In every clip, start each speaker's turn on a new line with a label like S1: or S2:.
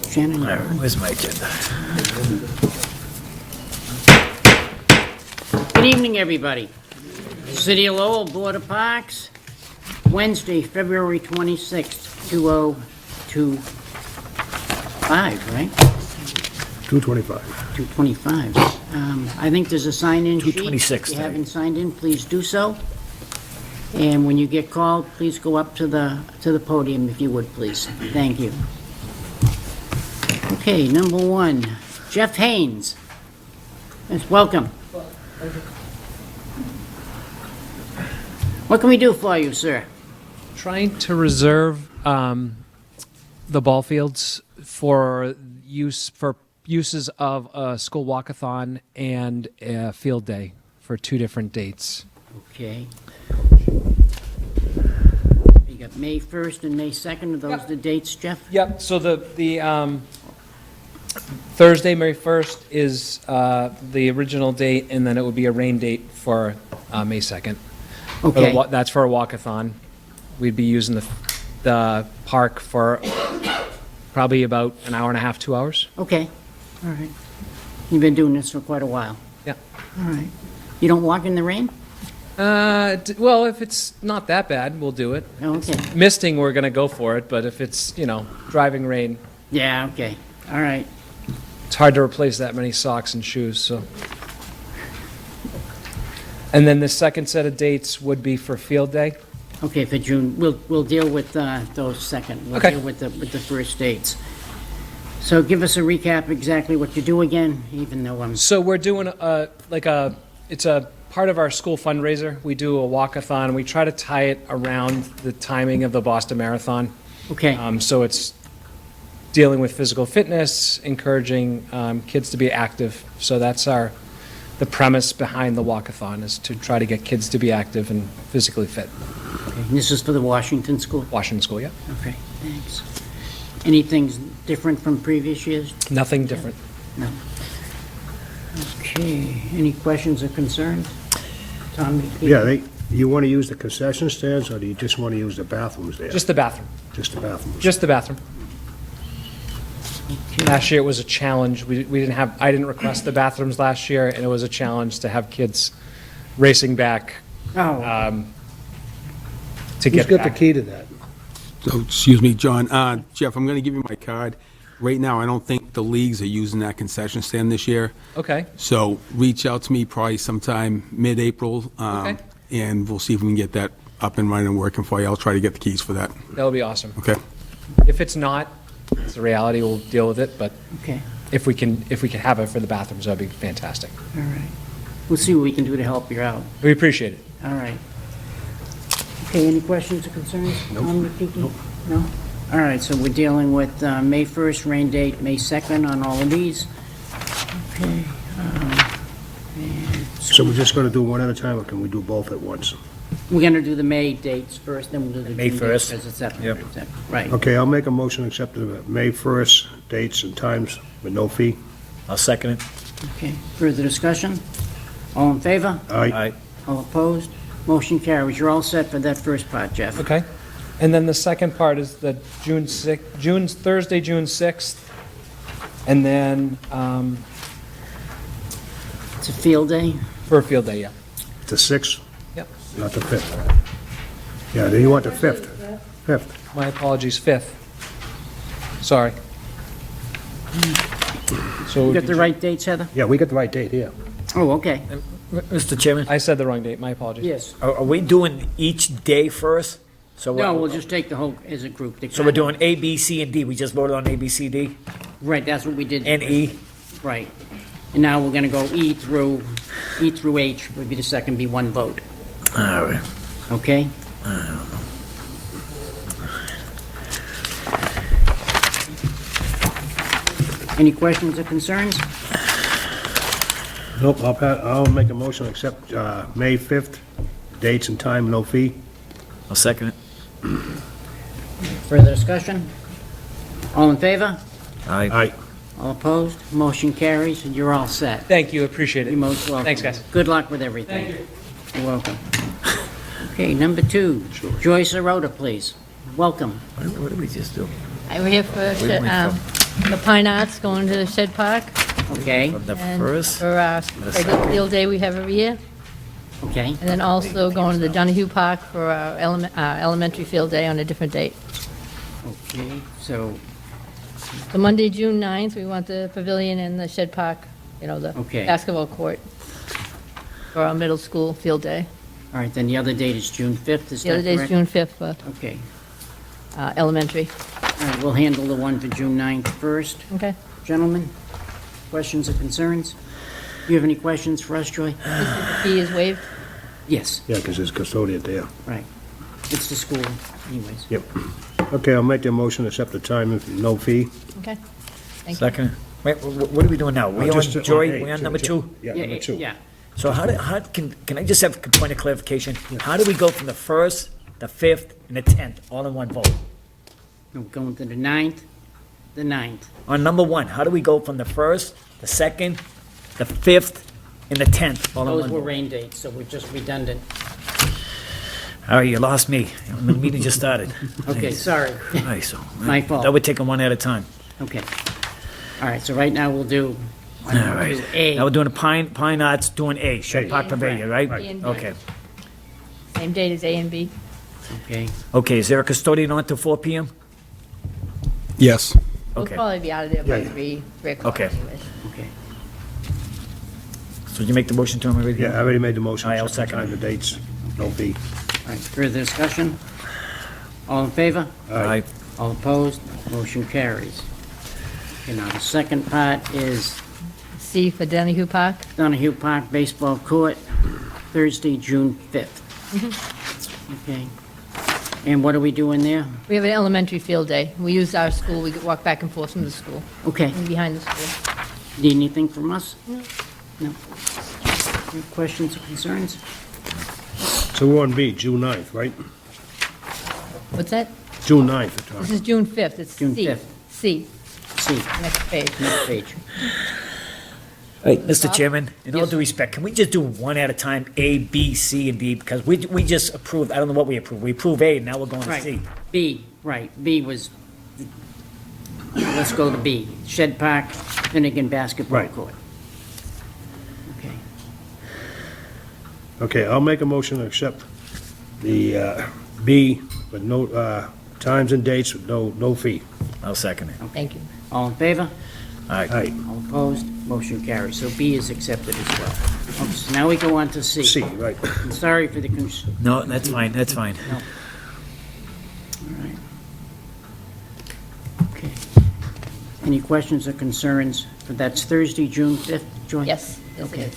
S1: Shannon?
S2: All right, where's my agenda?
S1: Good evening, everybody. City of Lowell Board of Parks, Wednesday, February 26th, 2025, right?
S3: 225.
S1: 225. I think there's a sign-in sheet.
S2: 226,
S1: If you
S2: right.
S1: haven't signed in, please do so. And when you get called, please go up to the podium if you would, please. Thank you. Okay, number one, Jeff Haynes. Yes, welcome. What can we do for you, sir?
S4: Trying to reserve the ball fields for uses of a school walkathon and a field day for 2 different dates.
S1: Okay. You got May 1st and May 2nd. Are those the dates, Jeff?
S4: Yep. So the Thursday, May 1st is the original date, and then it would be a rain date for May 2nd.
S1: Okay.
S4: That's for a walkathon. We'd be using the park for probably about an hour and a half, 2 hours.
S1: Okay. All right. You've been doing this for quite a while.
S4: Yeah.
S1: All right. You don't walk in the rain?
S4: Well, if it's not that bad, we'll do it.
S1: Oh, okay.
S4: Misting, we're going to go for it, but if it's, driving rain,
S1: Yeah, okay. All right.
S4: it's hard to replace that many socks and shoes, so. And then the second set of dates would be for field day.
S1: Okay, for June, we'll deal with those second. We'll
S4: Okay.
S1: deal with the first dates. So give us a recap exactly what you do again, even though I'm...
S4: So we're doing it's a part of our school fundraiser. We do a walkathon. We try to tie it around the timing of the Boston Marathon.
S1: Okay,
S4: So it's dealing with physical fitness, encouraging kids to be active. So that's the premise behind the walkathon, is to try to get kids to be active and physically fit.
S1: okay. This is for the Washington School?
S4: Washington School, yeah.
S1: Okay, thanks. Anything different from previous years?
S4: Nothing different.
S1: No. Okay, any questions or concerns? Tom?
S3: Yeah, you want to use the concession stands, or do you just want to use the bathrooms there?
S4: Just the bathroom.
S3: Just the bathrooms?
S4: Just the bathroom.
S1: Okay.
S4: Last year it was a challenge. I didn't request the bathrooms last year, and it was a challenge to have kids racing back
S1: Oh,
S4: to
S3: Who's
S4: get
S3: got the
S4: back.
S3: key to that?
S5: So, excuse me, John. Jeff, I'm going to give you my card. Right now, I don't think the leagues are using that concession stand this year.
S4: Okay.
S5: So reach out to me probably sometime mid-April,
S4: Okay.
S5: and we'll see if we can get that up and running and working for you. I'll try to get the keys for that.
S4: That would be awesome.
S5: Okay?
S4: If it's not, it's the reality. We'll deal with it. But
S1: okay,
S4: if we can have it for the bathrooms, that'd be fantastic.
S1: all right. We'll see what we can do to help you out.
S4: We appreciate it.
S1: All right. Okay, any questions or concerns? Nope. No? All right, so we're dealing with May 1st, rain date, May 2nd on all of these. Okay.
S3: So we're just going to do one at a time, or can we do both at once?
S1: We're going to do the May dates first, then we'll do the
S2: May
S1: June dates,
S2: 1st.
S1: because it's separate.
S2: Yep.
S1: Right.
S3: Okay, I'll make a motion to accept the May 1st dates and times with no fee.
S2: I'll second it.
S1: Okay, further discussion? All in favor?
S3: Aye.
S1: All opposed? Motion carries. You're all set for that first part, Jeff.
S4: Okay. And then the second part is the Thursday, June 6th. And then
S1: It's a field day?
S4: for a field day, yeah.
S3: The 6th,
S4: Yep.
S3: not the 5th. Yeah, then you want the 5th. 5th.
S4: My apologies, 5th. Sorry. So
S1: You got the right dates, Heather?
S3: Yeah, we got the right date here.
S1: Oh, okay.
S2: Mr. Chairman,
S4: I said the wrong date. My apologies.
S1: Yes.
S2: are we doing each day first? So
S1: No,
S2: what-
S1: we'll just take the whole, as a group.
S2: So we're doing A, B, C, and D. We just voted on A, B, C, D,
S1: Right, that's what we did.
S2: and E.
S1: Right. And now we're going to go E through H would be the second, be one vote.
S2: All right.
S1: Okay? Any questions or concerns?
S3: Nope, I'll make a motion to accept May 5th, dates and time, no fee.
S2: I'll second it.
S1: Further discussion? All in favor?
S2: Aye.
S3: Aye.
S1: All opposed? Motion carries, and you're all set.
S4: Thank you. Appreciate
S1: You're
S4: it.
S1: most welcome.
S4: Thanks, guys.
S1: Good luck with everything.
S4: Thank you.
S1: You're welcome. Okay, number 2, Joyce Arota, please. Welcome.
S2: What did we just do?
S6: We're here for the Pine Arts, going to Shed Park.
S1: Okay,
S2: From the
S6: And
S2: first,
S6: for our regular field day we have every year.
S1: okay,
S6: And then also going to the Donahue Park for our elementary field day on a different date.
S1: okay, so,
S6: So Monday, June 9th, we want the pavilion and the Shed Park, you know, the
S1: Okay.
S6: basketball court for our middle school field day.
S1: all right, then the other date is June 5th, is
S6: The other
S1: that
S6: day is
S1: correct?
S6: June 5th for
S1: Okay,
S6: elementary.
S1: all right, we'll handle the one for June 9th first.
S6: Okay.
S1: Gentlemen, questions or concerns? Do you have any questions for us, Joy?
S6: The fee is waived.
S1: Yes,
S3: Yeah, because there's custodian there.
S1: right. It's the school anyways.
S3: Yep. Okay, I'll make the motion, accept the time, if no fee.
S6: Okay. Thank you.
S2: second. Wait, what are we doing now? We on
S3: Just
S2: Joy,
S3: A,
S2: we on number 2?
S3: Yeah, number 2.
S1: Yeah,
S2: So can I just have a point of clarification? How do we go from the 1st, the 5th, and the 10th, all in one vote?
S1: we're going to the 9th, the 9th.
S2: On number 1, how do we go from the 1st, the 2nd, the 5th, and the 10th, all in
S1: Those
S2: one
S1: were
S2: vote?
S1: rain dates, so we're just redundant.
S2: All right, you lost me. The meeting just started.
S1: Okay, sorry.
S2: All right, so.
S1: My fault.
S2: That would take them one at a time.
S1: Okay. All right, so right now we'll do,
S2: All right.
S1: do A.
S2: Now we're doing Pine Arts, doing A, Shed
S3: A.
S2: Park Pavilion, right?
S6: B and B.
S2: Okay.
S6: Same date as A and B.
S1: Okay,
S2: Okay, is there a custodian on till 4 PM?
S5: Yes.
S6: We'll
S2: Okay.
S6: probably be out of there by
S3: Yeah.
S6: 3 o'clock
S2: Okay.
S6: anyways.
S1: okay.
S2: So did you make the motion to him already?
S3: Yeah, I already made the motion.
S2: All right, I'll
S3: accept the
S2: second
S3: time, the dates, no fee.
S1: All right, further discussion? All in favor?
S2: All right.
S1: All opposed? Motion carries. Okay, now the second part is
S6: C for Donahue Park.
S1: Donahue Park Baseball Court, Thursday, June 5th. Okay. And what are we doing there?
S6: We have an elementary field day. We use our school, we walk back and forth from the school,
S1: Okay.
S6: and behind the school.
S1: Need anything from us? No. Any questions or concerns?
S3: So we're on B, June 9th, right?
S6: What's that?
S3: June 9th. we're
S6: This
S3: talking.
S6: is June 5th, it's
S1: June
S6: C.
S1: 5th.
S6: C,
S1: C,
S6: next page.
S1: next page.
S2: Hey, Mr. Chairman, in all
S1: Yes.
S2: due respect, can we just do one at a time, A, B, C, and D? Because we just approved, I don't know what we approved. We approved A, now we're going to
S1: Right.
S2: C.
S1: B, right, B was, let's go to B. Shed Park, Finnegan Basketball
S3: Right.
S1: Court. Okay,
S3: Okay, I'll make a motion to accept the B, but no, times and dates with no fee.
S2: I'll second it.
S6: Thank you.
S1: all in favor?
S2: All right.
S3: Aye.
S1: All opposed? Motion carries. So B is accepted as well. Okay, so now we go on to C.
S3: C, right.
S1: I'm sorry for the,
S2: No, that's fine, that's fine.
S1: all right. Okay. Any questions or concerns? That's Thursday, June 5th, Joy?
S6: Yes, yes it
S1: Okay.
S6: is.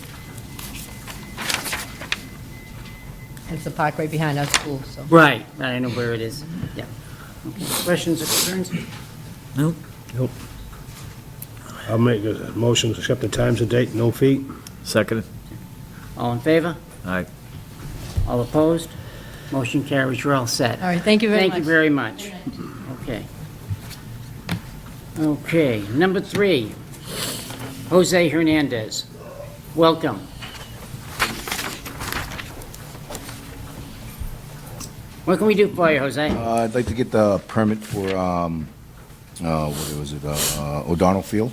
S6: And it's the park right behind our school, so.
S1: Right, I know where it is. Yeah. Okay. Questions or concerns?
S2: No?
S3: Nope. I'll make a motion to accept the times and date, no fee.
S2: Second it.
S1: All in favor?
S2: All right.
S1: All opposed? Motion carries. You're all set.
S6: All right, thank you very much.
S1: Thank you very much. Okay. Okay, number 3, Jose Hernandez. Welcome. What can we do for you, Jose?
S7: I'd like to get the permit for, what was it, O'Donnell Field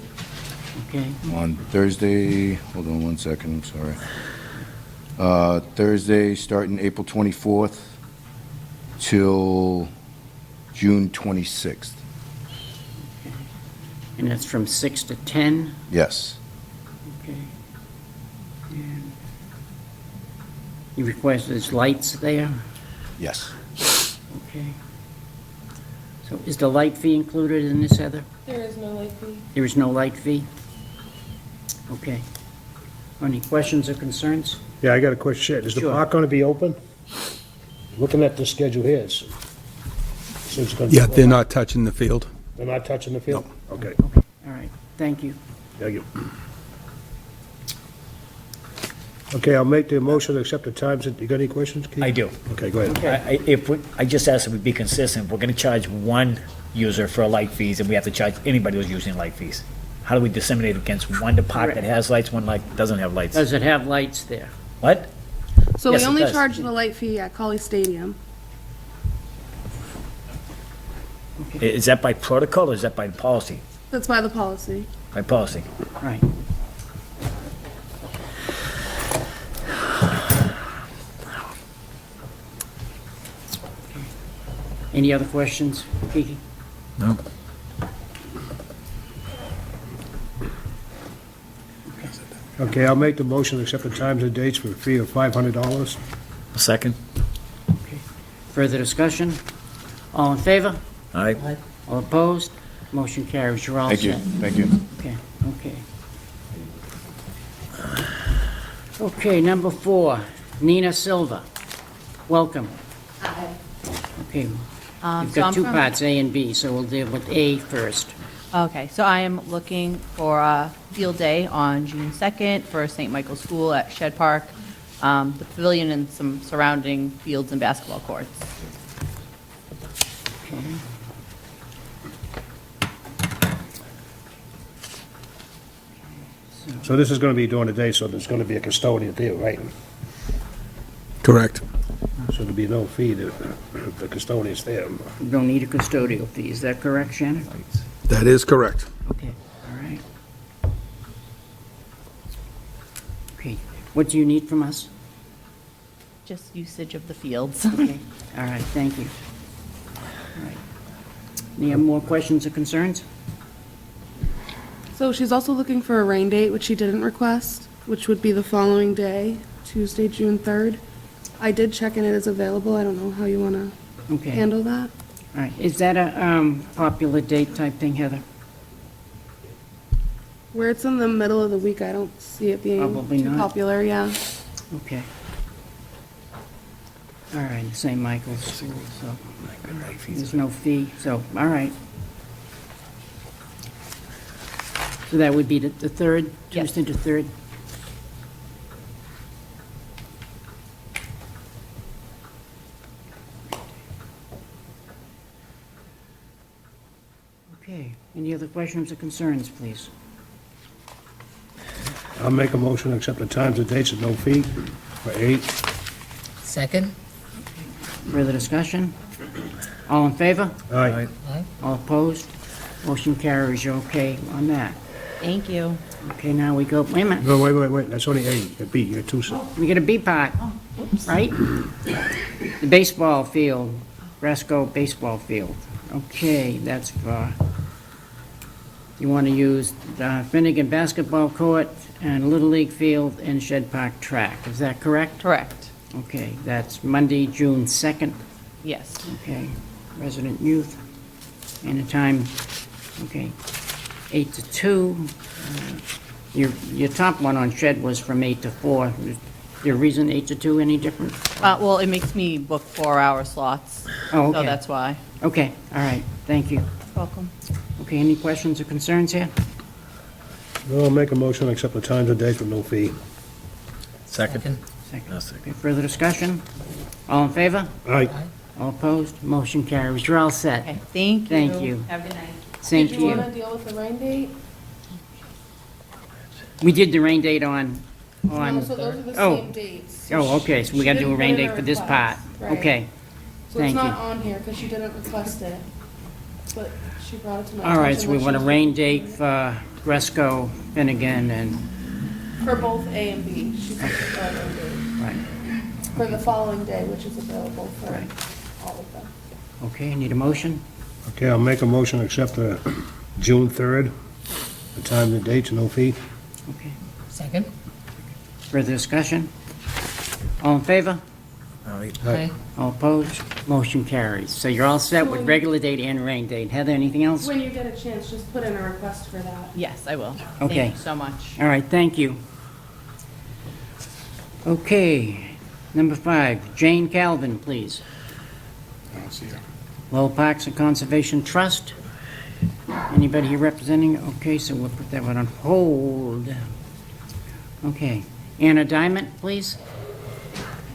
S1: Okay,
S7: on Thursday, hold on one second, I'm sorry. Thursday, starting April 24th till June 26th.
S1: and it's from 6 to 10?
S7: Yes,
S1: Okay. And you request there's lights there?
S7: yes.
S1: Okay. So is the light fee included in this, Heather?
S8: There is no late fee.
S1: There is no light fee? Okay. Any questions or concerns?
S3: Yeah, I got a question. Is the
S1: Sure.
S3: park going to be open? Looking at the schedule here, it's gonna be
S5: Yeah, they're not touching the field.
S3: They're not touching the field? Okay,
S1: All right, thank you.
S3: thank you. Okay, I'll make the motion to accept the times. You got any questions, Keith?
S2: I do.
S3: Okay, go ahead.
S2: I just asked if we be consistent, if we're gonna charge one user for light fees, and we have to charge anybody who's using light fees. How do we disseminate against one park that has lights, one like doesn't have lights?
S1: Does it have lights there?
S2: What?
S8: So
S2: Yes,
S8: we
S2: it
S8: only
S2: does.
S8: charge the late fee at Colley Stadium.
S1: Okay.
S2: Is that by protocol or is that by policy?
S8: That's by the policy.
S2: By policy.
S1: Right. Any other questions, Kiki?
S2: No.
S3: Okay, I'll make the motion to accept the times and dates for a fee of $500.
S2: A second?
S1: Okay. Further discussion? All in favor?
S2: All right.
S1: All opposed? Motion carries. You're all
S7: Thank you,
S1: set.
S7: thank you.
S1: Okay, okay. Okay, number 4, Nina Silva. Welcome.
S9: Hi.
S1: Okay, you've
S9: So I'm
S1: got two
S9: from-
S1: parts, A and B, so we'll deal with A first.
S9: Okay, so I am looking for a field day on June 2nd for St. Michael's School at Shed Park, the pavilion and some surrounding fields and basketball courts.
S1: Okay.
S3: So this is going to be during the day, so there's going to be a custodian there, right?
S5: Correct.
S3: So there'll be no fee to the custodian's there.
S1: You don't need a custodial fee, is that correct, Shannon?
S5: That is correct.
S1: Okay, all right. Okay, what do you need from us?
S9: Just usage of the fields.
S1: Okay, all right, thank you. All right. Any more questions or concerns?
S8: So she's also looking for a rain date, which she didn't request, which would be the following day, Tuesday, June 3rd. I did check and it is available. I don't know how you want to
S1: Okay, all
S8: handle that.
S1: right. Is that a popular date type thing, Heather?
S8: Where it's in the middle of the week, I don't see it being
S1: Probably
S8: too
S1: not.
S8: popular, yeah.
S1: Okay. All right, St. Michael's School, so there's no fee, so, all right. So that would be the 3rd,
S9: Yes.
S1: Tuesday the 3rd? Okay, any other questions or concerns, please?
S3: I'll make a motion to accept the times and dates at no fee for 8.
S10: Second?
S1: Further discussion? All in favor?
S3: Aye.
S1: All opposed? Motion carries. You're okay on that.
S9: Thank you.
S1: Okay, now we go, wait a minute,
S3: No, wait, that's only A, a B, you got two.
S1: we get a B part, right? The baseball field, Rasco baseball field. Okay, that's for, you want to use the Finnegan basketball court and Little League field and Shed Park track. Is that correct?
S9: Correct.
S1: Okay, that's Monday, June 2nd.
S9: Yes.
S1: Okay, resident youth, and the time, okay, 8 to 2. Your top one on Shed was from 8 to 4. Is your reason 8 to 2 any different?
S9: Well, it makes me book 4-hour slots.
S1: Oh,
S9: So
S1: okay.
S9: that's why.
S1: Okay, all right, thank you.
S9: Welcome.
S1: Okay, any questions or concerns here?
S3: No, I'll make a motion to accept the times and dates with no fee.
S2: Second?
S1: Second.
S2: No, second.
S1: Okay, further discussion? All in favor?
S3: Aye.
S1: All opposed? Motion carries. You're all set.
S9: Okay, thank you.
S1: Thank you.
S9: Have a good night.
S1: Same to
S8: Did you want
S1: you.
S8: to deal with the rain date?
S1: We did the rain date on,
S8: No, so those are the
S1: oh.
S8: same dates.
S1: Oh, okay, so we gotta do a
S8: She didn't
S1: rain
S8: put in
S1: date for this part.
S8: request, right.
S1: Okay,
S8: So
S1: thank
S8: it's
S1: you.
S8: not on here because she didn't request it, but she brought it to my
S1: all right,
S8: attention
S1: so we
S8: when
S1: want a
S8: she was
S1: rain
S8: looking
S1: date for Gresco, Finnegan, and,
S8: For both A and B, she put the rain date.
S1: right,
S8: For the following day, which is available for
S1: Right.
S8: all of them.
S1: okay, need a motion?
S3: Okay, I'll make a motion to accept the June 3rd, the times and dates, no fee.
S1: Okay,
S10: Second?
S1: further discussion? All in favor?
S2: All right.
S10: Aye.
S1: All opposed? Motion carries. So you're all set with regular date and rain date. Heather, anything else?
S8: When you get a chance, just put in a request for that.
S9: Yes, I will.
S1: Okay.
S9: Thank you so much.
S1: All right, thank you. Okay, number 5, Jane Calvin, please. Lowell Parks and Conservation Trust. Anybody here representing? Okay, so we'll put that one on hold. Okay, Anna Diamond, please.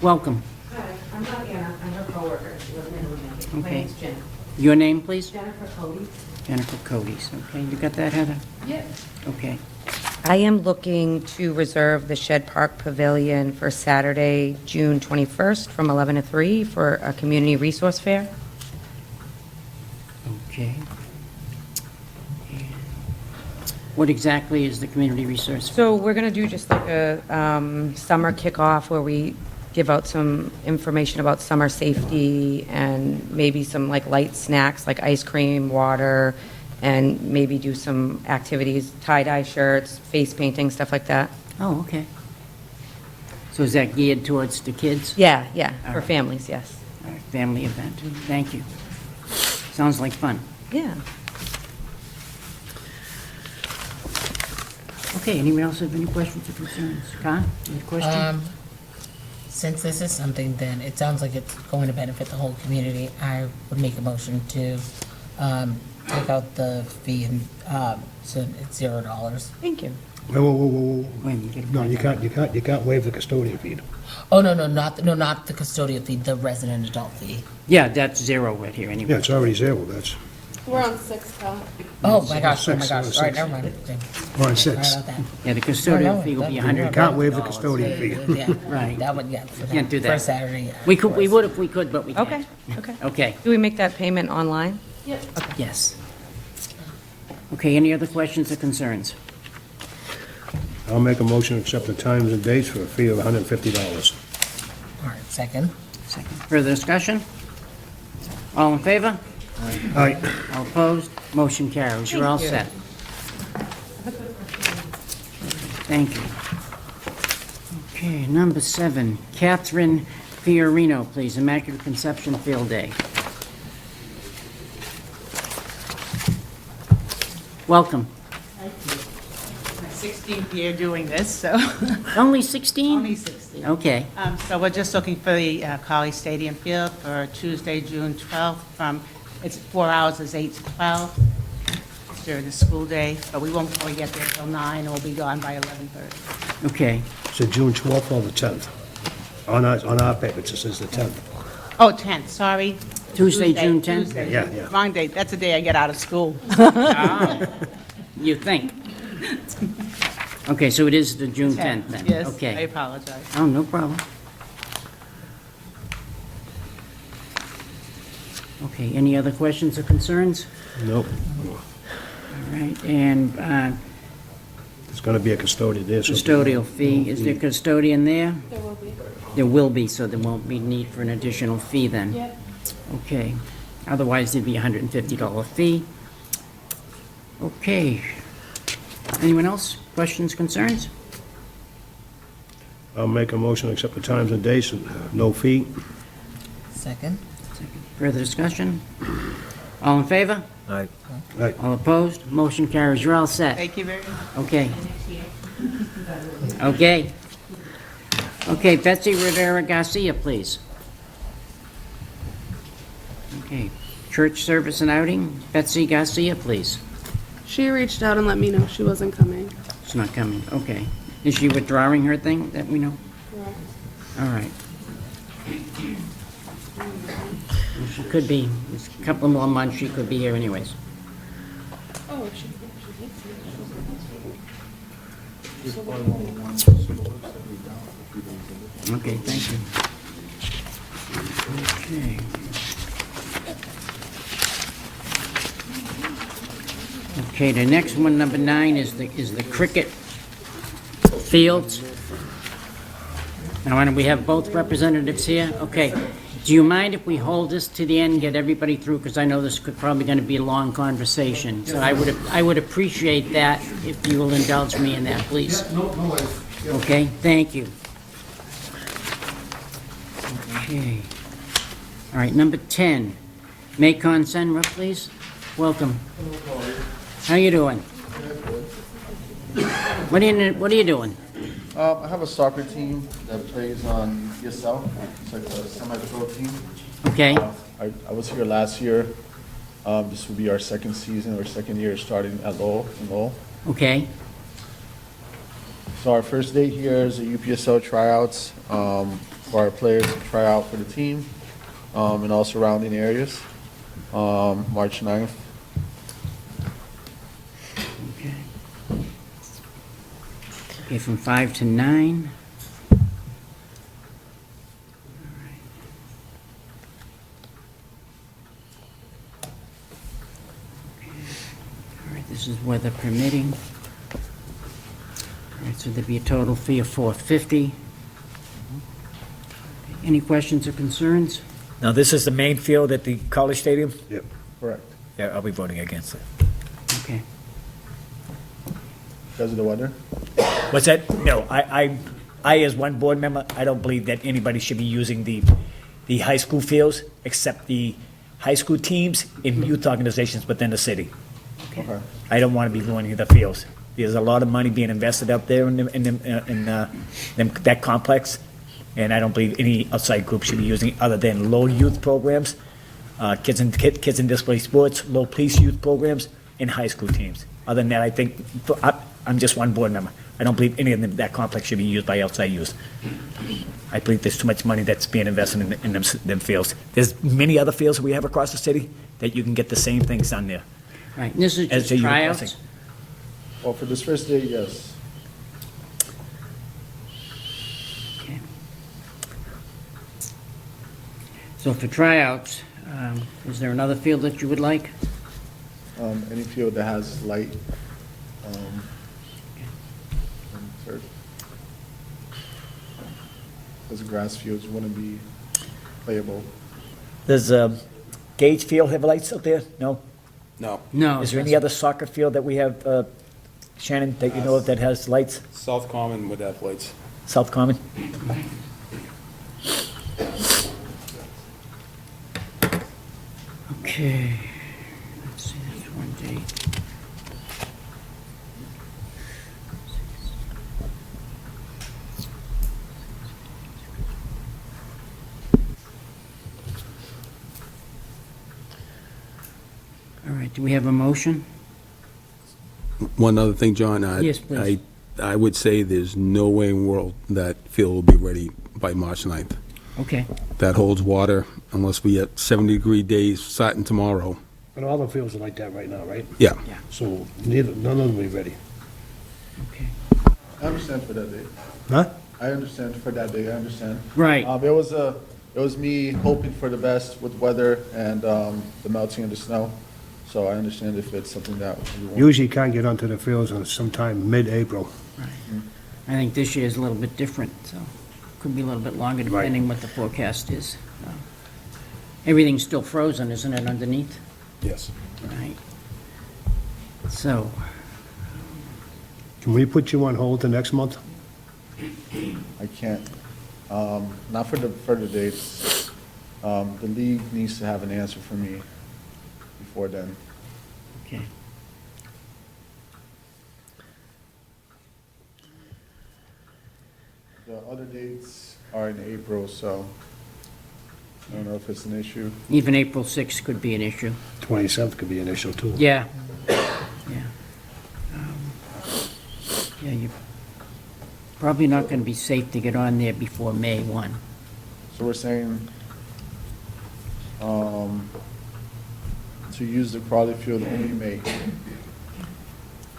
S1: Welcome.
S11: Hi, I'm not Anna, I'm her coworker, she wasn't able to make it. My
S1: Okay.
S11: name's Jen.
S1: Your name, please?
S11: Jennifer Cody.
S1: Jennifer Cody's. Okay, you got that, Heather?
S8: Yeah.
S1: Okay.
S11: I am looking to reserve the Shed Park Pavilion for Saturday, June 21st, from 11 to 3 for a community resource fair.
S1: Okay. What exactly is the community resource?
S11: So we're going to do just like a summer kickoff where we give out some information about summer safety and maybe some like light snacks like ice cream, water, and maybe do some activities, tie-dye shirts, face painting, stuff like that.
S1: Oh, okay. So is that geared towards the kids?
S11: Yeah,
S1: All
S11: for
S1: right.
S11: families, yes.
S1: All right, family event. Thank you. Sounds like fun.
S11: Yeah.
S1: Okay, anyone else have any questions or concerns? Con, any question?
S10: Since this is something, then it sounds like it's going to benefit the whole community. I would make a motion to take out the fee and so it's $0.
S11: Thank you.
S3: Whoa, whoa, whoa, whoa, whoa.
S1: Wait, you gotta
S3: No,
S1: point
S3: you
S1: that
S3: can't, you can't waive the custodian fee.
S10: Oh, no, not the custodial fee, the resident adult fee.
S1: Yeah, that's zero right here anyway.
S3: Yeah, it's already zero, that's,
S8: We're on 6, Todd.
S10: Oh, my gosh,
S3: Six,
S10: All right,
S3: six.
S10: never mind. Okay.
S3: we're on
S10: Sorry
S3: 6.
S10: about that.
S1: Yeah, the custodial fee will be
S10: You
S1: 100.
S3: Can't waive the custodian fee.
S10: Yeah,
S1: Right.
S10: that one, yeah. for
S1: Can't do
S10: For
S1: that.
S10: Saturday.
S1: We could, we would if we could, but we
S11: Okay,
S1: can't.
S11: okay.
S1: Okay,
S11: Do we make that payment online?
S1: yes. Okay, any other questions or concerns?
S3: I'll make a motion to accept the times and dates for a fee of $150.
S10: All right, second.
S1: Second. Further discussion? All in favor?
S3: Aye.
S1: All opposed? Motion carries. You're all set. Thank you. Okay, number 7, Catherine Fiorino, please, Immaculate Conception Field Day. Welcome.
S12: My 16th year doing this, so.
S1: Only 16?
S12: Only 16.
S1: Okay.
S12: So we're just looking for the Colley Stadium Field for Tuesday, June 12th, from, it's 4 hours, is 8 to 12. It's during the school day, but we won't probably get there till 9, and we'll be gone by 11:30.
S1: Okay.
S3: So June 12th or the 10th? On our papers, it says the 10th.
S12: Oh, 10th, sorry.
S1: Tuesday, June 10th?
S12: Tuesday.
S3: Yeah, yeah.
S12: Wrong date, that's the day I get out of school.
S1: You think? Okay, so it is the June 10th then?
S12: Yes, I
S1: Okay.
S12: apologize.
S1: Oh, no problem. Okay, any other questions or concerns?
S3: Nope.
S1: All right, and
S3: There's going to be a custodian there. so-
S1: custodial fee, is there custodian there?
S8: There will be.
S1: There will be, so there won't be need for an additional fee then?
S8: Yep.
S1: Okay, otherwise there'd be a $150 fee. Okay. Anyone else? Questions, concerns?
S3: I'll make a motion to accept the times and dates, and no fee.
S10: Second.
S1: Further discussion? All in favor?
S2: Aye.
S3: Aye.
S1: All opposed? Motion carries. You're all set.
S12: Thank you very much.
S1: Okay. Okay. Okay, Betsy Rivera Garcia, please. Okay, church service and outing, Betsy Garcia, please.
S8: She reached out and let me know she wasn't coming.
S1: She's not coming, okay. Is she withdrawing her thing that we know? All right. Well, she could be, it's a couple more months, she could be here anyways.
S8: Oh, she
S1: Okay, thank you. Okay. Okay, the next one, number 9, is the cricket fields. Now, why don't we have both representatives here? Okay. Do you mind if we hold this to the end and get everybody through? Because I know this could probably going to be a long conversation. So I would appreciate that if you will indulge me in that, please.
S5: No worries.
S1: Okay, thank you. Okay. All right, number 10, Macon Senra, please. Welcome. How you doing? What are you doing?
S13: I have a soccer team that plays on ESL. It's like a semi-pro team.
S1: Okay,
S13: I was here last year. This will be our second season or second year starting at Lowell, in Lowell.
S1: okay,
S13: So our first day here is the UPSL tryouts for our players to try out for the team and all surrounding areas. March 9th.
S1: okay. Okay, from 5 to 9. this is weather permitting. All right, so there'd be a total fee of $450. Any questions or concerns?
S2: Now, this is the main field at the College Stadium?
S3: Yep.
S13: Correct.
S2: Yeah, I'll be voting against it.
S1: Okay.
S13: Because of the weather?
S2: What's that? No, I, as one board member, I don't believe that anybody should be using the high school fields except the high school teams and youth organizations within the city.
S13: Okay.
S2: I don't want to be ruining the fields. There's a lot of money being invested up there in that complex, and I don't believe any outside group should be using it other than low youth programs, kids in display sports, low police youth programs, and high school teams. Other than that, I think, I'm just one board member. I don't believe any of that complex should be used by outside use. I believe there's too much money that's being invested in them fields. There's many other fields that we have across the city that you can get the same things done there.
S1: Right, and this is
S2: As
S1: just
S2: a youth
S1: tryouts?
S2: blessing.
S13: Well, for this first day, yes.
S1: Okay. So for tryouts, is there another field that you would like?
S13: Any field that has light, and turf. Because grass fields wouldn't be playable.
S2: Does Gage Field have lights up there? No?
S5: No.
S1: No.
S2: Is there any other soccer field that we have, Shannon, that you know of that has lights?
S5: South Common would have lights.
S2: South Common?
S1: Okay, let's see, that's one date. All right, do we have a motion?
S5: One other thing, John.
S1: Yes, please.
S5: I would say there's no way in the world that field will be ready by March 9th.
S1: Okay,
S5: That holds water unless we get 70-degree days starting tomorrow.
S3: But all the fields are like that right now, right?
S5: Yeah.
S3: So none of them will be ready.
S1: okay.
S13: I understand for that day.
S3: Huh?
S13: I understand for that day, I understand.
S1: Right,
S13: It was me hoping for the best with weather and the melting of the snow. So I understand if it's something that we want.
S3: Usually you can't get onto the fields until sometime mid-April.
S1: I think this year is a little bit different, so could be a little bit longer depending what the forecast is. Everything's still frozen, isn't it, underneath?
S5: Yes.
S1: Right. So,
S3: Can we put you on hold till next month?
S13: I can't, not for the further dates. The league needs to have an answer for me before then.
S1: okay.
S13: The other dates are in April, so I don't know if it's an issue.
S1: Even April 6th could be an issue.
S3: 27th could be an issue, too.
S1: Yeah, yeah. Yeah, you're probably not going to be safe to get on there before May 1.
S13: So we're saying, to use the Crawley Field only May.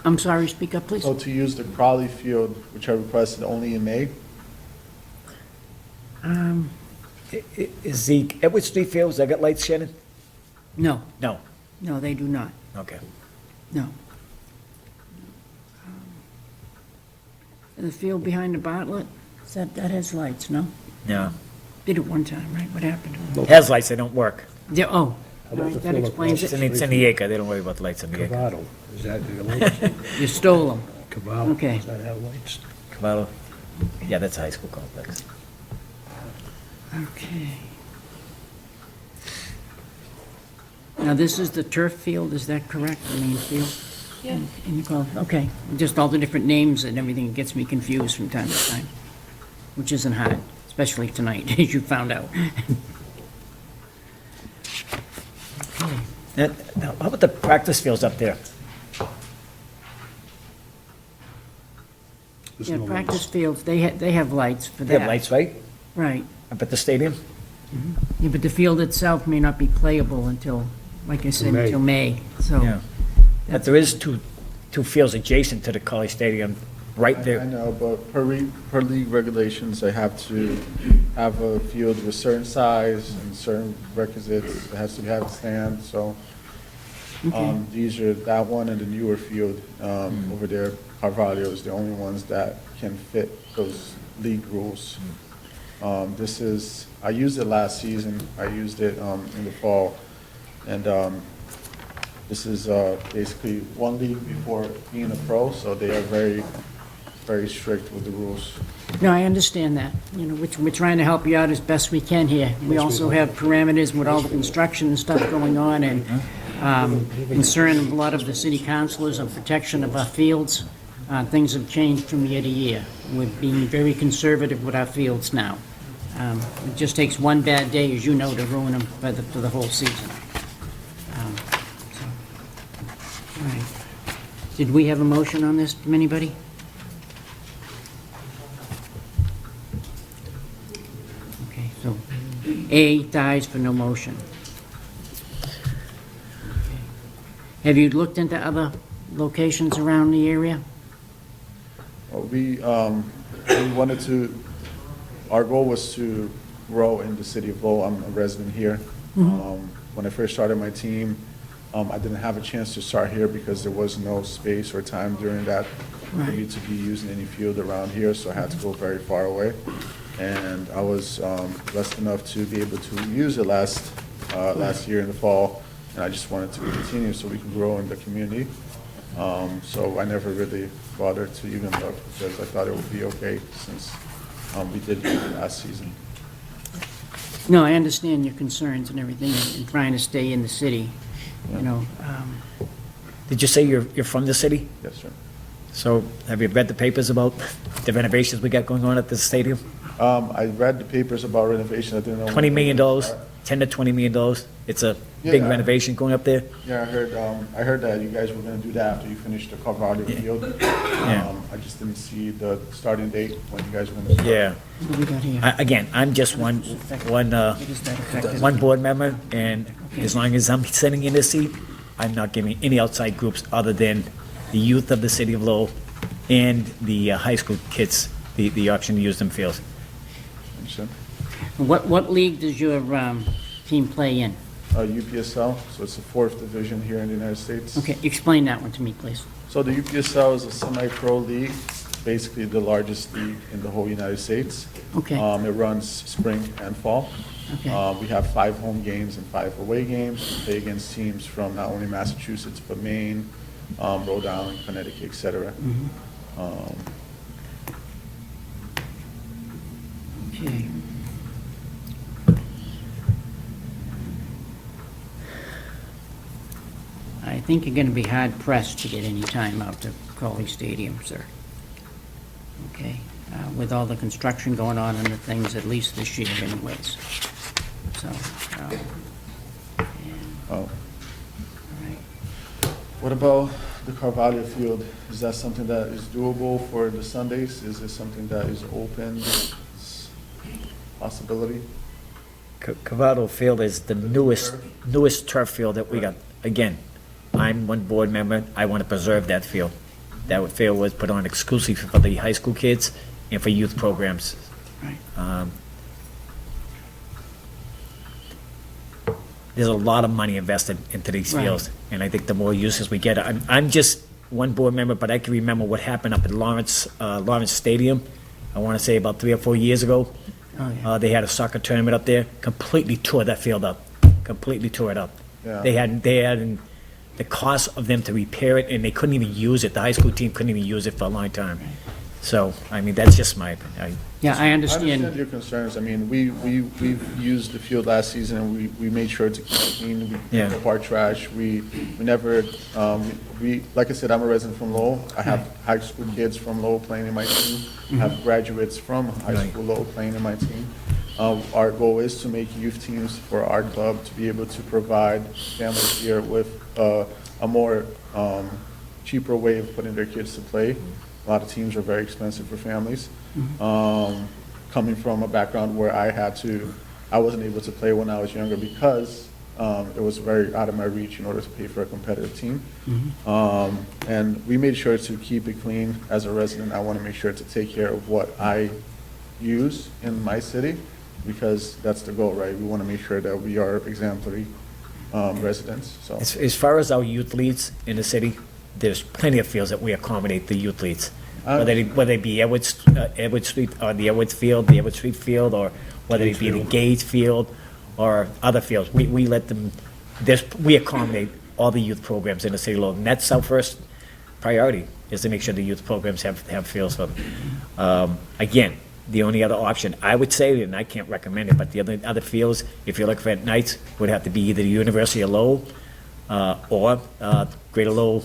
S1: I'm sorry, speak up, please.
S13: So to use the Crawley Field, which I requested only in May?
S2: Is the Edward Street Field, has that got lights, Shannon?
S1: No,
S2: No.
S1: no, they do not,
S2: Okay.
S1: no. The field behind the Bartlett, that has lights, no?
S2: No.
S1: Did it one time, right? What happened?
S2: It has lights, they don't work.
S1: Yeah, oh, all
S3: about
S1: right,
S3: the
S1: that
S3: field
S1: explains
S2: It's
S1: it.
S2: in the acre, they don't worry about the lights in the acre.
S3: Cavado, is that the lights?
S1: You stole them.
S3: Cavado,
S1: Okay.
S3: does that have lights?
S2: Cavallo? Yeah, that's a high school complex.
S1: Okay. Now, this is the turf field, is that correct, the main field?
S6: Yeah.
S1: And you call, okay, just all the different names and everything gets me confused from time to time, which isn't hard, especially tonight, as you found out.
S2: Now, how about the practice fields up there?
S3: There's
S1: Yeah,
S3: no
S1: practice
S3: lights.
S1: fields, they have lights for
S2: They
S1: that.
S2: have lights, right?
S1: Right.
S2: Up at the stadium?
S1: Yeah, but the field itself may not be playable until, like I said,
S3: May.
S1: until May, so.
S2: Yeah. But there is two fields adjacent to the College Stadium, right
S13: I
S2: there.
S13: know, but per league regulations, I have to have a field with certain size and certain requisites. It has to have a stand, so These are, that one and the newer field over there, Carvalho, is the only ones that can fit those league rules. This is, I used it last season, I used it in the fall, and this is basically one league before being a pro, so they are very, very strict with the rules.
S1: No, I understand that. You know, we're trying to help you out as best we can here. We also have parameters with all the construction and stuff going on, and concern of a lot of the city councilors on protection of our fields. Things have changed from year to year. We're being very conservative with our fields now. It just takes one bad day, as you know, to ruin them for the whole season. All right. Did we have a motion on this from anybody? Okay, so A dies for no motion. Have you looked into other locations around the area?
S13: We wanted to, our goal was to grow in the city of Lowell. I'm a resident here. When I first started my team, I didn't have a chance to start here because there was no space or time during that for me to be using any field around here, so I had to go very far away. And I was blessed enough to be able to use it last year in the fall, and I just wanted to continue so we can grow in the community. So I never really bothered to even look because I thought it would be okay since we did use it last season.
S1: No, I understand your concerns and everything, and trying to stay in the city, you know.
S2: Did you say you're from the city?
S13: Yes, sir.
S2: So have you read the papers about the renovations we got going on at the stadium?
S13: I read the papers about renovation. I didn't know.
S2: $20 million, $10 to $20 million. It's a big
S13: Yeah.
S2: renovation going up there.
S13: Yeah, I heard that you guys were gonna do that after you finished the Carvalho field. I just didn't see the starting date when you guys were gonna start.
S2: Yeah.
S1: What do we got here?
S2: Again, I'm just one
S1: What is that effective?
S2: one board member, and as long as I'm sitting in this seat, I'm not giving any outside groups other than the youth of the city of Lowell and the high school kids the option to use them fields.
S13: Understand?
S1: What league does your team play in?
S13: UPSL, so it's the 4th division here in the United States.
S1: Okay, explain that one to me, please.
S13: So the UPSL is a semi-pro league, basically the largest league in the whole United States.
S1: Okay.
S13: It runs spring and fall.
S1: Okay.
S13: We have 5 home games and 5 away games. We play against teams from not only Massachusetts, but Maine, Rhode Island, Connecticut, et cetera.
S1: Okay. I think you're gonna be hard pressed to get any time out to Crawley Stadium, sir. Okay, with all the construction going on and the things, at least this year anyways. So,
S13: Oh.
S1: all right.
S13: What about the Carvalho field? Is that something that is doable for the Sundays? Is it something that is open? Possibility?
S2: Cavado Field is the newest turf field that we got. Again, I'm one board member. I want to preserve that field. That field was put on exclusively for the high school kids and for youth programs.
S1: Right.
S2: There's a lot of money invested into these
S1: Right.
S2: fields, and I think the more uses we get, I'm just one board member, but I can remember what happened up at Lawrence Stadium. I want to say about 3 or 4 years ago.
S1: Oh, yeah.
S2: They had a soccer tournament up there, completely tore that field up, completely tore it up.
S13: Yeah.
S2: They had the cost of them to repair it, and they couldn't even use it. The high school team couldn't even use it for a long time. So, I mean, that's just my opinion.
S1: Yeah, I
S13: I understand
S1: understand.
S13: your concerns. I mean, we've used the field last season, and we made sure to keep it clean. We
S2: Yeah.
S13: picked up our trash. We never, like I said, I'm a resident from Lowell. I have high school kids from Lowell playing in my team. I have graduates from high
S2: Right.
S13: school Lowell playing in my team. Our goal is to make youth teams for our club to be able to provide families here with a more cheaper way of putting their kids to play. A lot of teams are very expensive for families. Coming from a background where I wasn't able to play when I was younger because it was very out of my reach in order to pay for a competitive team. And we made sure to keep it clean. As a resident, I want to make sure to take care of what I use in my city because that's the goal, right? We want to make sure that we are exemplary residents, so.
S2: As far as our youth leagues in the city, there's plenty of fields that we accommodate the youth leagues. Whether it be Edward Street, or the Edward Field, the Edward Street Field, or whether it be the Gage Field, or other fields, we let them, we accommodate all the youth programs in the city of Lowell. And that's our first priority, is to make sure the youth programs have fields for them. Again, the only other option, I would say, and I can't recommend it, but the other fields, if you're looking for at nights, would have to be either the University of Lowell or Greater Lowell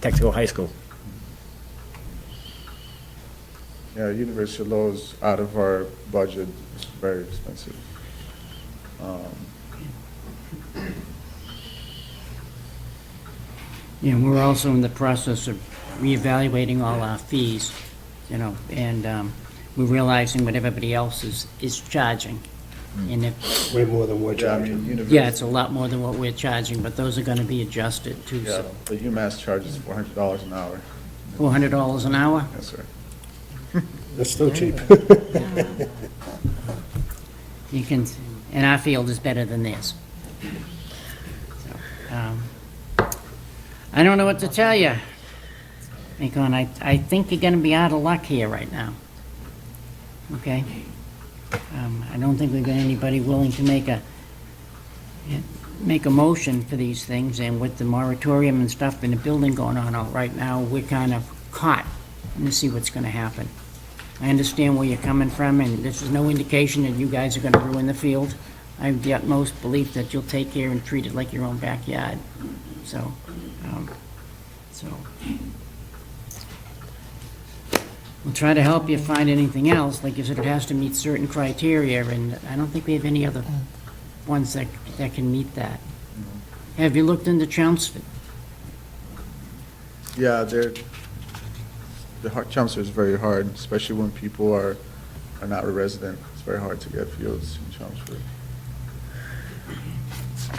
S2: Technical High School.
S13: Yeah, University of Lowell is out of our budget. It's very expensive.
S1: Yeah, we're also in the process of reevaluating all our fees, and we're realizing what everybody else is charging. And if,
S3: Way more than we're
S13: Yeah, I
S3: charging.
S13: mean,
S1: yeah, it's a lot more than what we're charging, but those are gonna be adjusted too,
S13: Yeah,
S1: so.
S13: the UMass charges $400 an hour.
S1: $400 an hour?
S13: Yes, sir.
S3: That's still cheap.
S1: You can, and our field is better than theirs. So, I don't know what to tell you. Macon, I think you're gonna be out of luck here right now. Okay? I don't think we've got anybody willing to make a motion for these things, and with the moratorium and stuff in the building going on out right now, we're kind of caught to see what's gonna happen. I understand where you're coming from, and this is no indication that you guys are gonna ruin the field. I have the utmost belief that you'll take care and treat it like your own backyard. So, we'll try to help you find anything else. Like you said, it has to meet certain criteria, and I don't think we have any other ones that can meet that. Have you looked into Chelmsford?
S13: Yeah, Chelmsford is very hard, especially when people are not a resident. It's very hard to get fields in Chelmsford.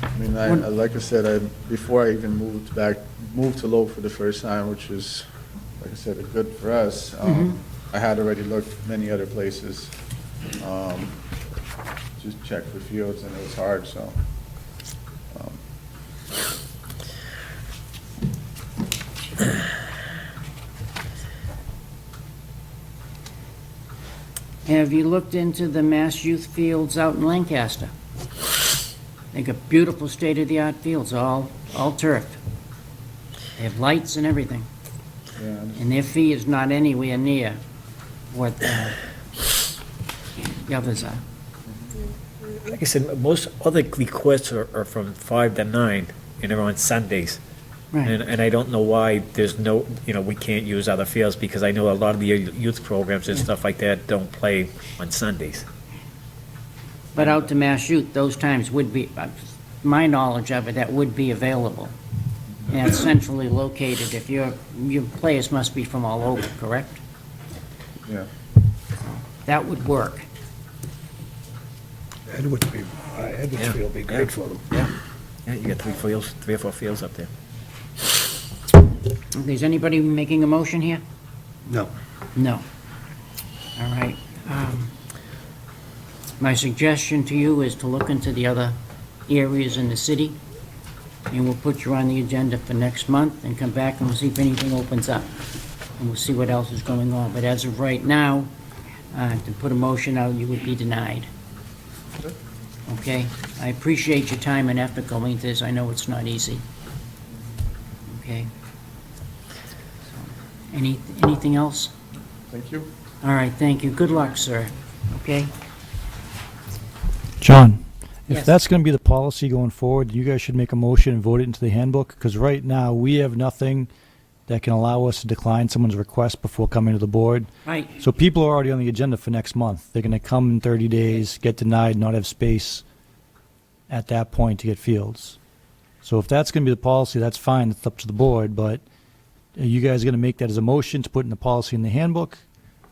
S13: I mean, like I said, before I even moved to Lowell for the first time, which was, like I said, good for us. I had already looked many other places, just check for fields, and it was hard, so.
S1: Have you looked into the Mass Youth Fields out in Lancaster? They got beautiful state-of-the-art fields, all turf. They have lights and everything.
S13: Yeah,
S1: And their fee is not anywhere near what the others are.
S2: Like I said, most other requests are from 5 to 9, and they're on Sundays.
S1: Right.
S2: And I don't know why there's no, we can't use other fields, because I know a lot of the youth programs and stuff like that don't play on Sundays.
S1: But out to Mass Youth, those times would be, my knowledge of it, that would be available. And it's centrally located. If your players must be from all over, correct?
S13: Yeah.
S1: That would work.
S3: Edwardsfield would be great for them.
S2: Yeah, you got 3 or 4 fields up there.
S1: Is anybody making a motion here?
S3: No.
S1: No. All right. My suggestion to you is to look into the other areas in the city, and we'll put you on the agenda for next month and come back and we'll see if anything opens up. And we'll see what else is going on. But as of right now, to put a motion out, you would be denied. Okay? I appreciate your time and effort going into this. I know it's not easy. Okay? So, anything else?
S13: Thank you.
S1: All right, thank you. Good luck, sir. Okay?
S14: John, if
S1: Yes.
S14: that's going to be the policy going forward, you guys should make a motion and vote it into the handbook, because right now, we have nothing that can allow us to decline someone's request before coming to the board.
S1: Right.
S14: So people are already on the agenda for next month. They're going to come in 30 days, get denied, not have space at that point to get fields. So if that's going to be the policy, that's fine. It's up to the board, but are you guys going to make that as a motion to put in the policy in the handbook?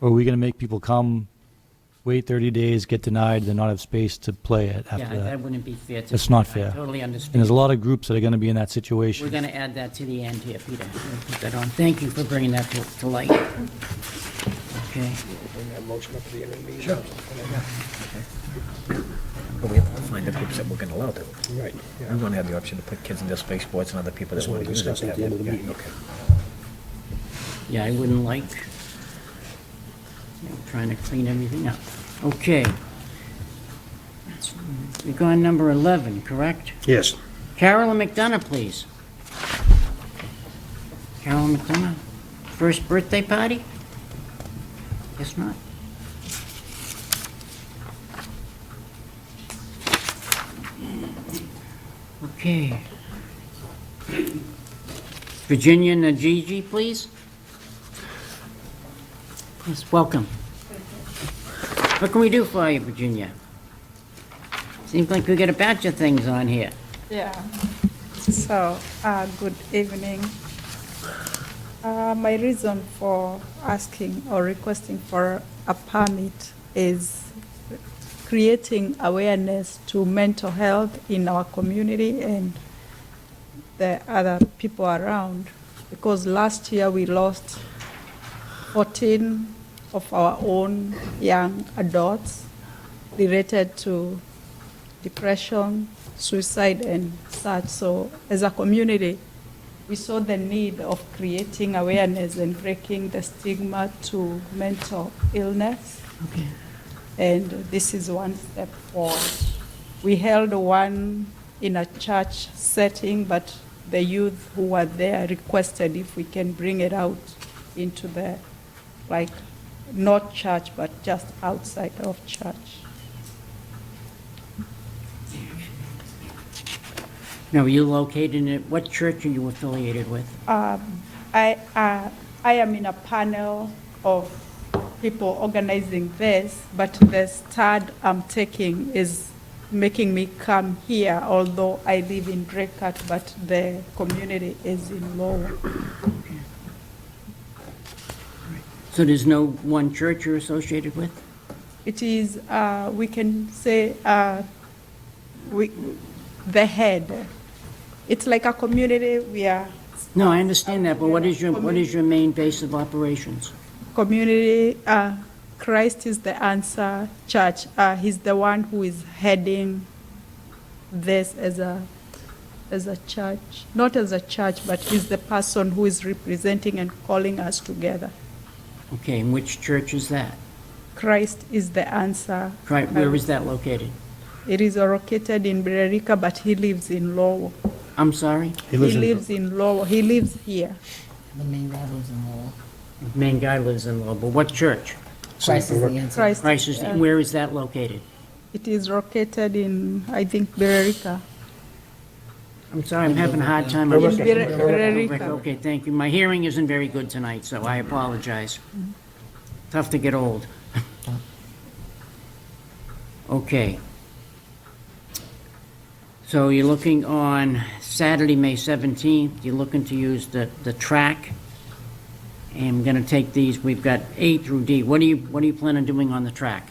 S14: Or are we going to make people come, wait 30 days, get denied, then not have space to play it after
S1: Yeah,
S14: that?
S1: that wouldn't be fair to...
S14: That's not
S1: I
S14: fair.
S1: totally
S14: And
S1: understand.
S14: there's a lot of groups that are going to be in that situation.
S1: We're going to add that to the end here, Peter. We'll put that on. Thank you for bringing that to light. Okay.
S3: Bring that motion up to the end of the meeting. Sure.
S2: But we have to find the groups that we're gonna allow to.
S3: Right.
S2: We want to have the option to put kids in display sports and other people that
S3: That's what
S2: want to
S3: we'll
S2: use it.
S3: discuss at the end of the meeting.
S2: Okay.
S1: Yeah, I wouldn't like, trying to clean everything up. Okay. We're going number 11, correct?
S3: Yes.
S1: Carolyn McDonough, please. Carolyn McDonough, first birthday party? Guess not. Okay. Virginia Najiji, please. Yes, welcome. What can we do for you, Virginia? Seems like we got a batch of things on here.
S15: Yeah. So, good evening. My reason for asking or requesting for a permit is creating awareness to mental health in our community and the other people around. Because last year we lost 14 of our own young adults related to depression, suicide, and such. So as a community, we saw the need of creating awareness and breaking the stigma to mental illness.
S1: Okay.
S15: And this is one step forward. We held one in a church setting, but the youth who were there requested if we can bring it out into the, like, not church, but just outside of church.
S1: Now, are you located in, what church are you affiliated with?
S15: I am in a panel of people organizing this, but the stand I'm taking is making me come here, although I live in Draycott, but the community is in Lowell.
S1: So there's no one church you're associated with?
S15: It is, we can say, the head. It's like a community. We are
S1: No, I understand that, but what is your main base of operations?
S15: community. Christ is the answer church. He's the one who is heading this as a church, not as a church, but he's the person who is representing and calling us together.
S1: Okay, and which church is that?
S15: Christ is the answer.
S1: Right, where is that located?
S15: It is located in Billerica, but he lives in Lowell.
S1: I'm sorry?
S15: He lives in Lowell. He lives here.
S10: The main guy lives in Lowell.
S1: Main guy lives in Lowell, but what church?
S10: Christ is the answer.
S1: Christ is, where is that located?
S15: It is located in, I think, Billerica.
S1: I'm sorry, I'm having a hard time.
S15: Billerica.
S1: Okay, thank you. My hearing isn't very good tonight, so I apologize. Tough to get old. Okay. So you're looking on Saturday, May 17th, you're looking to use the track. And we're gonna take these, we've got A through D. What do you plan on doing on the track?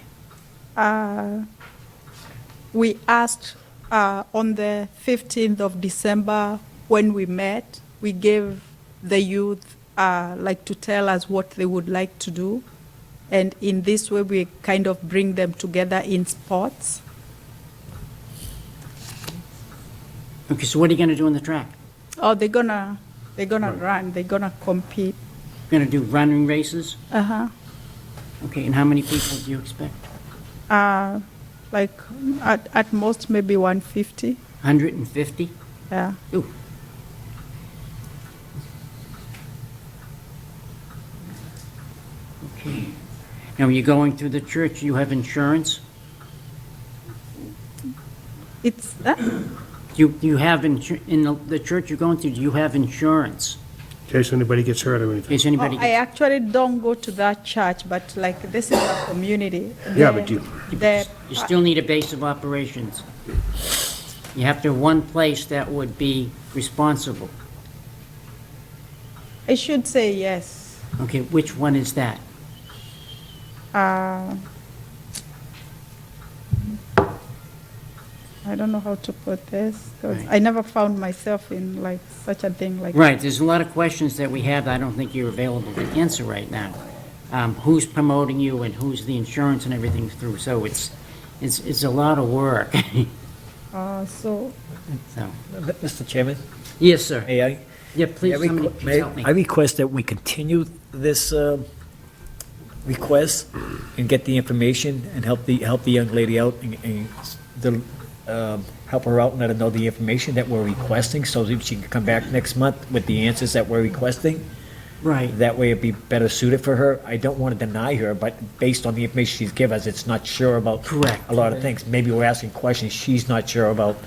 S15: We asked on the 15th of December when we met, we gave the youth like to tell us what they would like to do. And in this way, we kind of bring them together in sports.
S1: Okay, so what are you gonna do on the track?
S15: Oh, they're gonna run, they're gonna compete.
S1: Gonna do running races?
S15: Uh-huh.
S1: Okay, and how many people do you expect?
S15: Like at most maybe 150.
S1: 150?
S15: Yeah.
S1: Ooh. Okay. Now, you're going through the church, you have insurance?
S15: It's
S1: You have, in the church you're going to, do you have insurance?
S3: In case anybody gets hurt or
S1: In
S3: anything.
S1: case anybody,
S15: I actually don't go to that church, but like this is a community.
S3: Yeah, but you,
S1: you still need a base of operations. You have to have one place that would be responsible.
S15: I should say yes.
S1: Okay, which one is that?
S15: I don't know how to put this, because
S1: Right.
S15: I never found myself in like such a thing like.
S1: Right, there's a lot of questions that we have I don't think you're available to answer right now. Who's promoting you and who's the insurance and everything through, so it's, It's a lot of work,
S15: So
S1: so.
S2: Mr. Chairman?
S1: Yes, sir.
S2: May I?
S1: Yeah, please,
S2: May I
S1: somebody
S2: requ-
S1: please
S2: may
S1: help me.
S2: I request that we continue this request and get the information and help the young lady out and help her out and let her know the information that we're requesting so that she can come back next month with the answers that we're requesting.
S1: Right.
S2: That way it'd be better suited for her. I don't want to deny her, but based on the information she's given us, it's not sure about
S1: Correct.
S2: a lot of things. Maybe we're asking questions she's not sure about.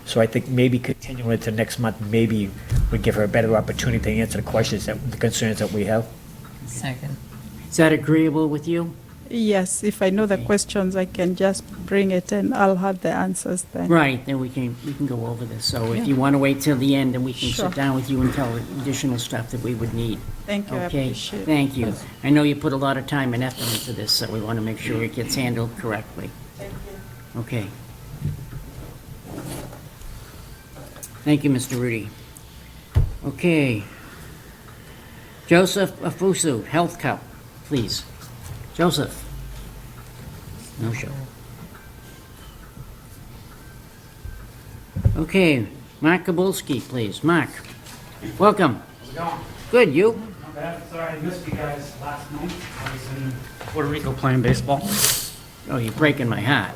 S2: So I think maybe continuing it to next month, maybe would give her a better opportunity to answer the questions, the concerns that we have.
S10: Second.
S1: Is that agreeable with you?
S15: yes, if I know the questions, I can just bring it and I'll have the answers then.
S1: Right, then we can go over this. So if you want to wait till the end, then we can
S15: Sure.
S1: sit down with you and tell additional stuff that we would need.
S15: Thank you, I
S1: Okay,
S15: appreciate it.
S1: thank you. I know you put a lot of time and effort into this, so we want to make sure it gets handled correctly.
S15: Thank you.
S1: Okay. Thank you, Mr. Rudy. Okay. Joseph Afusu, Health Cup, please. Joseph. No show. Okay, Mark Kabulski, please. Mark, welcome.
S16: How's it going?
S1: Good, you?
S16: Not bad. Sorry I missed you guys last night. I was in Puerto Rico playing baseball.
S1: Oh, you're breaking my heart.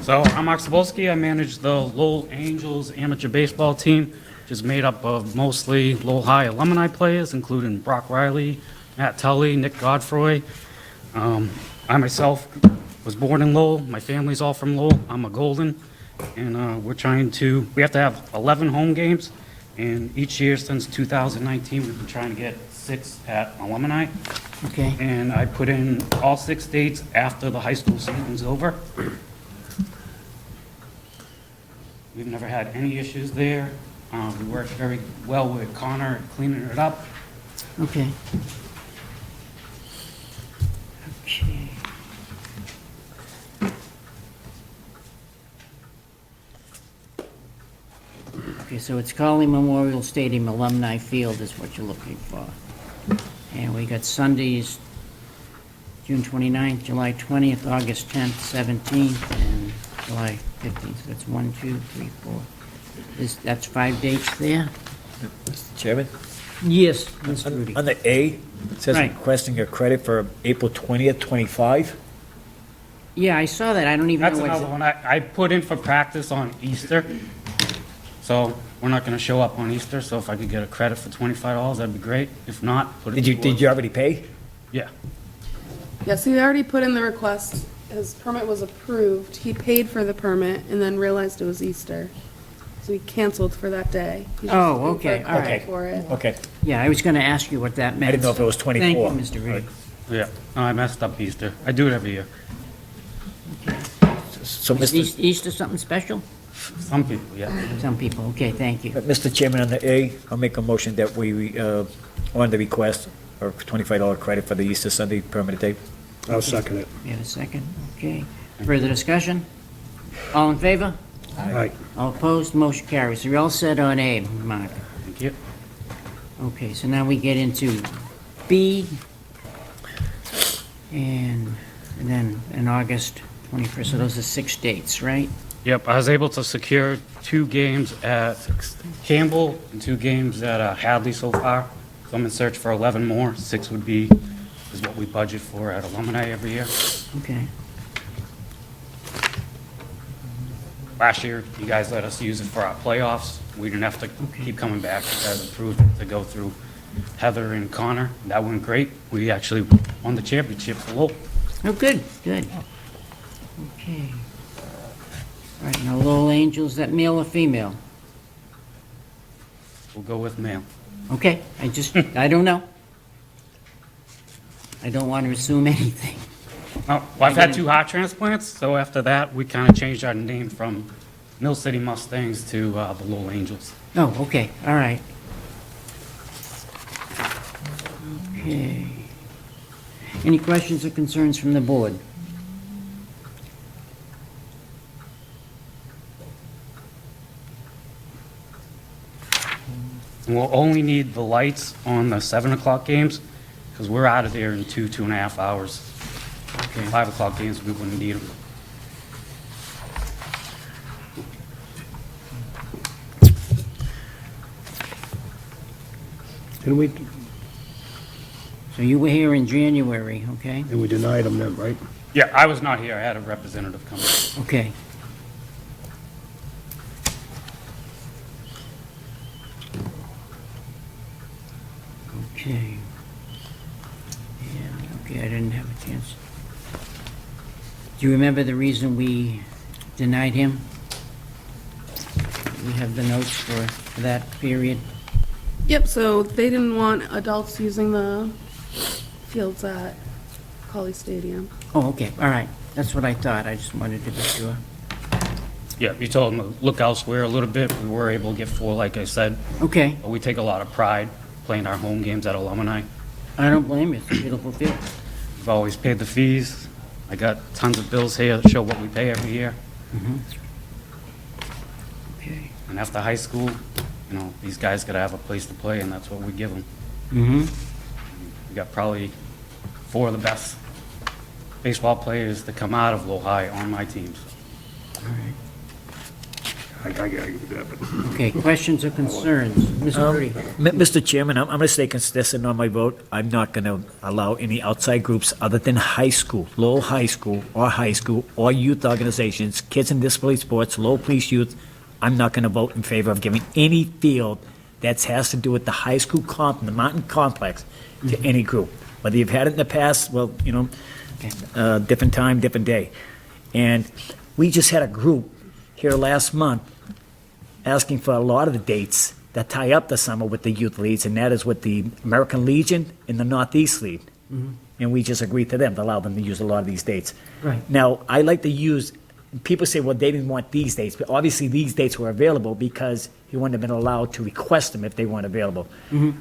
S16: So I'm Mark Sobolski. I manage the Lowell Angels amateur baseball team, which is made up of mostly Lowell High alumni players, including Brock Riley, Matt Tully, Nick Godfroy. I myself was born in Lowell. My family's all from Lowell. I'm a Golden. And we have to have 11 home games. And each year since 2019, we've been trying to get 6 at alumni.
S1: Okay.
S16: And I put in all 6 dates after the high school season's over. We've never had any issues there. We worked very well with Connor at cleaning it up.
S1: Okay. Okay. Okay, so it's Carly Memorial Stadium Alumni Field is what you're looking for. And we got Sundays, June 29th, July 20th, August 10th, 17th, and July 15th. So that's 1, 2, 3, 4. That's 5 dates there?
S2: Mr. Chairman?
S1: Yes, Mr. Rudy.
S2: On the A, it says
S1: Right.
S2: requesting a credit for April 20th, 25.
S1: Yeah, I saw that. I don't even
S16: That's
S1: know
S16: another
S1: what.
S16: one. I put in for practice on Easter. So we're not going to show up on Easter, so if I could get a credit for $25, that'd be great. If not, put it
S2: Did you already pay?
S16: Yeah.
S8: Yes, he already put in the request. His permit was approved. He paid for the permit and then realized it was Easter. So he canceled for that day. He's just
S1: Oh,
S8: looking for a
S1: okay, all
S8: credit
S1: right.
S8: For it.
S2: Okay.
S1: Yeah, I was going to ask you what that meant.
S2: I didn't know if it was 24.
S1: Thank you, Mr. Reed.
S16: Yeah. No, I messed up Easter. I do it every year.
S2: So,
S1: Is
S2: Mr.
S1: Easter something special?
S16: Some people, yeah.
S1: Some people, okay, thank you.
S2: Mr. Chairman, on the A, I'll make a motion that we, on the request, for $25 credit for the Easter Sunday permanent date.
S3: I'll second it.
S1: We have a second, okay. Further discussion? All in favor?
S3: Aye.
S1: All opposed, motion carries. So you're all set on A, Mark.
S16: Thank you.
S1: Okay, so now we get into B, and then in August 21st, so those are 6 dates, right?
S16: Yep, I was able to secure 2 games at Campbell and 2 games at Hadley so far. So I'm in search for 11 more. 6 is what we budget for at alumni every year.
S1: Okay.
S16: Last year, you guys let us use it for our playoffs. We didn't have to keep coming back. You guys approved it to go through Heather and Connor. That went great. We actually won the championship for Lowell.
S1: Oh, good, good. Okay. All right, now Lowell Angels, that male or female?
S16: We'll go with male.
S1: Okay, I don't know. I don't want to assume anything.
S16: Oh, well, I've had 2 heart transplants, so after that, we kind of changed our name from Mill City Mustangs to the Lowell Angels.
S1: Oh, okay, all right. Okay. Any questions or concerns from the board?
S16: And we'll only need the lights on the 7 o'clock games, because we're out of there in 2.5 hours.
S1: Okay.
S16: 5 o'clock games, we wouldn't need them.
S3: And we,
S1: So you were here in January, okay?
S3: and we denied them then, right?
S16: Yeah, I was not here, I had a representative come.
S1: Okay. Okay. Yeah, okay, I didn't have a chance. Do you remember the reason we denied him? We have the notes for that period.
S8: Yep, so they didn't want adults using the fields at Colley Stadium.
S1: Oh, okay, all right. That's what I thought. I just wanted to be sure.
S16: Yeah, we told them to look elsewhere a little bit. We were able to get 4, like I said.
S1: Okay,
S16: But we take a lot of pride playing our home games at Alumni.
S1: I don't blame you. It's a beautiful field.
S16: We've always paid the fees. I got tons of bills here that show what we pay every year.
S1: Okay.
S16: And after high school, you know, these guys gotta have a place to play, and that's what we give them.
S1: Mm-hmm.
S16: We got probably 4 of the best baseball players to come out of Lowell High on my teams.
S1: All right.
S3: I agree with that, but.
S1: Okay, questions or concerns? Mr. Rudy?
S2: Mr. Chairman, I'm going to stay consistent on my vote. I'm not going to allow any outside groups other than high school, Lowell High School, or youth organizations, kids in disability sports, Lowell Police Youth. I'm not going to vote in favor of giving any field that has to do with the high school the mountain complex, to any group. Whether you've had it in the past, well, you know, different time, different day. And we just had a group here last month asking for a lot of the dates that tie up the summer with the youth leagues, and that is with the American Legion and the Northeast League. And we just agreed to them to allow them to use a lot of these dates.
S1: Right.
S2: Now, I like to use, people say, well, they didn't want these dates, but obviously these dates were available because he wouldn't have been allowed to request them if they weren't available.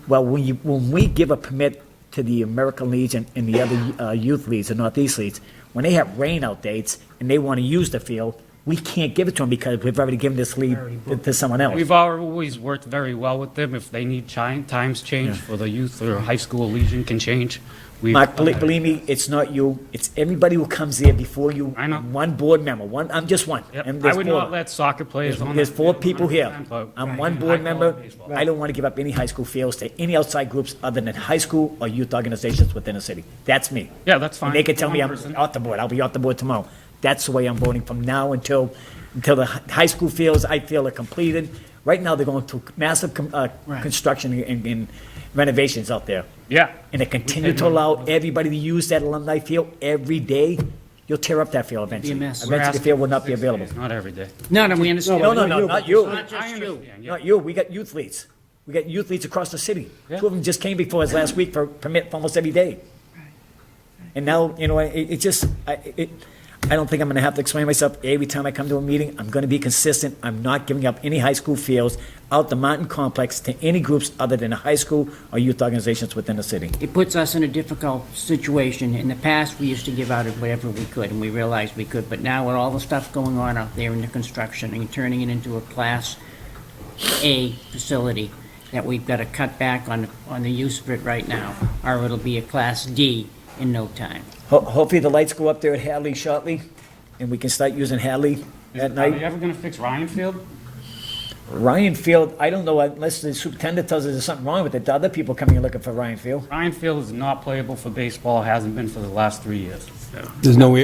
S2: Well, when we give a permit to the American Legion and the other youth leagues, the Northeast leagues, when they have rain-out dates and they want to use the field, we can't give it to them because we've already given this lead to someone else.
S16: We've always worked very well with them. If they need times change for the youth or high school legion can change.
S2: Mark, believe me, it's not you, it's everybody who comes there before you.
S16: I know.
S2: One board member, I'm just one.
S16: Yep.
S2: And
S16: I
S2: there's
S16: would
S2: four.
S16: not let soccer players on
S2: There's
S16: that
S2: 4
S16: field
S2: people here.
S16: 100%, but
S2: I'm one
S16: high
S2: board member.
S16: quality baseball.
S2: I don't want to give up any high school fields to any outside groups other than high school or youth organizations within the city. That's me.
S16: Yeah, that's fine.
S2: And they can tell me
S16: One
S2: I'm
S16: person.
S2: off the board. I'll be off the board tomorrow. That's the way I'm voting from now until the high school fields, I feel, are completed. Right now, they're going through massive construction and renovations out there.
S16: Yeah.
S2: And they continue to allow everybody to use that alumni field every day, you'll tear up that field eventually.
S1: Be a mess.
S2: Eventually, the field will not be available.
S16: Not every day.
S1: No, we understand.
S2: No, not you.
S1: Not just you.
S2: Not you. We got youth leads. We got youth leads across the city.
S16: Yeah.
S2: 2 of them just came before us last week for permit for almost every day. And now, you know, I don't think I'm going to have to explain myself every time I come to a meeting. I'm going to be consistent. I'm not giving up any high school fields out the mountain complex to any groups other than high school or youth organizations within the city.
S1: It puts us in a difficult situation. In the past, we used to give out whatever we could, and we realized we could, but now with all the stuff going on out there in the construction and turning it into a Class A facility, that we've got to cut back on the use of it right now, or it'll be a Class D in no time.
S2: Hopefully, the lights go up there at Hadley shortly, and we can start using Hadley at
S16: Are
S2: night.
S16: they ever gonna fix Ryan Field?
S2: Ryan Field, I don't know, unless the superintendent tells us there's something wrong with it. The other people coming and looking for Ryan Field.
S16: Ryan Field is not playable for baseball, hasn't been for the last 3 years.
S5: There's no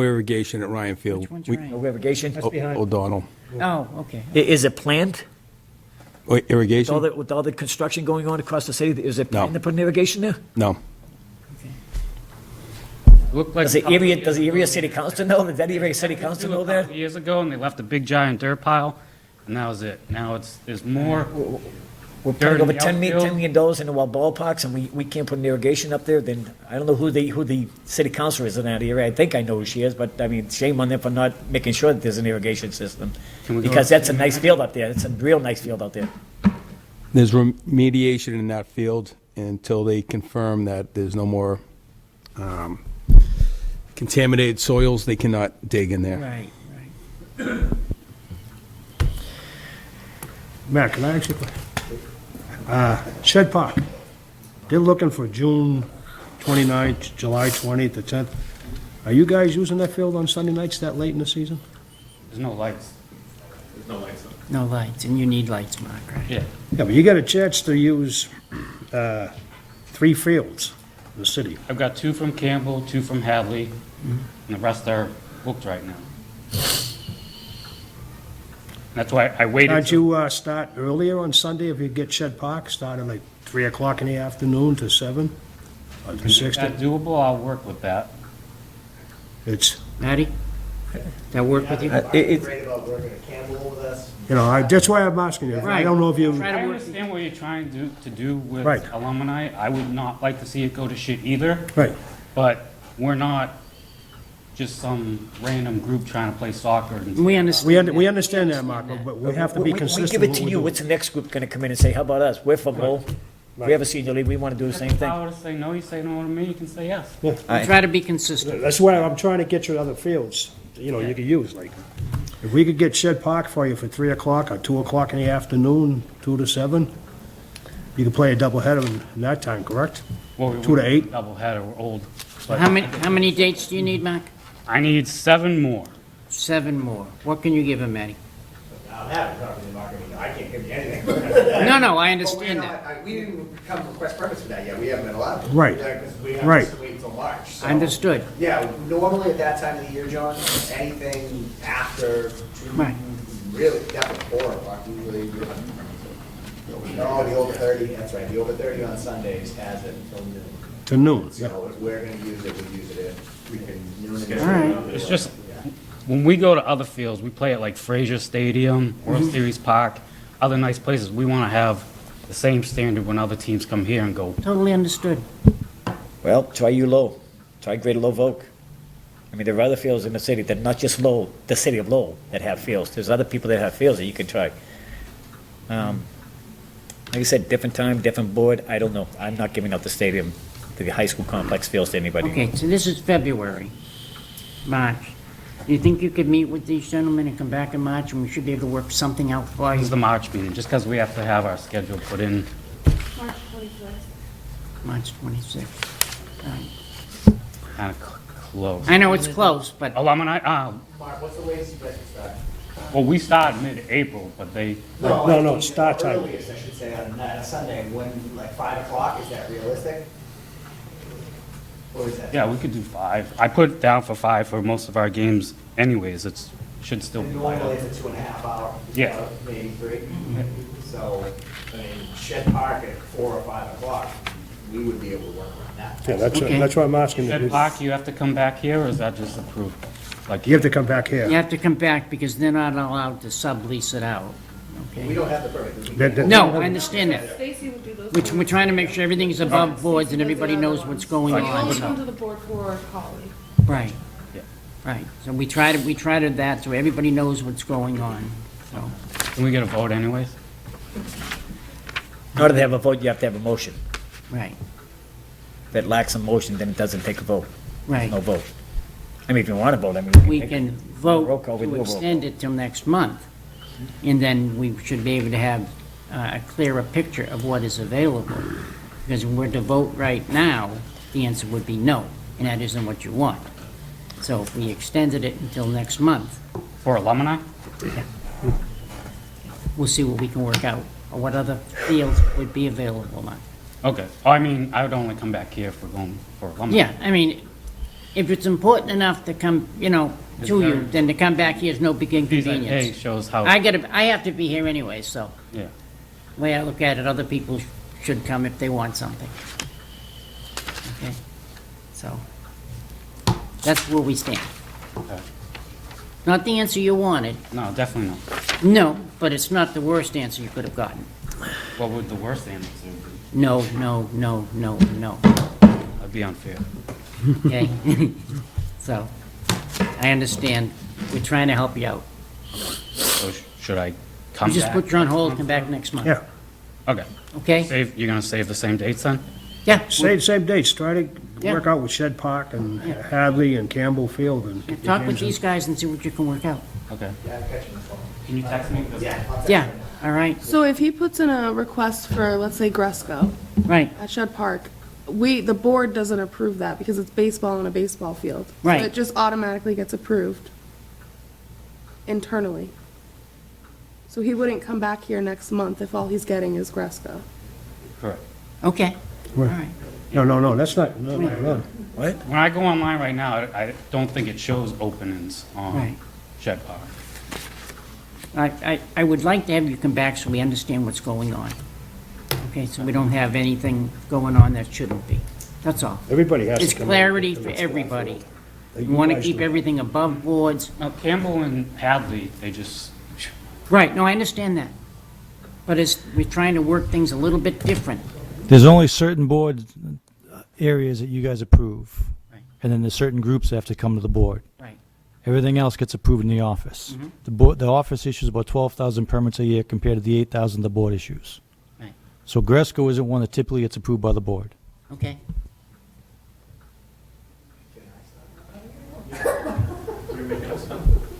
S5: irrigation at Ryan Field.
S1: Which one's
S5: We-
S1: Ryan?
S2: No irrigation.
S5: O'Donnell.
S1: Oh, okay.
S2: Is it planned?
S5: Wait, irrigation?
S2: With all the construction going on across the city, is it
S5: No.
S2: planned to put an irrigation there?
S5: No.
S16: Looked like
S2: Does the area city council know? Does that area city council know that?
S16: Years ago, and they left a big giant dirt pile, and that was it. Now there's more.
S2: We're
S16: Dirt
S2: putting
S16: in
S2: over
S16: the
S2: $10
S16: outfield.
S2: million into our ballparks, and we can't put an irrigation up there, then I don't know who the city council is in that area. I think I know who she is, but I mean, shame on them for not making sure that there's an irrigation system.
S16: Can we go
S2: Because
S16: to-
S2: that's a nice field up there. It's a real nice field out there.
S5: There's remediation in that field until they confirm that there's no more contaminated soils. They cannot dig in there.
S1: Right.
S3: Matt, can I ask you a question? Shed Park, they're looking for June 29th, July 20th, the 10th. Are you guys using that field on Sunday nights that late in the season?
S16: There's no lights.
S1: No lights, and you need lights, Mark, right?
S16: Yeah.
S3: Yeah, but you get a chance to use 3 fields in the city.
S16: I've got 2 from Campbell, 2 from Hadley, and the rest are booked right now. That's why I waited.
S3: Can't you start earlier on Sunday if you get Shed Park, start at like 3 o'clock in the afternoon to 7? Or to
S16: If
S3: 6?
S16: that's doable, I'll work with that.
S3: It's,
S1: Matty? That work with you?
S2: Great
S17: about working at Campbell with us.
S3: you know, that's why I'm asking you. I
S1: Right.
S3: don't know if you,
S1: Try to
S16: I
S1: work-
S16: understand what you're trying to do with
S3: Right.
S16: alumni. I would not like to see it go to shit either.
S3: right.
S16: But we're not just some random group trying to play soccer. And
S1: We understand.
S3: We understand that, Mark, but we have to be consistent.
S2: We give it
S3: with
S2: to
S3: what
S2: you,
S3: we're
S2: what's the next group gonna come in and say, how about us? We're from Lowell. We have a senior league, we wanna do the same
S16: If
S2: thing.
S16: I were to say no, you say no to me, you can say yes.
S3: doing.
S1: We try to be consistent.
S3: That's why I'm trying to get you other fields, you know, you could use, like, if we could get Shed Park for you for 3 o'clock or 2 o'clock in the afternoon, 2 to 7, you could play a doubleheader in that time, correct?
S16: Well, we
S3: 2 to
S16: were
S3: 8?
S16: Doubleheader, we're old. But
S1: How many dates do you need, Mark?
S16: I need 7 more.
S1: 7 more. What can you give him, Matty?
S17: I'm happy talking to Mark, I can't give you anything.
S1: No, I understand that.
S17: We didn't come request permits for that yet, we haven't been allowed. to.
S3: Right.
S17: Yeah, 'cause we have
S3: Right.
S17: to wait until March, so.
S1: Understood.
S17: Yeah, normally at that time of the year, John, anything after 2,
S1: Right.
S17: really, definitely 4 o'clock, usually. No, the over 30, that's right, the over 30 on Sundays has it until noon.
S3: To noon, yeah.
S17: So if we're gonna use it, we use it if we can noon it.
S1: All right.
S16: It's just, when we go to other fields, we play at like Frazier Stadium, World Series Park, other nice places. We want to have the same standard when other teams come here and go,
S1: Totally understood.
S2: Well, try Lowell, try Greater Lowell Oak. I mean, there are other fields in the city that not just Lowell, the city of Lowell, that have fields. There's other people that have fields that you can try. Like I said, different time, different board, I don't know. I'm not giving up the stadium, the high school complex fields to anybody.
S1: Okay, so this is February, March. Do you think you could meet with these gentlemen and come back in March, and we should be able to work something out for
S16: this
S1: you?
S16: is the March meeting, just because we have to have our schedule put in.
S8: March 26th.
S1: March 26th. All right.
S16: Kind of close.
S1: I know it's close, but
S16: Alumni,
S17: Mark, what's the latest you guys can start?
S16: well, we start mid-April, but they,
S3: No, it's start time.
S17: Earliest, I should say, on a Sunday, when, like 5 o'clock, is that realistic? Or is that?
S16: yeah, we could do 5. I put it down for 5 for most of our games anyways. It's, should still be light
S17: Normally
S16: up.
S17: it's a 2.5 hour.
S16: Yeah.
S17: Maybe 3. So, I mean, Shed Park at 4 or 5 o'clock, we would be able to work around that.
S3: Yeah,
S1: Okay.
S3: that's why I'm asking.
S16: Shed Park, you have to come back here, or is that just approved? Like,
S3: You have to come back here.
S1: you have to come back because they're not allowed to sublease it out,
S17: We
S1: okay?
S17: don't have the permit.
S3: That-
S1: No, I understand that.
S8: Stacy would do those.
S1: We're trying to make sure everything's above boards and everybody knows what's going
S8: You only come
S1: on.
S8: to the board for Holly.
S1: Right.
S16: Yeah.
S1: Right. So we tried that so everybody knows what's going on, so.
S16: can we get a vote anyways?
S2: In order to have a vote, you have to have a motion.
S1: Right,
S2: If it lacks a motion, then it doesn't take a vote.
S1: right.
S2: No vote. I mean, if you want to vote, I mean.
S1: We
S2: take-
S1: can
S2: Roll
S1: vote
S2: call, we do
S1: to
S2: a roll call.
S1: extend it till next month, and then we should be able to have a clearer picture of what is available. Because if we're to vote right now, the answer would be no, and that isn't what you want. So if we extended it until next month,
S16: For alumni?
S1: we'll see what we can work out, or what other fields would be available on.
S16: Okay. Oh, I mean, I would only come back here if we're going for alumni.
S1: Yeah, I mean, if it's important enough to come, to you, then to come back here is no big
S16: He's like, hey,
S1: inconvenience.
S16: shows how.
S1: I have to be here anyway, so.
S16: Yeah.
S1: The way I look at it, other people should come if they want something. Okay? So, that's where we stand.
S16: Okay.
S1: Not the answer you wanted,
S16: No, definitely not.
S1: no, but it's not the worst answer you could have gotten.
S16: What would the worst answer be?
S1: No, no, no, no, no,
S16: That'd be unfair.
S1: okay? So, I understand, we're trying to help you out.
S16: So should I come
S1: You
S16: back?
S1: just put you on hold, come back next month.
S3: Yeah,
S16: Okay.
S1: Okay?
S16: Save, you're gonna save the same dates then?
S1: Yeah.
S3: same dates, try to
S1: Yeah.
S3: work out with Shed Park and
S1: Yeah.
S3: Hadley and Campbell Field and. get your
S1: Talk with
S3: games in.
S1: these guys and see what you can work out.
S16: Okay.
S17: Yeah, I'm catching the phone.
S16: Can you text me?
S17: Yeah. I'll text
S1: Yeah,
S17: you.
S1: all right,
S8: So if he puts in a request for, let's say, Gresco
S1: right.
S8: at Shed Park, the board doesn't approve that because it's baseball on a baseball field.
S1: Right.
S8: So it just automatically gets approved internally. So he wouldn't come back here next month if all he's getting is Gresco.
S16: Correct.
S1: Okay, all right.
S3: No, that's not, no.
S2: What?
S16: When I go online right now, I don't think it shows openings on
S1: Right.
S16: Shed Park.
S1: I would like to have you come back so we understand what's going on. Okay, so we don't have anything going on that shouldn't be. That's all.
S3: Everybody has to
S1: It's
S3: come in.
S1: clarity for everybody. We
S3: You
S1: want to
S3: guys
S1: keep
S3: know.
S1: everything above boards.
S16: Now, Campbell and Hadley, they just,
S1: Right, no, I understand that. But we're trying to work things a little bit different.
S14: There's only certain board areas that you guys approve.
S1: Right.
S14: And then there's certain groups that have to come to the board.
S1: Right.
S14: Everything else gets approved in the office. The office issues about 12,000 permits a year compared to the 8,000 the board issues.
S1: Right.
S14: So Gresco isn't one that typically gets approved by the board.
S1: Okay.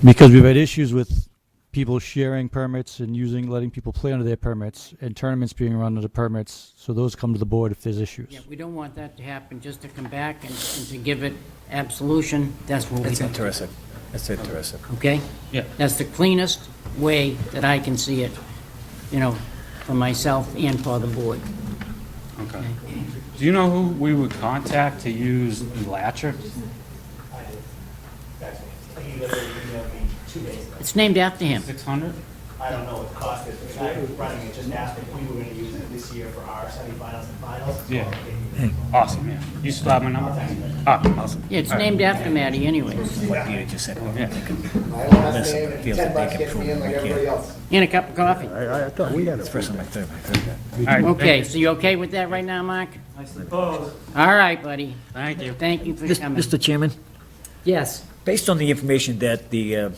S14: Because we've had issues with people sharing permits and letting people play under their permits, and tournaments being run under permits, so those come to the board if there's issues.
S1: Yeah, we don't want that to happen, just to come back and to give it absolution. That's what we
S2: That's
S1: do.
S2: interesting. That's interesting.
S1: Okay?
S16: Yeah.
S1: That's the cleanest way that I can see it, for myself and for the board.
S16: okay. Do you know who we would contact to use Latcher?
S17: He literally emailed me 2 days ago.
S1: It's named after him.
S16: 600?
S17: I don't know what the cost is, but the guy who's running it just asked if we were gonna use it this year for our semifinals and finals. So
S16: Yeah.
S17: okay.
S16: Awesome, yeah. You still have my number? Ah, awesome.
S1: Yeah, it's
S16: All right.
S1: named after Matty anyways.
S2: What Peter just said.
S16: Yeah.
S17: My last
S2: Listen,
S17: name, and
S2: feels
S17: 10
S2: like they
S17: bucks
S2: can
S17: gets me
S2: prove
S17: in like
S2: we can't.
S17: everybody else.
S1: And a cup of coffee.
S3: I thought we had
S2: It's
S3: a.
S2: the first time I've heard that.
S16: All right,
S1: Okay, so you okay with that right now, Mark?
S16: I suppose.
S1: All right, buddy.
S16: Thank you.
S1: Thank you for coming.
S2: Mr. Chairman,
S1: Yes.
S2: based on the information that the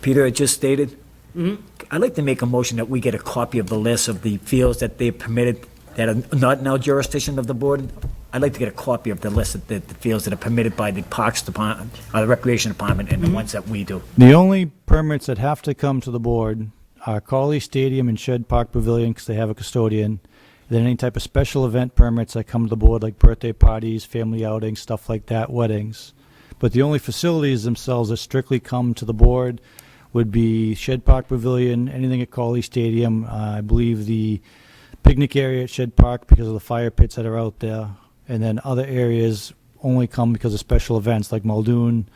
S2: Peter had just stated, I'd like to make a motion that we get a copy of the list of the fields that they permitted that are not in our jurisdiction of the board. I'd like to get a copy of the list of the fields that are permitted by the Parks Department, the Recreation Department, and the ones that we do.
S14: The only permits that have to come to the board are Cawley Stadium and Shed Park Pavilion, because they have a custodian. Then any type of special event permits that come to the board, like birthday parties, family outings, stuff like that, weddings. But the only facilities themselves that strictly come to the board would be Shed Park Pavilion, anything at Cawley Stadium, I believe the picnic area at Shed Park because of the fire pits that are out there, and then other areas only come because of special events like Muldoon.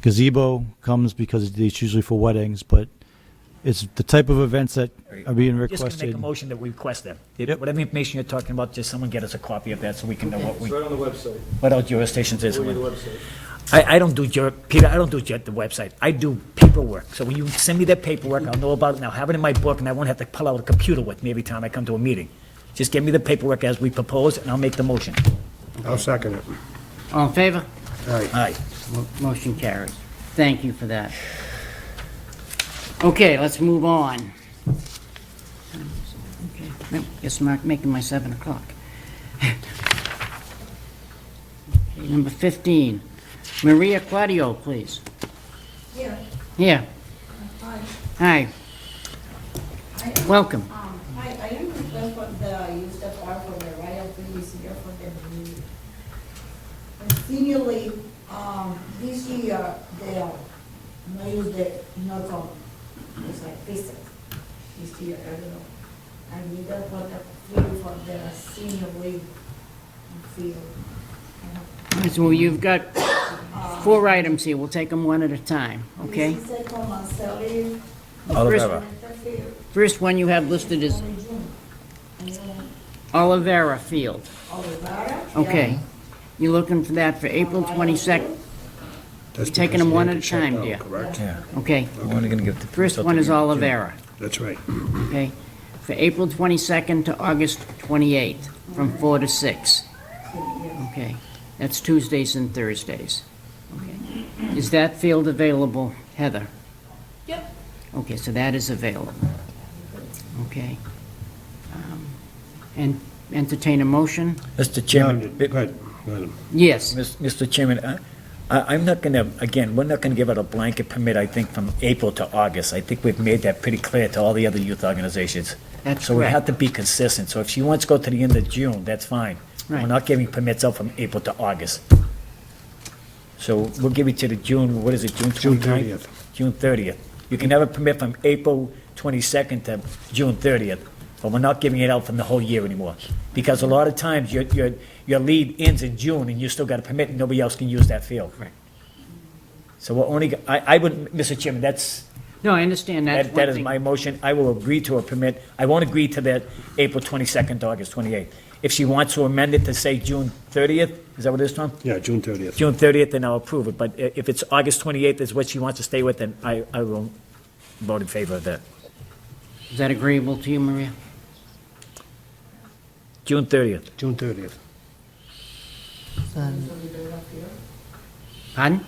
S14: Gazebo comes because it's usually for weddings, but it's the type of events that are being
S2: Just going to make
S14: requested.
S2: a motion that we request them. Whatever information you're talking about, just someone get us a copy of that so we can know what
S3: on the website.
S2: what our jurisdictions is.
S3: website.
S2: I don't do, Peter, I don't do the website. I do paperwork. So when you send me that paperwork, I'll know about it, and I'll have it in my book, and I won't have to pull out a computer with me every time I come to a meeting. Just give me the paperwork as we propose, and I'll make the motion.
S3: I'll second it.
S1: All in favor?
S2: Aye.
S1: Motion carries. Thank you for that. Okay, let's move on. Okay, well, guess I'm not making my 7 o'clock. Okay, number 15, Maria Claudio, please.
S18: Here.
S1: Here,
S18: Hi.
S1: hi, welcome.
S18: I am request for the use the park for the Royal Police here for the senior league. This year they not use the not on. It's like physics. This year I don't know. I need that for the field for the senior league field.
S1: All right, so you've got 4 items here, we'll take them one at a time, okay?
S18: This is from Marcelli.
S2: Olivera.
S1: First one you have listed is Olivera Field.
S18: Olivera.
S1: Okay. You're looking for that for April 22nd? You're taking them one at a time, dear?
S3: Correct?
S2: Yeah.
S1: Okay.
S2: We're only going to give the
S1: First one is Olivera,
S3: That's right.
S1: okay? For April 22nd to August 28th, from 4 to 6. Okay. That's Tuesdays and Thursdays. Okay. Is that field available, Heather?
S18: Yep.
S1: Okay, so that is available. Okay. And entertain a motion?
S2: Mr. Chairman.
S3: Go ahead. Go ahead.
S1: Yes.
S2: Mr. Chairman, I'm not going to, again, we're not going to give out a blanket permit, I think, from April to August. I think we've made that pretty clear to all the other youth organizations.
S1: That's
S2: So we
S1: correct.
S2: have to be consistent. So if she wants to go to the end of June, that's fine. We're
S1: Right.
S2: not giving permits out from April to August. So we'll give it to the June, what is it, June 29th?
S3: June 30th.
S2: June 30th. You can have a permit from April 22nd to June 30th, but we're not giving it out from the whole year anymore. Because a lot of times, your lead ends in June, and you still got a permit, and nobody else can use that field.
S1: Right.
S2: So we're only, I would, Mr. Chairman,
S1: No, I understand, that's
S2: that
S1: one
S2: is
S1: thing.
S2: my motion. I will agree to a permit. I won't agree to that April 22nd to August 28th. If she wants to amend it to say June 30th, is that what it is, Tom?
S3: Yeah, June 30th.
S2: June 30th, then I'll approve it. But if it's August 28th is what she wants to stay with, then I will vote in favor of that.
S1: Is that agreeable to you, Maria?
S2: June 30th.
S3: June 30th.
S1: Pardon?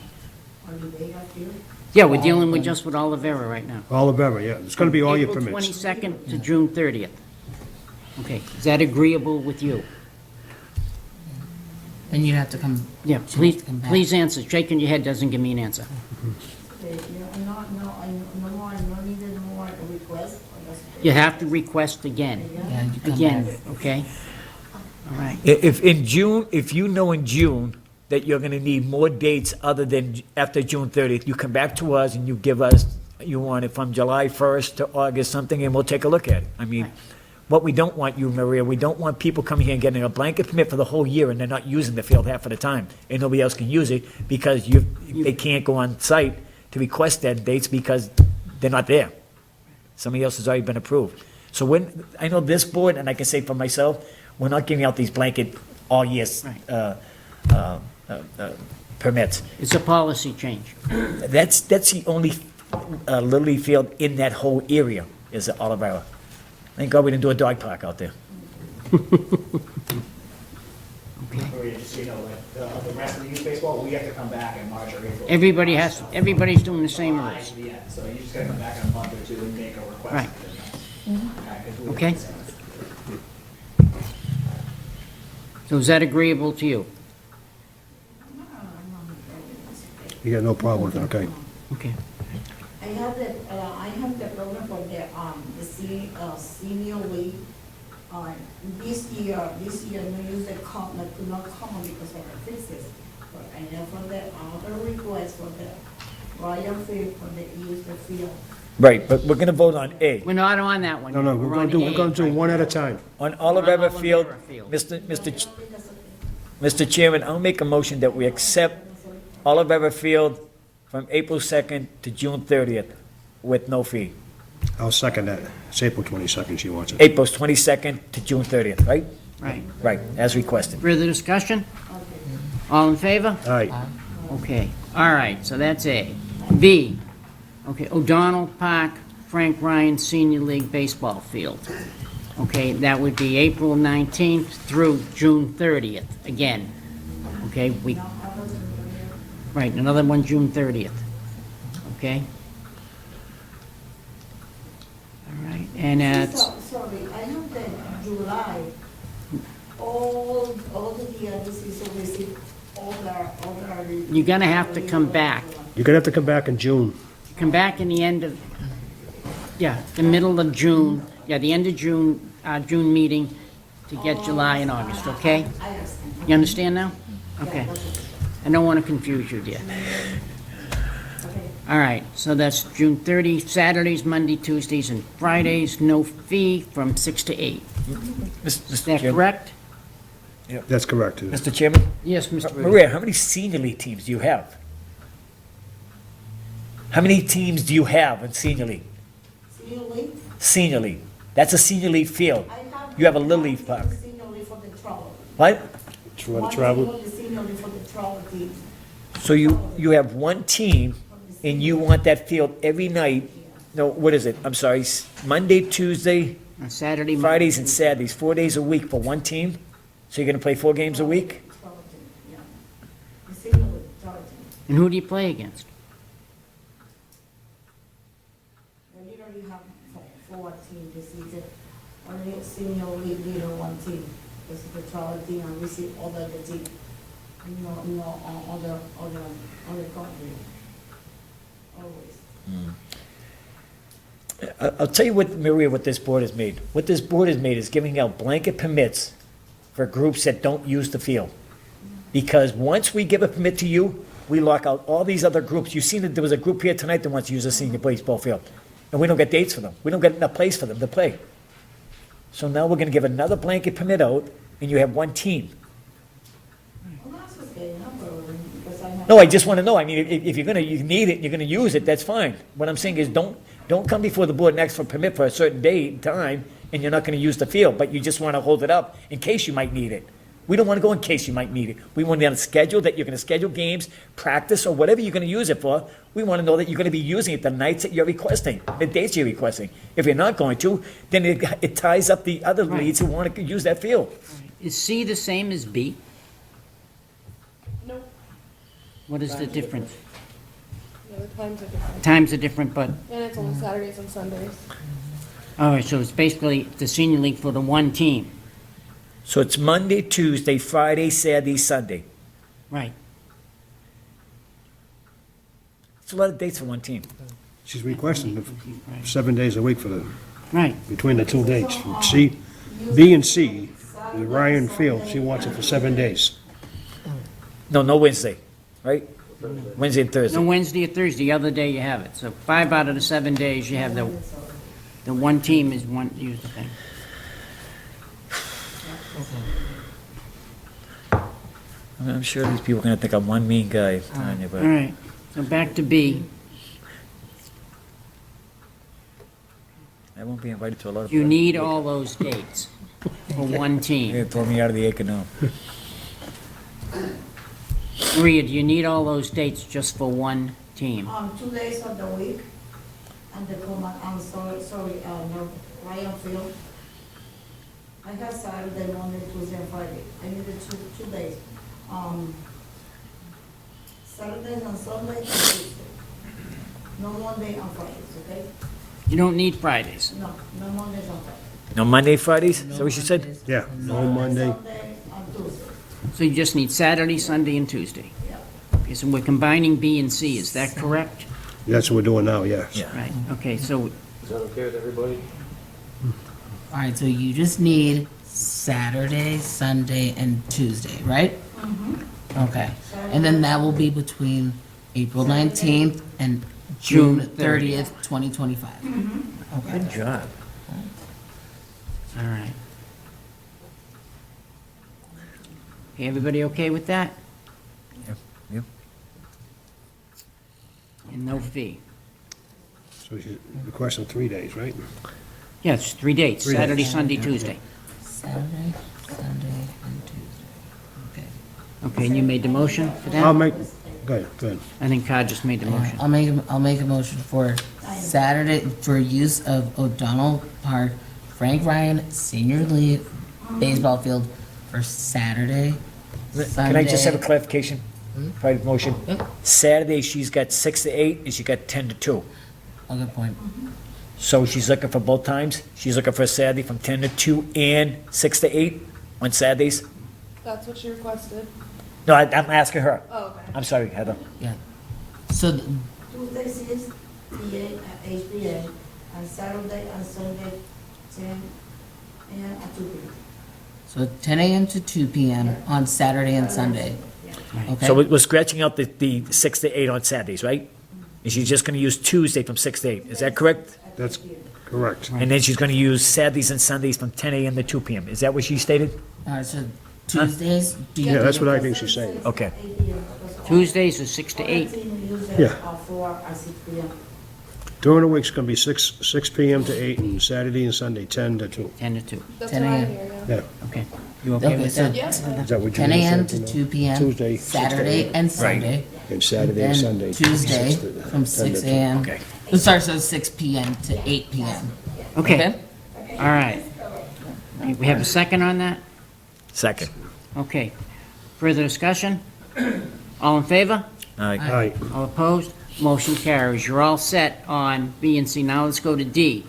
S18: On the Vega Field?
S1: Yeah, we're dealing with just with Olivera right now.
S3: Olivera, yeah, it's gonna be all your
S1: April
S3: permits.
S1: 22nd to June 30th. Okay, is that agreeable with you?
S10: Then you have to come.
S1: Yeah,
S10: she
S1: please,
S10: has to come back.
S1: please answer. Shaking your head doesn't give me an answer.
S18: No needed no more request.
S1: You have to request again.
S10: Yeah, you come
S1: Again,
S10: back.
S1: okay? All right.
S2: If in June, if you know in June that you're gonna need more dates other than after June 30th, you come back to us and you give us, you want it from July 1st to August something, and we'll take a look at it. I mean, what we don't want you, Maria, we don't want people coming here and getting a blanket permit for the whole year and they're not using the field half of the time, and nobody else can use it because they can't go on site to request that dates because they're not there. Somebody else has already been approved. So when, I know this board, and I can say for myself, we're not giving out these blanket all years, permits.
S1: It's a policy change.
S2: That's the only Little League field in that whole area is at Olivera. Thank God we didn't do a dog park out there.
S17: Just so you know, like, the rest of the youth baseball, we have to come back in March or April.
S1: Everybody's doing the same rules.
S17: Yeah, so you just gotta come back in a month or two and make a request.
S1: Right.
S17: Okay,
S1: Okay? So is that agreeable to you?
S3: You got no problem with it, okay?
S1: Okay.
S18: I have the program for senior league. This year, no use the could not come because of the fixes. But I know for the other request for the Royal Field, for the use the field.
S2: Right, but we're gonna vote on A.
S1: We're not on that one.
S3: No, we're
S1: on
S3: gonna
S1: A.
S3: do one at a time.
S2: On Olivera
S1: Olivera
S2: Field,
S1: Field.
S2: Mr. Chairman, I'll make a motion that we accept Olivera Field from April 2nd to June 30th with no fee.
S3: I'll second that. It's April 22nd she wants it.
S2: April 22nd to June 30th, right?
S1: Right.
S2: Right, as requested.
S1: Further discussion? All in favor?
S3: All right.
S1: Okay, all right, so that's A. B, okay, O'Donnell Park, Frank Ryan Senior League Baseball Field. Okay, that would be April 19th through June 30th, again. Okay, right, another one June 30th. Okay? All right, and it's,
S18: Sorry, I have the July, all the year, this is receive all the.
S1: you're gonna have to come back.
S3: You're gonna have to come back in June.
S1: Come back in the end of, yeah, the middle of June, yeah, the end of June, June meeting to get July and August, okay? You understand now? Okay. I don't want to confuse you, dear. All right, so that's June 30, Saturdays, Monday, Tuesdays, and Fridays, no fee from 6 to 8. Is that correct?
S3: That's correct.
S2: Mr. Chairman?
S1: Yes, Mr. Rudy.
S2: Maria, how many senior league teams do you have? How many teams do you have in senior league?
S18: Senior league?
S2: Senior league. That's a senior league field. You have a Little League park.
S18: Senior league for the travel.
S2: What?
S3: For the travel?
S18: One team, senior league for the travel team.
S2: So you have one team, and you want that field every night, no, what is it? I'm sorry, Monday, Tuesday,
S1: Saturday,
S2: Fridays, and Saturdays, 4 days a week for one team? So you're gonna play 4 games a week?
S18: The senior league, travel team.
S1: And who do you play against?
S18: We literally have four teams this season. Only senior league leader one team. This is the travel team, and we see all the team. No, other country. Always.
S2: I'll tell you what, Maria, what this board has made. What this board has made is giving out blanket permits for groups that don't use the field. Because once we give a permit to you, we lock out all these other groups. You've seen that there was a group here tonight that wants to use a senior baseball field. And we don't get dates for them. We don't get enough place for them to play. So now we're gonna give another blanket permit out, and you have one team.
S18: Well, that's okay, no problem, because I have.
S2: No, I just wanna know, I mean, if you're gonna, you need it, you're gonna use it, that's fine. What I'm saying is, don't come before the board and ask for a permit for a certain date and time, and you're not gonna use the field, but you just wanna hold it up in case you might need it. We don't wanna go in case you might need it. We want to schedule that you're gonna schedule games, practice, or whatever you're gonna use it for. We wanna know that you're gonna be using it the nights that you're requesting, the dates you're requesting. If you're not going to, then it ties up the other leads who wanna use that field.
S1: Is C the same as B?
S8: Nope.
S1: What is the difference?
S8: Yeah, the times are different.
S1: Times are different, but,
S8: And it's only Saturdays and Sundays.
S1: all right, so it's basically the senior league for the one team.
S2: So it's Monday, Tuesday, Friday, Saturday, Sunday.
S1: Right.
S2: It's a lot of dates for one team.
S3: She's requesting 7 days a week for the,
S1: Right.
S3: between the two dates. C, B and C, the Ryan Field, she wants it for 7 days.
S2: No Wednesday, right? Wednesday and
S1: No
S2: Thursday.
S1: Wednesday or Thursday, the other day you have it. So 5 out of the 7 days, you have the one team is one, use the thing.
S2: I'm sure these people are gonna think I'm one mean guy, Tanya,
S1: All
S2: but
S1: right, so back to B.
S2: I won't be invited to a lot of.
S1: You need all those dates for one
S2: You're
S1: team.
S2: gonna throw me out of the acre now.
S1: Maria, do you need all those dates just for one team?
S18: 2 days of the week, and the command, I'm sorry, no, Ryan Field. I have Saturday, Monday, Tuesday, and Friday. I need the two days. Saturdays and Sundays and Tuesday. No Monday and Fridays, okay?
S1: You don't need Fridays.
S18: No Mondays and Fridays.
S2: No Monday, Fridays? Is that what you said?
S3: Yeah, no Monday.
S18: Sunday and Tuesday.
S1: So you just need Saturday, Sunday, and Tuesday.
S18: Yeah.
S1: Okay, so we're combining B and C, is that correct?
S3: That's what we're doing now, yes.
S2: Yeah.
S1: Right, okay, so
S17: Is that okay with everybody?
S10: All right, so you just need Saturday, Sunday, and Tuesday, right? Okay. And then that will be between April 19th and June 30th, 2025. Okay.
S2: Good job.
S1: all right. Okay, everybody okay with that?
S2: Yep.
S1: And no fee?
S3: So she's requesting 3 days, right?
S1: Yes, 3 dates,
S3: 3 days.
S1: Saturday, Sunday, Tuesday.
S10: Saturday, Sunday, and Tuesday. Okay.
S1: Okay, and you made the motion for
S3: I'll
S1: that?
S3: make, go ahead.
S1: I think Todd just made the motion.
S10: I'll make a motion for Saturday, for use of O'Donnell Park, Frank Ryan Senior League Baseball Field for Saturday,
S2: Can I just have a
S10: Sunday.
S2: clarification? Private motion?
S10: Yep.
S2: Saturday, she's got 6 to 8, and she got 10 to 2.
S10: Oh, good point.
S2: So she's looking for both times? She's looking for Saturday from 10 to 2 and 6 to 8 on Saturdays?
S8: That's what she requested.
S2: No, I'm asking her.
S8: Oh, okay.
S2: I'm sorry, Heather.
S10: Yeah. So,
S18: Tuesdays is PA, HPA, and Saturday and Sunday, 10 a.m. and 2 p.m.
S10: so 10 a.m. to 2 p.m. on Saturday and Sunday. Okay.
S2: So we're scratching out the 6 to 8 on Saturdays, right? And she's just gonna use Tuesday from 6 to 8, is that correct?
S3: That's correct.
S2: And then she's gonna use Saturdays and Sundays from 10 a.m. to 2 p.m., is that what she stated?
S10: All right, so Tuesdays, do you?
S3: Yeah, that's what I think she's saying.
S2: Okay.
S1: Tuesdays is 6 to 8.
S3: Yeah.
S18: 4 and 6 p.m.
S3: During the week, it's gonna be 6 p.m. to 8, and Saturday and Sunday, 10 to 2.
S1: 10 to 2.
S8: That's
S10: 10
S8: what I
S10: a.m.
S8: hear, yeah.
S3: Yeah.
S1: Okay, you okay with
S10: so
S1: that?
S8: Yeah.
S3: Is that what you
S10: 10
S3: just
S10: a.m.
S3: said,
S10: to 2 p.m.
S3: Tuesday, 6 to
S10: Saturday
S3: 8.
S10: and Sunday.
S3: And Saturday and
S10: And
S3: Sunday.
S10: Tuesday
S3: 6 to-
S10: from
S3: 10 to
S10: 6
S3: 2.
S10: a.m.
S2: Okay.
S10: Sorry, so 6 p.m. to 8 p.m.
S1: Okay, all right. We have a second on that?
S2: Second.
S1: Okay. Further discussion? All in favor?
S2: All right.
S3: All right,
S1: All opposed? Motion carries. You're all set on B and C. Now let's go to D.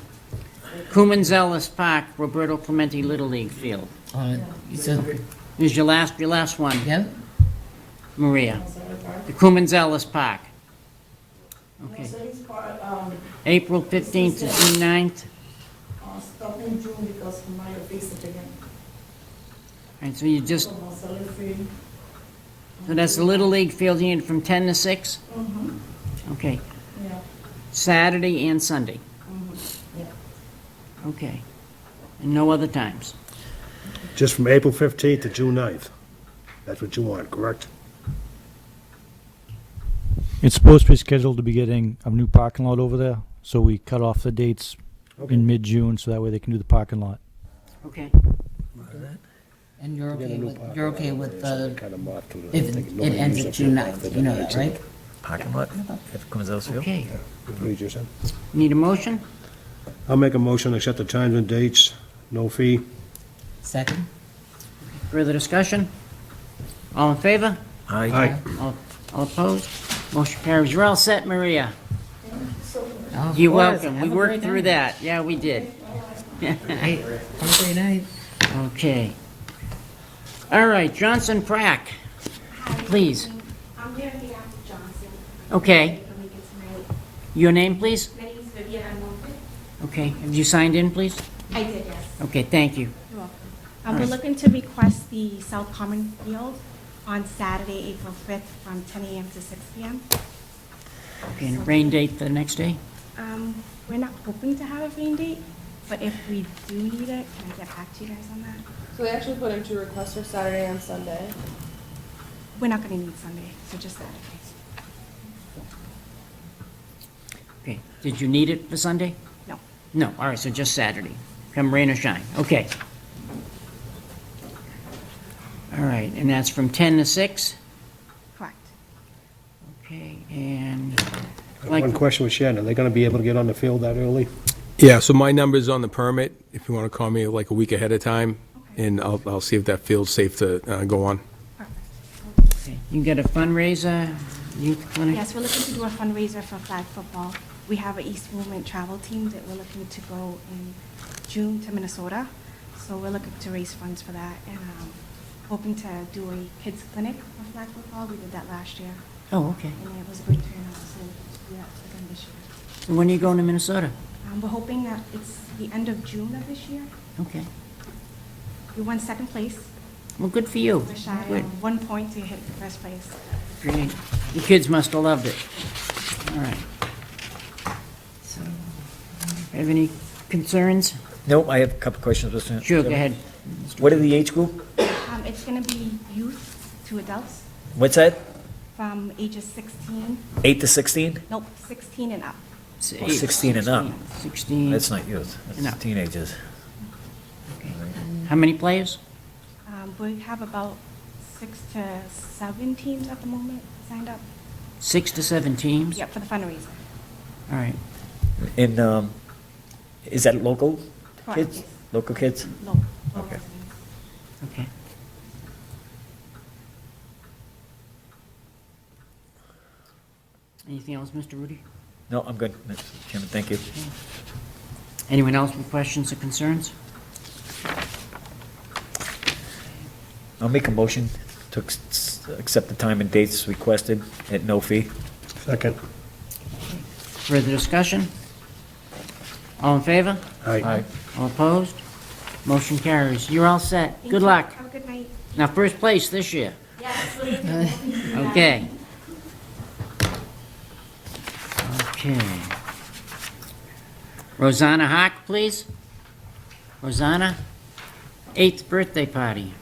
S1: Cumann-Zellis Park, Roberto Clemente Little League Field.
S10: So,
S1: This is your last one,
S10: yeah,
S1: Maria. The Cumann-Zellis Park. Okay.
S18: So it's part,
S1: April 15th to June 9th.
S18: Stop in June because we might fix it again.
S1: And so you just,
S18: So, celebrate.
S1: so that's the Little League field unit from 10 to 6?
S18: Mm-hmm,
S1: Okay.
S18: yeah,
S1: Saturday and Sunday?
S18: mm-hmm, yeah.
S1: Okay. And no other times?
S3: Just from April 15th to June 9th. That's what you want, correct?
S14: It's supposed to be scheduled to be getting a new parking lot over there, so we cut off the dates in mid-June, so that way they can do the parking lot.
S1: Okay.
S10: And you're
S3: To get a
S10: okay
S3: new
S10: with,
S3: parking
S10: you're
S3: lot
S10: okay
S3: over
S10: with
S3: there, so
S10: the,
S3: they cut 'em off to the-
S10: if
S3: they
S10: it
S3: can normally
S10: ends
S3: use
S10: at
S3: it
S10: June
S3: for
S10: 9th,
S3: the
S10: you know that,
S3: 19th.
S10: right?
S2: Parking lot, if it comes out field.
S1: Okay.
S3: What you said?
S1: Need a motion?
S3: I'll make a motion to accept the times and dates, no fee.
S10: Second?
S1: Further discussion? All in favor?
S3: Aye.
S1: All opposed? Motion carries. You're all set, Maria.
S10: Oh, of
S1: You're
S10: course.
S1: welcome.
S10: Have
S1: We
S10: a
S1: worked
S10: great
S1: through
S10: night.
S1: that. Yeah, we did.
S10: Have a great night.
S1: Okay. All right, Johnson Prack, please.
S19: I'm here on behalf of Johnson.
S1: Okay.
S19: Make it tonight.
S1: Your name, please?
S19: My name is Vivian Amonte.
S1: Okay. Have you signed in, please?
S19: I did, yes.
S1: Okay, thank you.
S19: You're welcome.
S1: All
S19: We're
S1: right.
S19: looking to request the South Common Field on Saturday, April 5th, from 10 a.m. to 6 p.m.
S1: Okay, and a rain date for the next day?
S19: We're not hoping to have a rain date, but if we do need it, can I get back to you guys on that?
S8: So they actually put in 2 requests for Saturday and Sunday.
S19: We're not going to need Sunday, so just Saturday.
S1: Okay. Did you need it for Sunday?
S19: No.
S1: No, all right, so just Saturday. Come rain or shine. Okay. All right, and that's from 10 to 6?
S19: Correct.
S1: Okay, and
S3: One question with Shannon, are they gonna be able to get on the field that early?
S5: Yeah, so my number's on the permit, if you want to call me like a week ahead of time, and I'll see if that field's safe to go on.
S1: okay, you got a fundraiser, youth clinic?
S19: Yes, we're looking to do a fundraiser for flag football. We have an East Movement travel team that we're looking to go in June to Minnesota. So we're looking to raise funds for that and hoping to do a kids clinic for flag football. We did that last year.
S1: Oh, okay.
S19: And it was a great turnout, so we'll do that again this year.
S1: So when are you going to Minnesota?
S19: We're hoping that it's the end of June of this year.
S1: Okay.
S19: We won second place.
S1: Well, good for you.
S19: We're shy
S1: Good.
S19: of 1 point to hit first place.
S1: Great. The kids must have loved it. All right. So, have any concerns?
S2: Nope, I have a couple questions, Mr.
S1: Sure, go
S2: Chairman.
S1: ahead.
S2: What are the age group?
S19: It's going to be youth to adults
S2: What's that?
S19: from ages 16,
S2: 8 to 16?
S19: nope, 16 and up.
S2: Oh, 16 and up.
S1: 16.
S2: That's not youth,
S1: And up.
S2: that's teenagers.
S1: How many players?
S19: We have about 6 to 7 teams at the moment signed up.
S1: 6 to 7 teams?
S19: Yep, for the fundraiser.
S1: All right.
S2: And is that local
S19: Correct,
S2: kids?
S19: yes.
S2: Local kids?
S19: Local
S2: Okay.
S19: residents.
S1: Okay. Anything else, Mr. Rudy?
S2: No, I'm good, Mr. Chairman, thank you.
S1: Anyone else with questions or concerns?
S2: I'll make a motion to accept the time and dates requested at no fee.
S3: Second.
S1: Further discussion? All in favor?
S3: Aye.
S1: All opposed? Motion carries. You're all set.
S19: Thank
S1: Good
S19: you.
S1: luck.
S19: Have a good night.
S1: Now, first place this year.
S19: Yes.
S1: Okay. Okay. Rosanna Hawk, please. Rosanna, 8th birthday party.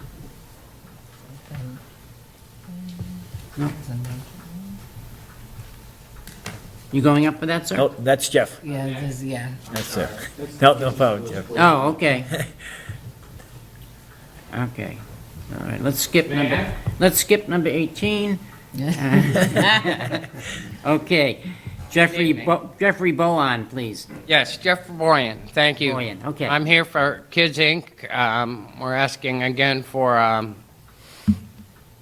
S1: No? You going up for that, sir?
S2: No, that's Jeff.
S10: Yeah, it is, yeah.
S2: That's Jeff. No problem, Jeff.
S1: Oh, okay. Okay. All right, let's skip number 18. Okay. Jeffrey Bowen, please.
S20: Yes, Jeff Boyan, thank you.
S1: Boyan, okay.
S20: I'm here for Kids Inc. We're asking again for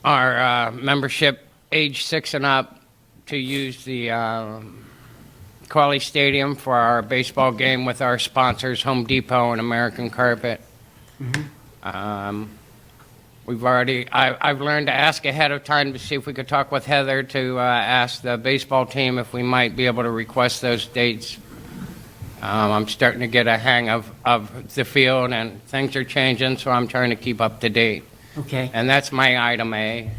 S20: our membership, age 6 and up, to use the Qualley Stadium for our baseball game with our sponsors, Home Depot and American Carpet. I've learned to ask ahead of time to see if we could talk with Heather to ask the baseball team if we might be able to request those dates I'm starting to get a hang of the field, and things are changing, so I'm trying to keep up to date.
S1: Okay.
S20: And that's my item A.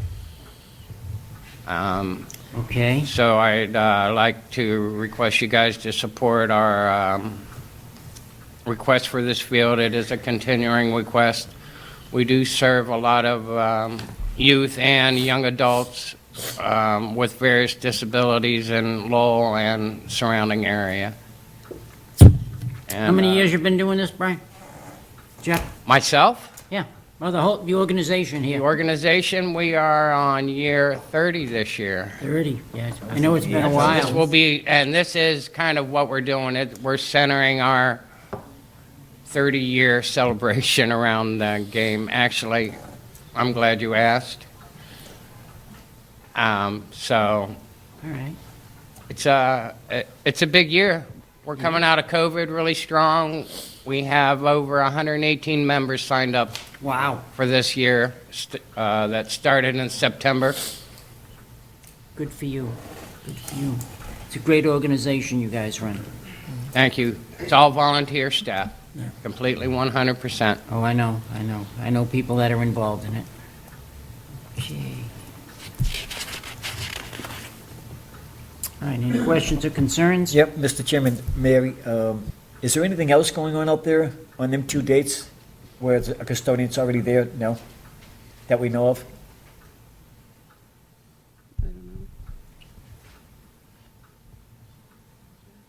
S1: Okay.
S20: So I'd like to request you guys to support our request for this field. It is a continuing request. We do serve a lot of youth and young adults with various disabilities in Lowell and surrounding area.
S1: How many years you been doing this, Brian? Jeff?
S20: Myself?
S1: Yeah. Well, the organization
S20: The
S1: here.
S20: organization, we are on year 30 this year.
S1: 30, yeah. I know it's been a
S20: This
S1: while.
S20: will be, and this is kind of what we're doing. We're centering our 30-year celebration around the game. Actually, I'm glad you asked. So
S1: All right.
S20: it's a big year. We're coming out of COVID really strong. We have over 118 members signed up.
S1: Wow.
S20: For this year that started in September.
S1: Good for you. Good for you. It's a great organization you guys run.
S20: Thank you. It's all volunteer staff, completely 100%.
S1: Oh, I know. I know people that are involved in it. Okay. All right, any questions or concerns?
S2: Yep, Mr. Chairman, Mary, is there anything else going on out there on them 2 dates where a custodian's already there? No? That we know of?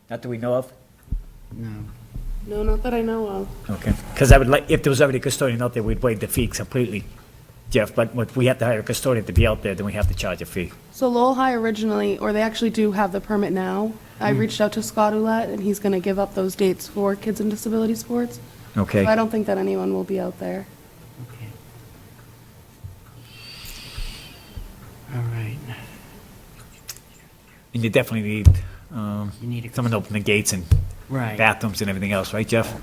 S2: Not that we know of?
S1: No.
S8: No, not that I know of.
S2: Okay. Because I would like, if there was already a custodian out there, we'd waive the fee completely, Jeff. But if we have to hire a custodian to be out there, then we have to charge a fee.
S8: So Lowell High originally, or they actually do have the permit now. I reached out to Scott Ouellette, and he's going to give up those dates for kids and disability sports.
S2: Okay.
S8: So I don't think that anyone will be out there.
S1: Okay. All right.
S2: And you definitely need,
S1: You need a-
S2: someone to open the gates and
S1: Right.
S2: bathrooms and everything else, right, Jeff?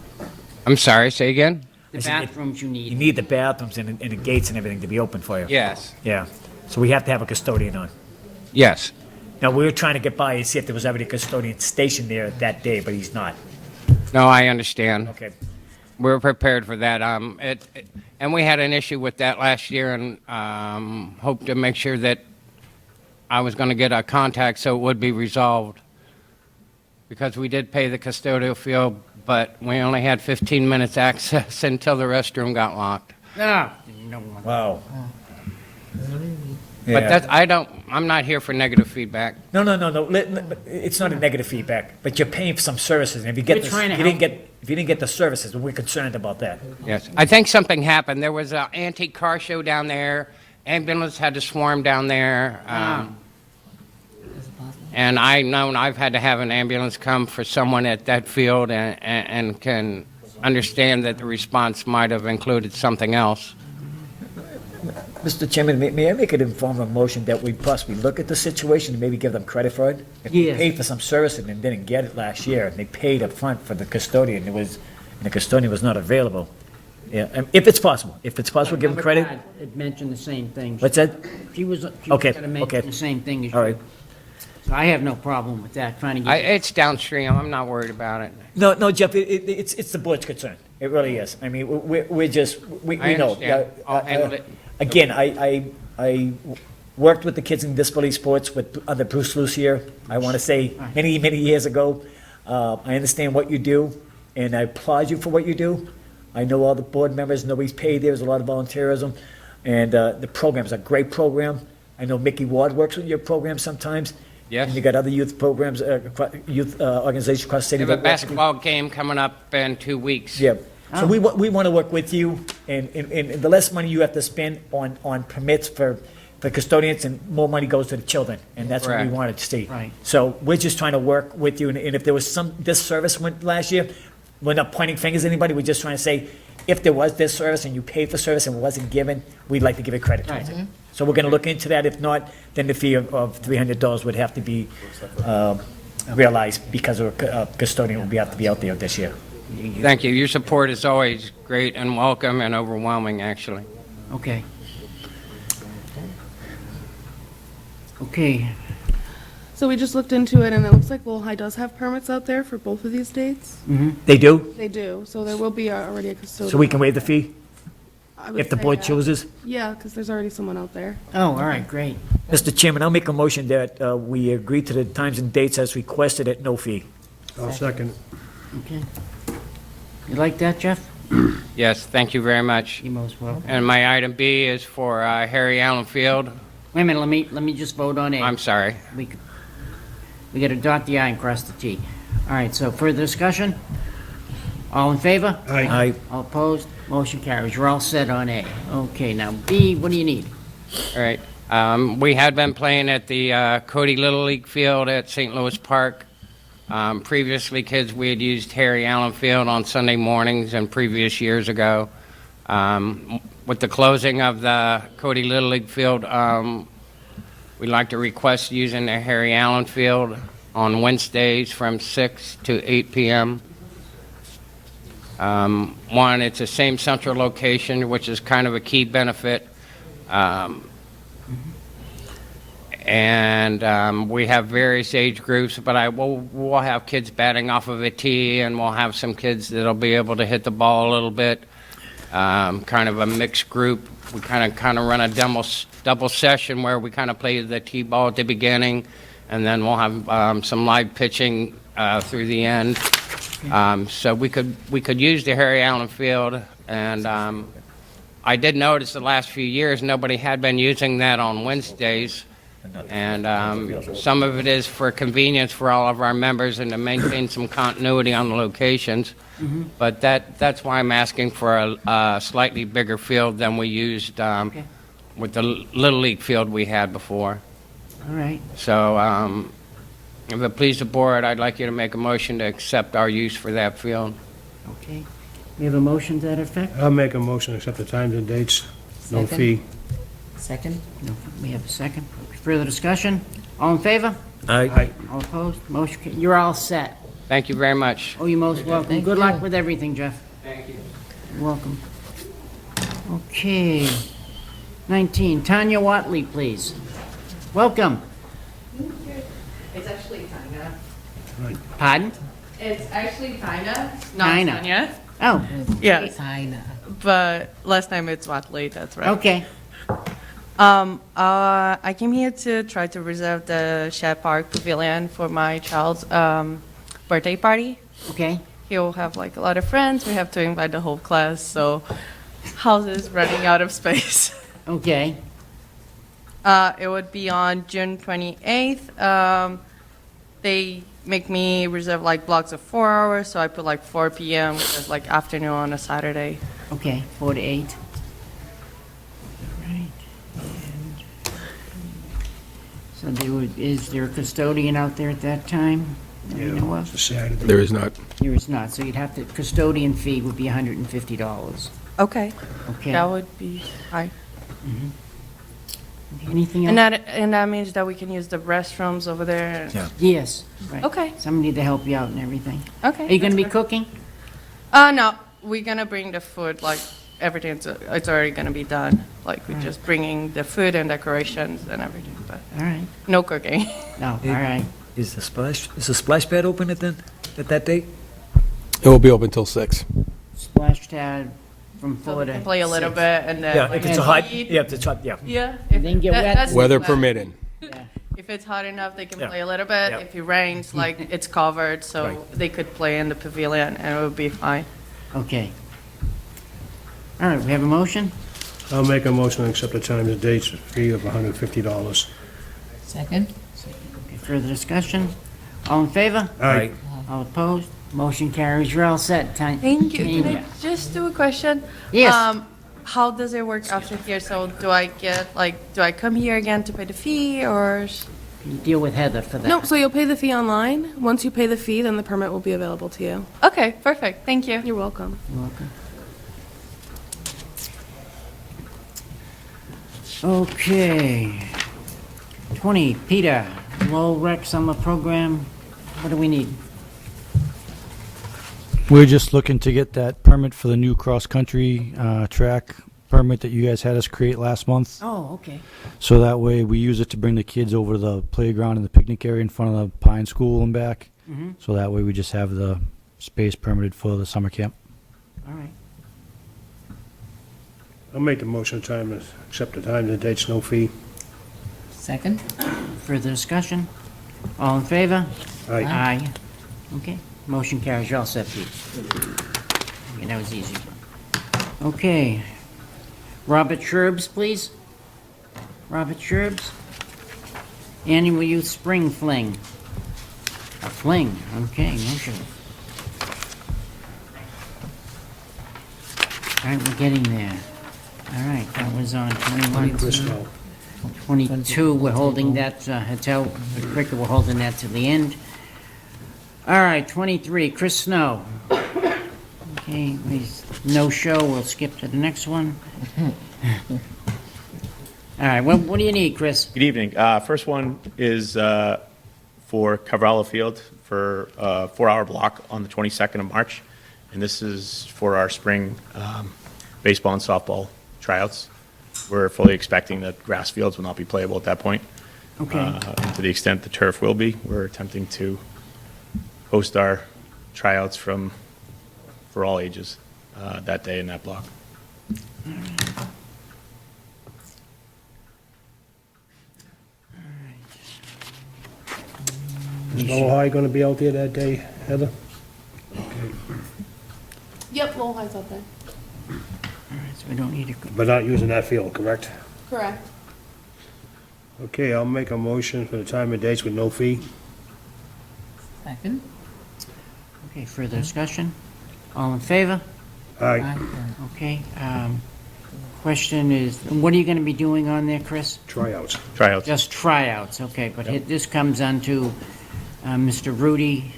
S20: I'm sorry, say again?
S1: The
S2: I said
S1: bathrooms you
S2: You
S1: need.
S2: need the bathrooms and the gates and everything to be open for you.
S20: Yes.
S2: Yeah. So we have to have a custodian on.
S20: Yes.
S2: Now, we were trying to get by and see if there was already a custodian stationed there that day, but he's not.
S20: No, I understand.
S2: Okay.
S20: We're prepared for that. And we had an issue with that last year, and hoped to make sure that I was going to get a contact so it would be resolved. Because we did pay the custodial fee, but we only had 15 minutes access until the restroom got locked.
S1: Ah, no one.
S2: Wow.
S20: But that's, I'm not here for negative feedback.
S2: No. It's not a negative feedback, but you're paying for some services, and if you get
S1: We're
S2: this,
S1: trying to
S2: if you didn't
S1: help.
S2: get, if you didn't get the services, we're concerned about that.
S20: Yes. I think something happened. There was an antique car show down there. Ambulance had to swarm down there. And I've had to have an ambulance come for someone at that field and can understand that the response might have included something else.
S2: Mr. Chairman, may I make an informal motion that we possibly look at the situation and maybe give them credit for it? If they
S1: Yes.
S2: paid for some service and didn't get it last year, and they paid up front for the custodian, and the custodian was not available. Yeah, if it's possible, give them credit.
S1: It mentioned the same thing.
S2: What's that?
S1: She was
S2: Okay,
S1: going to mention
S2: okay.
S1: the same thing as you.
S2: All right.
S1: So I have no problem with that, trying to get.
S20: It's downstream. I'm not worried about it.
S2: No, Jeff, it's the board's concern. It really is. I mean, we're just, we
S20: I
S2: know.
S20: understand. I'll handle it.
S2: Again, I worked with the kids in disability sports under Bruce Lucier, I want to say, many, many years ago. I understand what you do, and I applaud you for what you do. I know all the board members, nobody's paid, there's a lot of volunteerism, and the program's a great program. I know Mickey Ward works with your program sometimes.
S20: Yes.
S2: And you got other youth programs, youth organizations across the
S20: We
S2: city.
S20: have a basketball game coming up in 2 weeks.
S2: Yeah. So we want to work with you, and the less money you have to spend on permits for custodians, and more money goes to the children, and that's what we
S20: Correct.
S2: wanted to see.
S1: Right.
S2: So we're just trying to work with you, and if there was some disservice went last year, we're not pointing fingers at anybody, we're just trying to say, if there was disservice and you paid for service and it wasn't given, we'd like to give it credit towards it. So we're going to look into that. If not, then the fee of $300 would have to be realized because of a custodian will have to be out there this year.
S20: Thank you. Your support is always great and welcome and overwhelming, actually.
S1: Okay. Okay.
S8: So we just looked into it, and it looks like Lowell High does have permits out there for both of these dates.
S2: They do?
S8: They do, so there will be already a custodian.
S2: So we can waive the fee?
S8: I would
S2: If the
S8: say
S2: board
S8: that.
S2: chooses?
S8: Yeah, because there's already someone out there.
S1: Oh, all right, great.
S2: Mr. Chairman, I'll make a motion that we agree to the times and dates as requested at no fee.
S3: I'll second it.
S1: Okay. You like that, Jeff?
S20: Yes, thank you very much.
S1: You're most welcome.
S20: And my item B is for Harry Allen Field.
S1: Wait a minute, let me just vote on A.
S20: I'm sorry.
S1: We got to dot the I and cross the T. All right, so further discussion? All in favor?
S2: Aye.
S1: All opposed? Motion carries. You're all set on A. Okay, now B, what do you need?
S20: All right. We had been playing at the Cody Little League Field at St. Louis Park. Previously, kids, we had used Harry Allen Field on Sunday mornings and previous years ago. With the closing of the Cody Little League Field, we'd like to request using the Harry Allen Field on Wednesdays from 6 to 8 p.m. One, it's the same central location, which is kind of a key benefit. And we have various age groups, but we'll have kids batting off of a tee, and we'll have some kids that'll be able to hit the ball a little bit. Kind of a mixed group. We kind of run a double session where we kind of play the tee ball at the beginning, and then we'll have some live pitching through the end. So we could use the Harry Allen Field, and I did notice the last few years nobody had been using that on Wednesdays. And some of it is for convenience for all of our members and to maintain some continuity on the locations. But that's why I'm asking for a slightly bigger field than we used with the Little League field we had before.
S1: All right.
S20: So if it pleases the board, I'd like you to make a motion to accept our use for that field.
S1: Okay. We have a motion to that effect?
S3: I'll make a motion to accept the times and dates, no
S10: Second.
S3: fee.
S10: Second?
S1: No, we have a second. Further discussion? All in favor?
S2: Aye.
S1: All opposed? Motion, you're all set.
S20: Thank you very much.
S1: Oh, you're most welcome.
S10: Thank
S1: Good
S10: you.
S1: luck with everything, Jeff.
S20: Thank you.
S1: You're welcome. Okay. 19, Tanya Watley, please. Welcome.
S21: It's actually Tanya.
S1: Pardon?
S21: It's actually Tanya, not
S1: Tanya.
S21: Tanya.
S1: Oh,
S21: Yeah,
S10: China.
S21: but last time it's Watley, that's right.
S1: okay.
S21: I came here to try to reserve the Shed Park Pavilion for my child's birthday party.
S1: Okay.
S21: He'll have like a lot of friends. We have to invite the whole class, so house is running out of space.
S1: Okay.
S21: It would be on June 28th. They make me reserve like blocks of 4 hours, so I put like 4 p.m., which is like afternoon on a Saturday.
S1: Okay, 4 to 8. Right. So is there a custodian out there at that time? that we know of?
S3: It's a Saturday.
S5: There is not.
S1: There is not, so you'd have to, custodian fee would be $150.
S21: Okay.
S1: Okay.
S21: That would be high.
S1: Anything
S21: And
S1: else?
S21: that means that we can use the restrooms over there.
S2: Yeah.
S1: Yes, right.
S21: Okay.
S1: Somebody to help you out and everything.
S21: Okay.
S1: Are you gonna be
S21: that's
S1: cooking?
S21: good. No, we're gonna bring the food, like everything's, it's already gonna be done. Like we're just bringing the food and decorations and everything, but
S1: All right.
S21: no cooking.
S1: No, all right.
S2: Is the splash pad open at that date?
S5: It will be open till 6.
S1: Splash pad from
S21: So
S1: 4
S21: we
S1: to
S21: can play a little
S1: 6.
S21: bit and then.
S2: Yeah,
S21: like,
S2: if it's a hot,
S21: eat.
S2: yeah, if it's hot, yeah.
S21: Yeah.
S1: Then get wet.
S21: that's the
S5: Weather
S21: plan.
S5: permitting.
S21: If it's hot enough, they can
S2: Yeah.
S21: play a little bit.
S2: Yeah.
S21: If it rains, like it's covered, so
S2: Right.
S21: they could play in the pavilion and it would be fine.
S1: Okay. All right, we have a motion?
S3: I'll make a motion to accept the times and dates, fee of $150.
S10: Second?
S1: Okay, further discussion? All in favor?
S3: Aye.
S1: All opposed? Motion carries. You're all set, Tanya.
S21: Thank you. Can
S1: Tanya.
S21: I just do a question?
S1: Yes.
S21: How does it work after here? So do I come here again to pay the fee or?
S1: You deal with Heather for that.
S8: No, so you'll pay the fee online. Once you pay the fee, then the permit will be available to you.
S21: Okay, perfect. Thank you.
S8: You're welcome.
S1: You're welcome. Okay. 20, Peter, Lowell Rec Summer Program. What do we need?
S14: We're just looking to get that permit for the new cross-country track permit that you guys had us create last month.
S1: Oh, okay.
S14: So that way we use it to bring the kids over to the playground and the picnic area in front of the Pine School and back.
S1: Mhm.
S14: So that way we just have the space permitted for the summer camp.
S1: All right.
S3: I'll make the motion time to accept the times and dates, no fee.
S10: Second?
S1: Further discussion? All in favor?
S3: Aye.
S1: Aye. Okay, motion carries. You're all set, Pete. Okay, that was easy. Okay. Robert Sherbs, please. Robert Sherbs. Annual Youth Spring Fling. A fling, okay, motion. All right, we're getting there. All right, that was on 21.
S3: Bristol.
S1: 22, we're holding that, Hotel Cricket, we're holding that to the end. All right, 23, Chris Snow. Okay, no show, we'll skip to the next one. All right, what do you need, Chris?
S4: Good evening. First one is for Cavallo Field for a 4-hour block on the 22nd of March. And this is for our spring baseball and softball tryouts. We're fully expecting that grass fields will not be playable at that point.
S1: Okay.
S4: And to the extent the turf will be, we're attempting to host our tryouts for all ages that day in that block.
S3: Is Lowell High gonna be out there that day, Heather?
S8: Yep, Lowell High's out there.
S1: All right, so we don't need to go.
S3: But not using that field, correct?
S8: Correct.
S3: Okay, I'll make a motion for the time and dates with no fee.
S10: Second?
S1: Okay, further discussion? All in favor?
S3: Aye.
S1: Okay, question is, what are you gonna be doing on there, Chris?
S3: Tryouts.
S4: Tryouts.
S1: Just tryouts, okay, but this comes onto Mr. Rudy.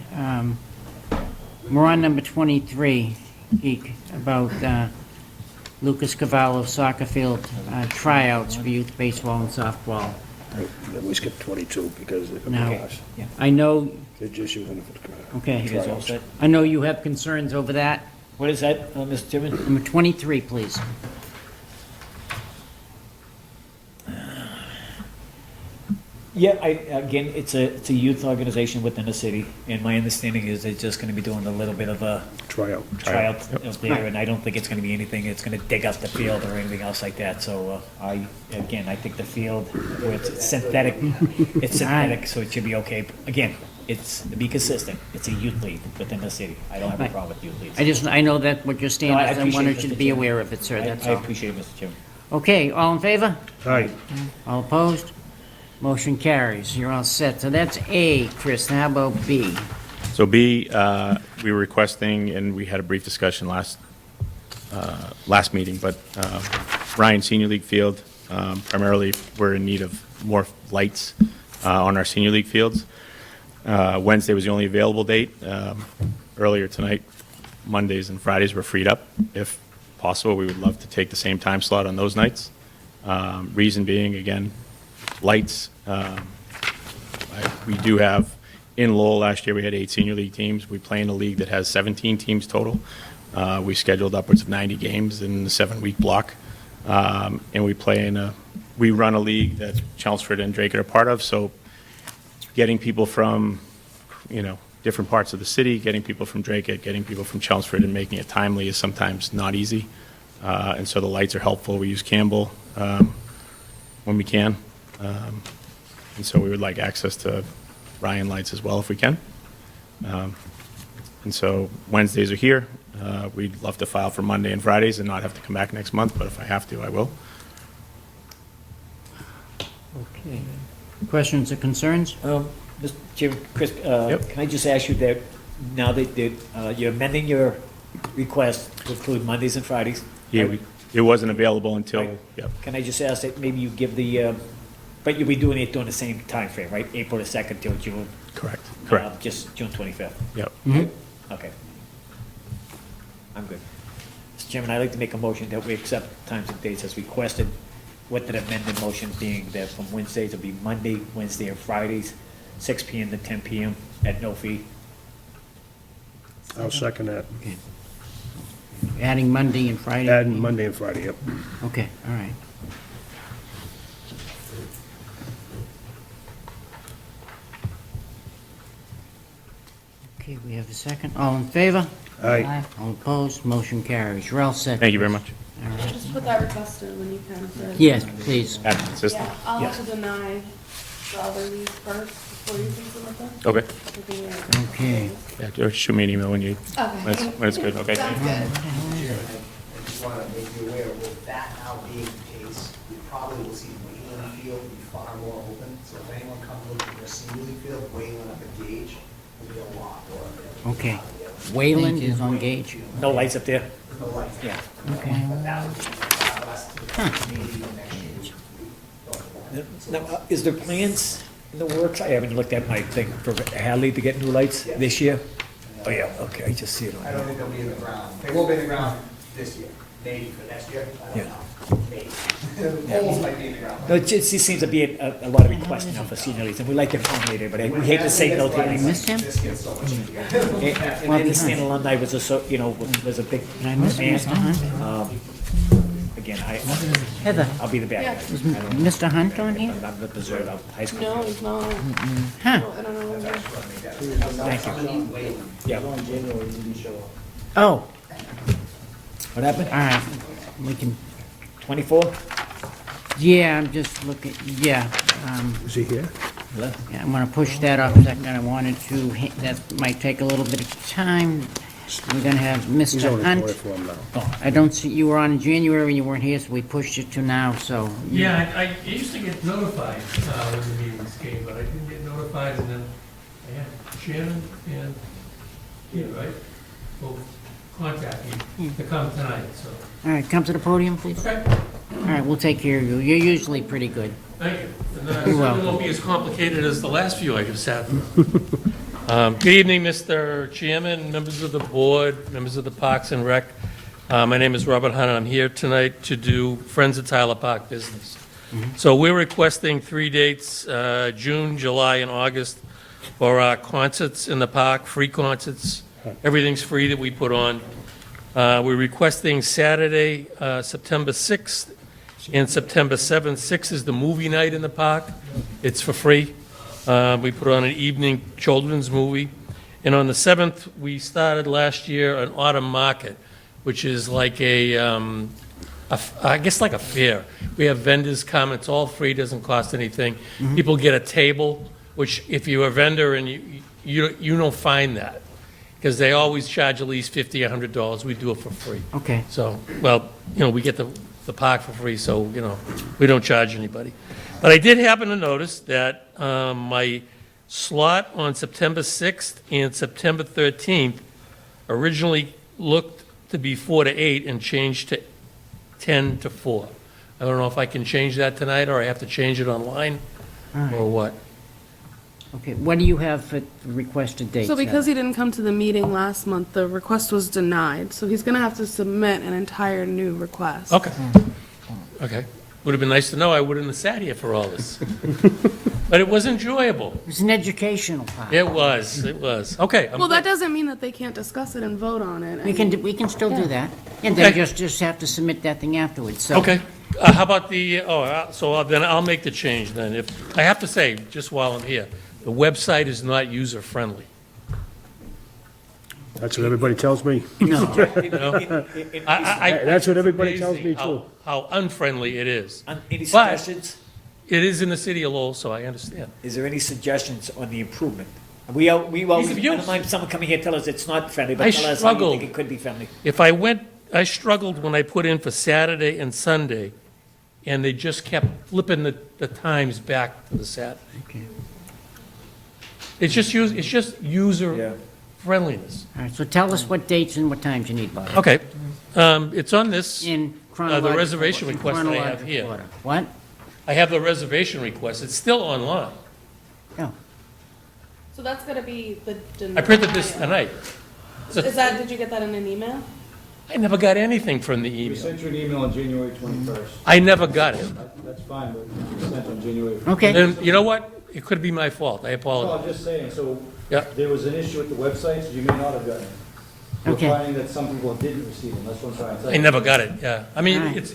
S1: We're on number 23, Geek, about Lucas Cavallo soccer field tryouts for youth baseball and softball.
S3: We skipped 22 because of the
S1: Now,
S3: cost.
S1: I know,
S3: They're just using it for
S1: okay,
S2: You guys all set?
S1: I know you have concerns over that.
S2: What is that, Mr. Chairman?
S1: Number 23, please.
S2: Yeah, again, it's a youth organization within the city, and my understanding is they're just gonna be doing a little bit of a
S3: tryout
S2: out
S4: Yep.
S2: there, and I don't think it's gonna be anything, it's gonna dig up the field or anything else like that, so, I think the field, where it's synthetic, so it should be okay. Again, it's, to be consistent, it's a youth league within the city. I don't have a
S1: Right.
S2: problem with youth leagues.
S1: I know that what your stand
S2: No, I
S1: is, I
S2: appreciate
S1: wanted
S2: it,
S1: you to
S2: Mr.
S1: be
S2: Chairman.
S1: aware of it, sir, that's
S2: I
S1: all.
S2: appreciate it, Mr. Chairman.
S1: Okay, all in favor?
S3: Aye.
S1: All opposed? Motion carries. You're all set. So that's A, Chris. Now how about B?
S4: So B, we were requesting, and we had a brief discussion last meeting, but Ryan Senior League Field, primarily, we're in need of more lights on our Senior League fields. Wednesday was the only available date. Earlier tonight, Mondays and Fridays were freed up. If possible, we would love to take the same time slot on those nights. Reason being, again, lights. We do have, in Lowell last year, we had 8 Senior League teams. We play in a league that has 17 teams total. We scheduled upwards of 90 games in the 7-week block. And we run a league that Chelmsford and Drake are part of, so getting people from, different parts of the city, getting people from Drake, getting people from Chelmsford and making it timely is sometimes not easy. And so the lights are helpful. We use Campbell when we can. And so we would like access to Ryan lights as well if we can. And so Wednesdays are here. We'd love to file for Monday and Fridays and not have to come back next month, but if I have to, I will.
S1: Okay. Questions or concerns?
S2: Mr. Chairman, Chris, can I just ask you that, now that you're amending your request to include Mondays and Fridays?
S4: Yeah, it wasn't available until,
S2: Right.
S4: yep.
S2: Can I just ask that maybe you give but you'll be doing it during the same time frame, right? April the 2nd till June?
S4: Correct.
S2: Just June 25th?
S4: Yep.
S2: Okay. I'm good. Mr. Chairman, I'd like to make a motion that we accept times and dates as requested, with the amended motion being that from Wednesdays it'll be Monday, Wednesday, and Fridays, 6 PM to 10 PM at no fee.
S3: I'll second that.
S1: adding Monday and Friday?
S3: Adding Monday and Friday, yep.
S1: Okay, all right. Okay, we have a second. All in favor?
S3: Aye.
S1: All opposed? Motion carries. You're all set.
S4: Thank you very much.
S1: All right.
S8: Just put that request in when you can.
S1: Yes, please.
S4: That's consistent.
S8: Yeah, I'll
S4: Yes.
S8: have to deny the other leave first before you can submit them.
S4: Okay.
S1: Okay.
S4: Yeah, just shoot me an email when you,
S8: Okay.
S4: when it's good, okay?
S8: Sounds good.
S17: I just want to make you aware, with that now being the case, we probably will see Wayland Field be far more open. So if anyone comes looking for a single field, Wayland up at Gage will be a lot more available.
S1: Okay. Wayland is on Gage.
S2: No lights up there?
S17: No lights.
S2: Yeah.
S1: Okay.
S17: But that would be less to the maybe next year.
S2: Now, is there plans in the works? I haven't looked at my thing for Hadley to get new lights this year. Oh, yeah, okay, I just see it on
S17: I
S2: there.
S17: don't think they'll be in the ground. They will be in the ground this year, maybe for next year. I don't know. Maybe. Poles might be in the ground.
S2: No, it just seems to be a lot of requests now for senior leagues, and we like to accommodate it, but we hate to say no to
S1: I
S2: anyone.
S1: missed him?
S17: This gets so much easier.
S2: And the Stanton alumni was a, was a big
S1: Did I miss
S2: man.
S1: Mr. Hunt?
S2: Again,
S1: Heather.
S2: I'll be the bad guy.
S1: Is Mr. Hunt on here?
S2: I'm the berserk of high school.
S8: No, it's not.
S1: Huh.
S8: I don't know.
S2: Thank you. Yeah.
S1: Oh,
S2: What happened?
S1: all right. We can,
S2: 24?
S1: yeah, I'm just looking, yeah.
S3: Is he here?
S1: Yeah, I'm gonna push that up a second. I wanted to, that might take a little bit of time. We're gonna have
S3: He's
S1: Mr.
S3: only
S1: Hunt.
S3: 44 now.
S1: I don't see, you were on in January, you weren't here, so we pushed it to now, so.
S7: Yeah, I used to get notified when the meetings came, but I didn't get notified, and then I had Shannon and Peter, right? Both contact me to come tonight, so.
S1: All right, come to the podium, please.
S7: Okay,
S1: All right, we'll take care of you. You're usually pretty good.
S7: thank you. And
S1: You're
S7: it
S1: welcome.
S7: won't be as complicated as the last few I just had. Good evening, Mr. Chairman, members of the board, members of the Parks and Rec. My name is Robert Hunt, and I'm here tonight to do Friends of Tyler Park business. So we're requesting 3 dates, June, July, and August, for our concerts in the park, free concerts. Everything's free that we put on. We're requesting Saturday, September 6th and September 7th. 6th is the movie night in the park. It's for free. We put on an evening children's movie. And on the 7th, we started last year an autumn market, which is like I guess like a fair. We have vendors come, it's all free, doesn't cost anything. People get a table, which if you're a vendor and you don't find that, because they always charge at least $50, $100. We do it for free.
S1: Okay.
S7: So, well, we get the park for free, so, we don't charge anybody. But I did happen to notice that my slot on September 6th and September 13th originally looked to be 4 to 8 and changed to 10 to 4. I don't know if I can change that tonight, or I have to change it online,
S1: All right.
S7: or what.
S1: Okay, what do you have for requested dates?
S8: So because he didn't come to the meeting last month, the request was denied. So he's gonna have to submit an entire new request.
S7: Okay. Okay. Would have been nice to know. I wouldn't have sat here for all this. But it was enjoyable.
S1: It was an educational part.
S7: It was. It was. Okay. I'm
S8: Well, that
S7: good.
S8: doesn't mean that they can't discuss it and vote on it.
S1: We can still do that. And
S7: Okay.
S1: then just have to submit that thing afterwards, so.
S7: Okay. How about then I'll make the change then. If I have to say, just while I'm here, the website is not user-friendly.
S3: That's what everybody tells me.
S1: No.
S7: You know?
S3: That's what everybody
S7: it's
S3: tells me,
S7: amazing
S3: too.
S7: How unfriendly it is.
S2: Any
S7: But
S2: suggestions?
S7: it is in the city of Lowell, so I understand.
S2: Is there any suggestions on the improvement? We always,
S7: Ease of
S2: I
S7: use.
S2: don't mind someone coming here and tell us it's not friendly,
S7: I
S2: but tell us how you
S7: struggled.
S2: think it could be friendly.
S7: I struggled when I put in for Saturday and Sunday, and they just kept flipping the times back to the Saturday.
S1: Okay.
S7: It's just user friendliness.
S1: All right, so tell us what dates and what times you need, Bob.
S7: Okay. It's on this,
S1: In
S7: the
S1: chronological.
S7: reservation
S1: in
S7: request that I have
S1: chronological
S7: here.
S1: order. What?
S7: I have the reservation request. It's still online.
S1: Oh,
S8: So that's gonna be the denial.
S7: I printed this tonight.
S8: Did you get that in an email?
S7: I never got anything from the
S22: We
S7: email.
S22: sent you an email on January 21st.
S7: I never got it.
S22: That's fine, but it was sent on January.
S1: okay.
S7: Then, you know what? It could be my fault. I
S22: No,
S7: apologize.
S22: I'm just saying, so
S7: Yeah.
S22: there was an issue with the website, so you may not have gotten it. We're
S1: Okay.
S22: finding that some people didn't receive them, that's what I'm trying to tell
S7: I
S22: you.
S7: never got it, yeah. I mean,
S1: All right.
S7: it's,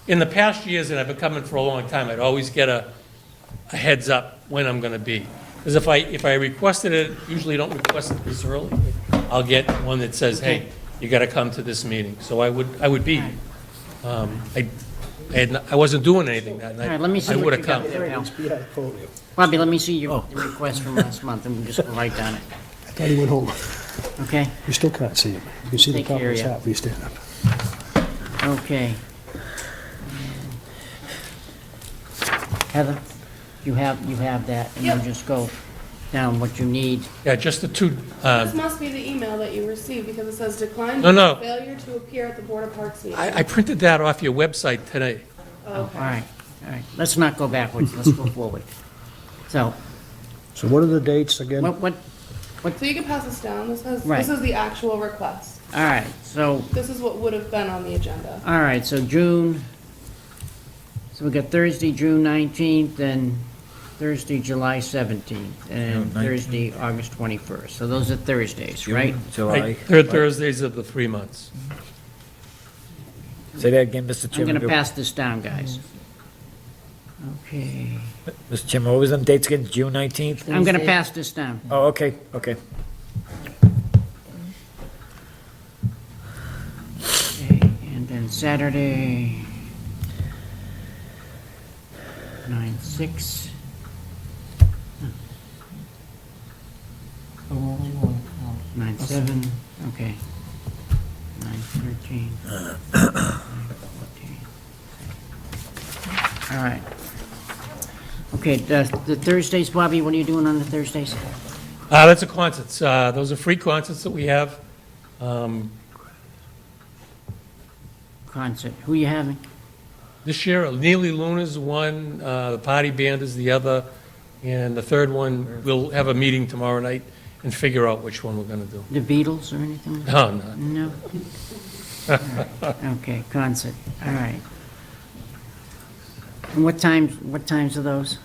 S7: in the past years, and I've been coming for a long time, I'd always get a heads up when I'm gonna be. Because if I requested it, usually don't request it this early, I'll get one that says, hey, you gotta come to this meeting. So I would be. I wasn't doing anything that night.
S1: All right, let me see
S7: I
S1: what
S7: would've
S1: you got
S7: come.
S1: there, Al.
S3: Be at the podium.
S1: Bobby, let me see your request from last month, and we'll just go right down it,
S3: I thought he went home.
S1: okay?
S3: You still can't see him. You can see the
S1: Take
S3: top of
S1: care,
S3: his
S1: yeah.
S3: hat if you stand up.
S1: Okay. Heather, you have that, and
S8: Yep.
S1: you just go down what you need.
S7: Yeah, just the two,
S8: This must be the email that you received because it says decline
S7: No, no.
S8: failure to appear at the Board of Parks meeting.
S7: I printed that off your website today.
S1: All right, all right. Let's not go backwards, let's go forward. So,
S3: So what are the dates again?
S1: what,
S8: So you can pass this down.
S1: Right.
S8: This is the actual request.
S1: all right, so,
S8: This is what would have been on the agenda.
S1: all right, so we got Thursday, June 19th, and Thursday, July 17th, and Thursday, August 21st. So those are Thursdays, right?
S2: July.
S7: Third Thursdays of the 3 months.
S2: Say that again, Mr.
S1: I'm
S2: Chairman.
S1: gonna pass this down, guys. Okay,
S2: Mr. Chairman, what was them dates again? June 19th?
S1: I'm gonna pass this down.
S2: Oh, okay, okay.
S1: Okay, and then Saturday, 9/6. 9/7, okay. 9/13. 9/14. All right. Okay, the Thursdays, Bobby, what are you doing on the Thursdays?
S7: That's a concerts. Those are free concerts that we have.
S1: Concert, who you having?
S7: This year, Neely Luna's one, the Party Band is the other, and the third one, we'll have a meeting tomorrow night and figure out which one we're gonna do.
S1: The Beatles or anything?
S7: No, no.
S1: No? All right. Okay, concert, all right. And what times are those?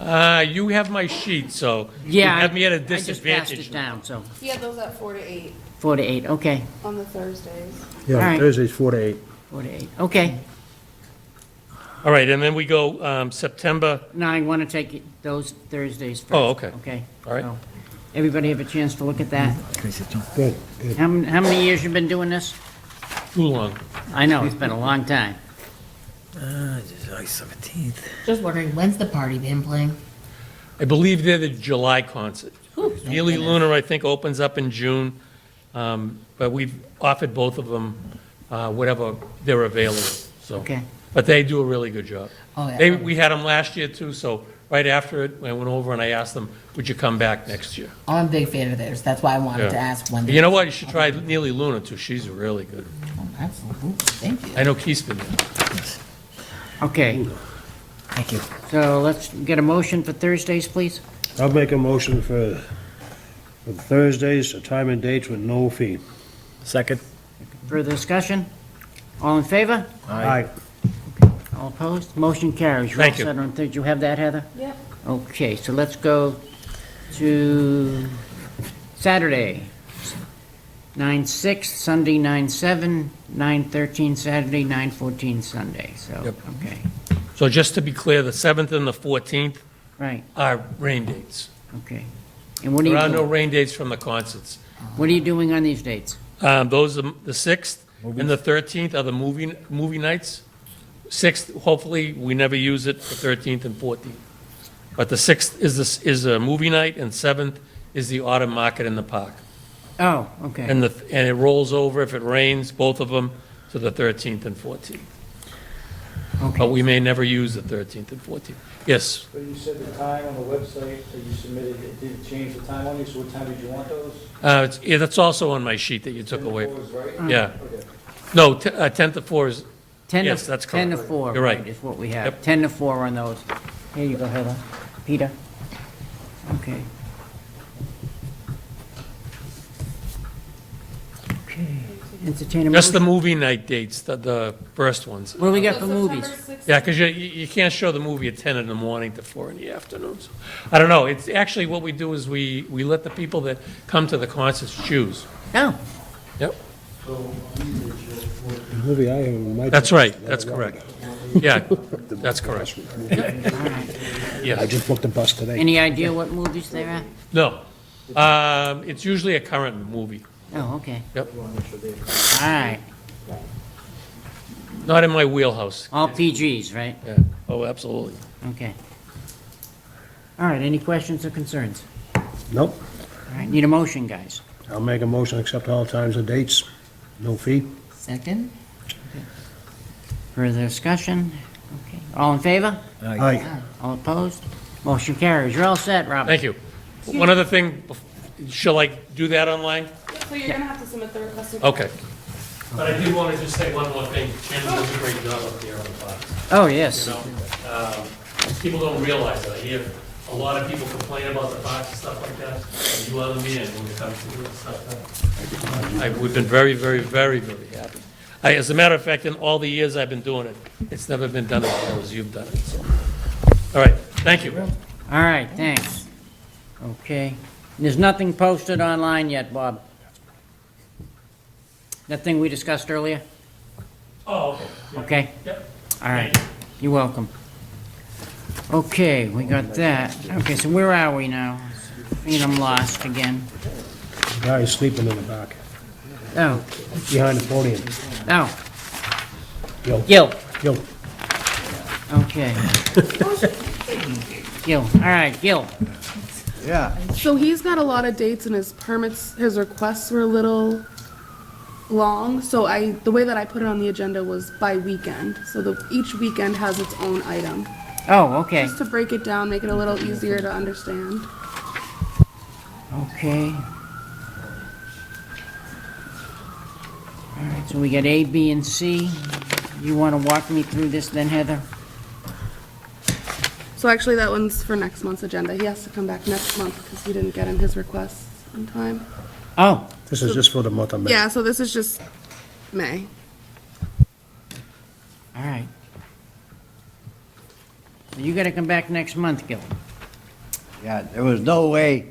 S7: You have my sheet, so you
S1: Yeah,
S7: have me at a
S1: I just passed
S7: disadvantage.
S1: it down, so,
S8: He had those at 4 to 8
S1: 4 to 8, okay,
S8: on the Thursdays.
S3: Yeah,
S1: All right.
S3: Thursday's 4 to 8.
S1: 4 to 8, okay.
S7: All right, and then we go September,
S1: Now, I want to take those Thursdays first.
S7: Oh, okay.
S1: Okay.
S7: All right.
S1: So, everybody have a chance to look at that?
S3: Good, good.
S1: How many years you been doing this?
S7: too long.
S1: I know, it's been a long time.
S2: July 17th.
S10: Just wondering, when's the party band playing?
S7: I believe they're the July concert. Neely
S10: goodness.
S7: Lunar, I think, opens up in June, but we've offered both of them whatever they're available, so.
S1: Okay.
S7: But they do a really good job.
S10: Oh, yeah.
S7: We had them last year, too, so right after it, I went over and I asked them, would you come back next year?
S10: I'm a big fan of theirs. That's why I wanted to
S7: Yeah.
S10: ask when.
S7: You know what, you should try Neely Luna, too, she's really good.
S10: Oh, absolutely. Thank you.
S7: I know Keith's been there.
S1: Okay,
S10: Thank you.
S1: so let's get a motion for Thursdays, please.
S3: I'll make a motion for Thursdays, a time and dates with no fee.
S2: Second?
S1: Further discussion? All in favor?
S3: Aye.
S1: All opposed? Motion carries. You're all
S7: Thank you.
S1: set on Did you have that, Heather?
S8: Yep.
S1: Okay, so let's go to Saturday. 9/6, Sunday 9/7, 9/13 Saturday, 9/14 Sunday, so,
S7: Yep.
S1: okay,
S7: So just to be clear, the 7th and the 14th
S1: right,
S7: are rain dates.
S1: okay. And what are
S7: There
S1: you
S7: are no
S1: doing?
S7: rain dates from the concerts.
S1: What are you doing on these dates?
S7: Those are the 6th and the 13th are the movie nights. 6th, hopefully, we never use it for 13th and 14th. But the 6th is a movie night, and 7th is the autumn market in the park.
S1: Oh, okay.
S7: And it rolls over, if it rains, both of them, to the 13th and 14th.
S1: Okay.
S7: But we may never use the 13th and 14th. Yes,
S22: But you said the time on the website that you submitted, it didn't change the time on you, so what time did you want those?
S7: yeah, that's also on my sheet that you took
S22: 10 to
S7: away.
S22: 4 is right?
S7: Yeah.
S22: Okay.
S7: No, 10 to 4 is,
S1: 10
S7: yes,
S1: to,
S7: that's
S1: 10 to
S7: correct.
S1: 4,
S7: You're
S1: right,
S7: right.
S1: is what we have.
S7: Yep.
S1: 10 to 4 on those. Here you go, Heather. Peter? Okay. Okay. Entertain a
S7: Just the
S1: motion?
S7: movie night dates, the first ones.
S1: What do we got for movies?
S7: Yeah, because you can't show the movie at 10 in the morning to 4 in the afternoon. So, I don't know, it's actually what we do is we let the people that come to the concerts choose.
S1: Oh,
S7: Yep,
S3: The movie I have in my...
S7: that's right, that's correct. Yeah, that's correct.
S3: I
S7: Yes.
S3: just booked a bus today.
S1: Any idea what movies they're at?
S7: No. It's usually a current movie.
S1: Oh, okay.
S7: Yep.
S1: All right.
S7: Not in my wheelhouse.
S1: All PGs, right?
S7: Yeah. Oh, absolutely.
S1: Okay. All right, any questions or concerns?
S3: Nope.
S1: All right, need a motion, guys.
S3: I'll make a motion, accept all times and dates, no fee.
S10: Second?
S1: Further discussion? Okay. All in favor?
S3: Aye.
S1: All opposed? Motion carries. You're all set, Robert.
S7: Thank you. One other thing, shall I do that online?
S8: So you're gonna have to submit the request.
S7: Okay. But I did want to just say one more thing. Shannon does a great job up here on the box.
S1: Oh, yes.
S7: You know, people don't realize it. I hear a lot of people complain about the box and stuff like that. And you are the man when it comes to doing stuff like that. We've been very, very, very, very happy. As a matter of fact, in all the years I've been doing it, it's never been done as well as you've done it. So, all right, thank you.
S1: All right, thanks. Okay. There's nothing posted online yet, Bob? That thing we discussed earlier?
S7: Oh, okay. Yeah.
S1: Okay?
S7: Yep.
S1: All right. You're welcome. Okay, we got that. Okay, so where are we now? I'm lost again.
S3: The guy is sleeping in the back,
S1: Oh,
S3: behind the podium.
S1: oh,
S3: Gil.
S1: Gil.
S3: Gil.
S1: Okay. Gil, all right, Gil.
S17: Yeah.
S8: So he's got a lot of dates and his permits, his requests were a little long, so the way that I put it on the agenda was by weekend. So each weekend has its own item.
S1: Oh, okay.
S8: Just to break it down, make it a little easier to understand.
S1: Okay. All right, so we got A, B, and C. You want to walk me through this then, Heather?
S8: So actually, that one's for next month's agenda. He has to come back next month because he didn't get in his requests in time.
S1: Oh.
S3: This is just for the month of May.
S8: Yeah, so this is just May.
S1: All right. So you got to come back next month, Gil.
S17: Yeah, there was no way,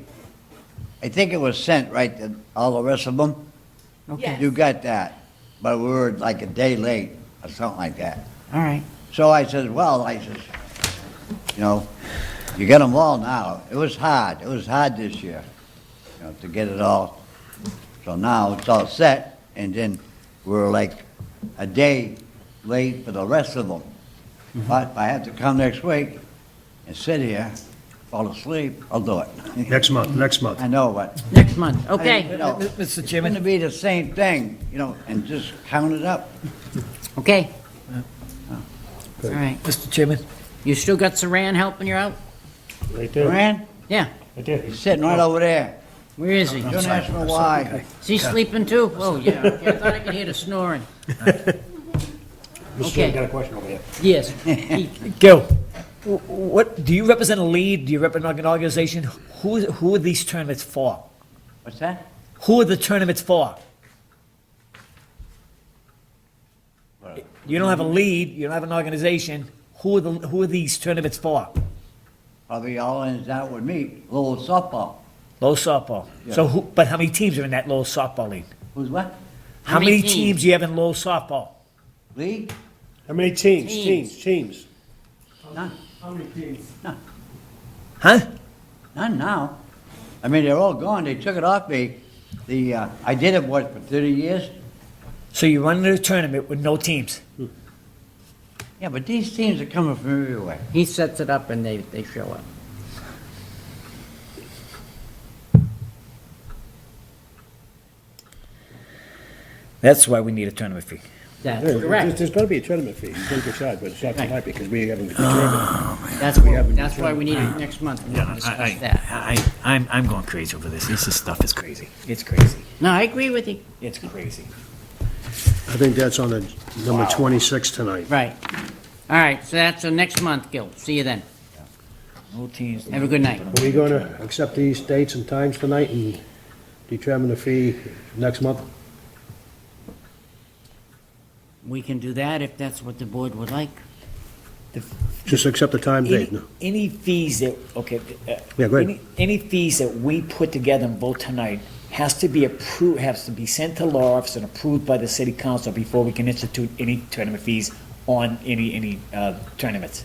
S17: I think it was sent, right, to all the rest of them?
S1: Okay.
S17: You got that, but we were like a day late or something like that.
S1: All right.
S17: So I said, you know, you get them all now. It was hard this year, you know, to get it all. So now it's all set, and then we're like a day late for the rest of them. But if I have to come next week and sit here, fall asleep, I'll do it.
S3: Next month.
S17: I know, but.
S1: Next month, okay.
S17: You know,
S2: Mr.
S17: it's going to be the same thing, you know, and just count it up.
S1: Okay. All right.
S2: Mr. Chairman?
S1: You still got Saran helping you out?
S3: Right there.
S17: Moran,
S1: Yeah.
S3: Right there.
S17: he's sitting right over there.
S1: Where is he?
S17: Don't ask me why.
S1: Is he sleeping too? Oh, yeah. Okay, I thought I could hear the snoring.
S3: Mr.
S1: Okay.
S3: Chairman, got a question over here.
S1: Yes.
S2: Gil, what, do you represent a league? Do you represent an organization? Who are these tournaments for?
S17: What's that?
S2: Who are the tournaments for? You don't have a lead, you don't have an organization. Who are these tournaments for?
S17: Probably all in that would meet, Lowell softball.
S2: Low softball.
S17: Yeah.
S2: So but how many teams are in that low softball league?
S17: Who's what?
S2: How many teams do you have in low softball?
S17: League?
S3: How many teams?
S1: Teams.
S17: None.
S3: How many teams?
S17: None.
S2: Huh?
S17: None now. I mean, they're all gone. They took it off me. I did it, what, for 30 years?
S2: So you're running a tournament with no teams?
S17: Yeah, but these teams are coming from everywhere.
S1: He sets it up and they show up.
S2: That's why we need a tournament fee.
S1: That's
S3: There's
S1: correct.
S3: going to be a tournament fee. He's going to get charged, but it's not tonight because we haven't determined.
S1: That's why we need it next month. We'll discuss that.
S2: I'm going crazy over this. This stuff is crazy. It's crazy.
S1: No, I agree with you.
S2: It's crazy.
S3: I think that's on the number 26 tonight.
S1: Right. All right, so that's next month, Gil. See you then.
S2: No teams.
S1: Have a good night.
S3: Are we going to accept these dates and times tonight and determine the fee next month?
S1: We can do that if that's what the board would like.
S3: Just accept the time date.
S2: Any fees that, okay.
S3: Yeah, go ahead.
S2: Any fees that we put together and vote tonight has to be approved, has to be sent to law office and approved by the city council before we can institute any tournament fees on any tournaments.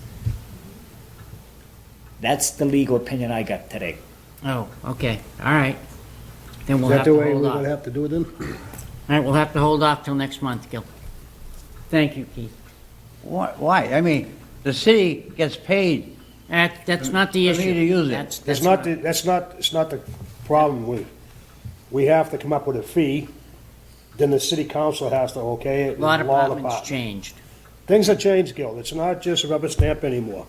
S2: That's the legal opinion I got today.
S1: Oh, okay, all right. Then
S3: Is
S1: we'll
S3: that
S1: have
S3: the
S1: to
S3: way
S1: hold
S3: we're
S1: off.
S3: gonna have to do it then?
S1: All right, we'll have to hold off till next month, Gil. Thank you, Keith.
S9: Why? I mean, the city gets paid.
S1: That's not the
S9: For me
S1: issue.
S9: to use it.
S3: It's not, it's not the problem. We have to come up with a fee, then the city council has to okay it.
S1: A lot
S3: and
S1: of
S3: law
S1: departments
S3: department.
S1: changed,
S3: Things have changed, Gil. It's not just a rubber stamp anymore.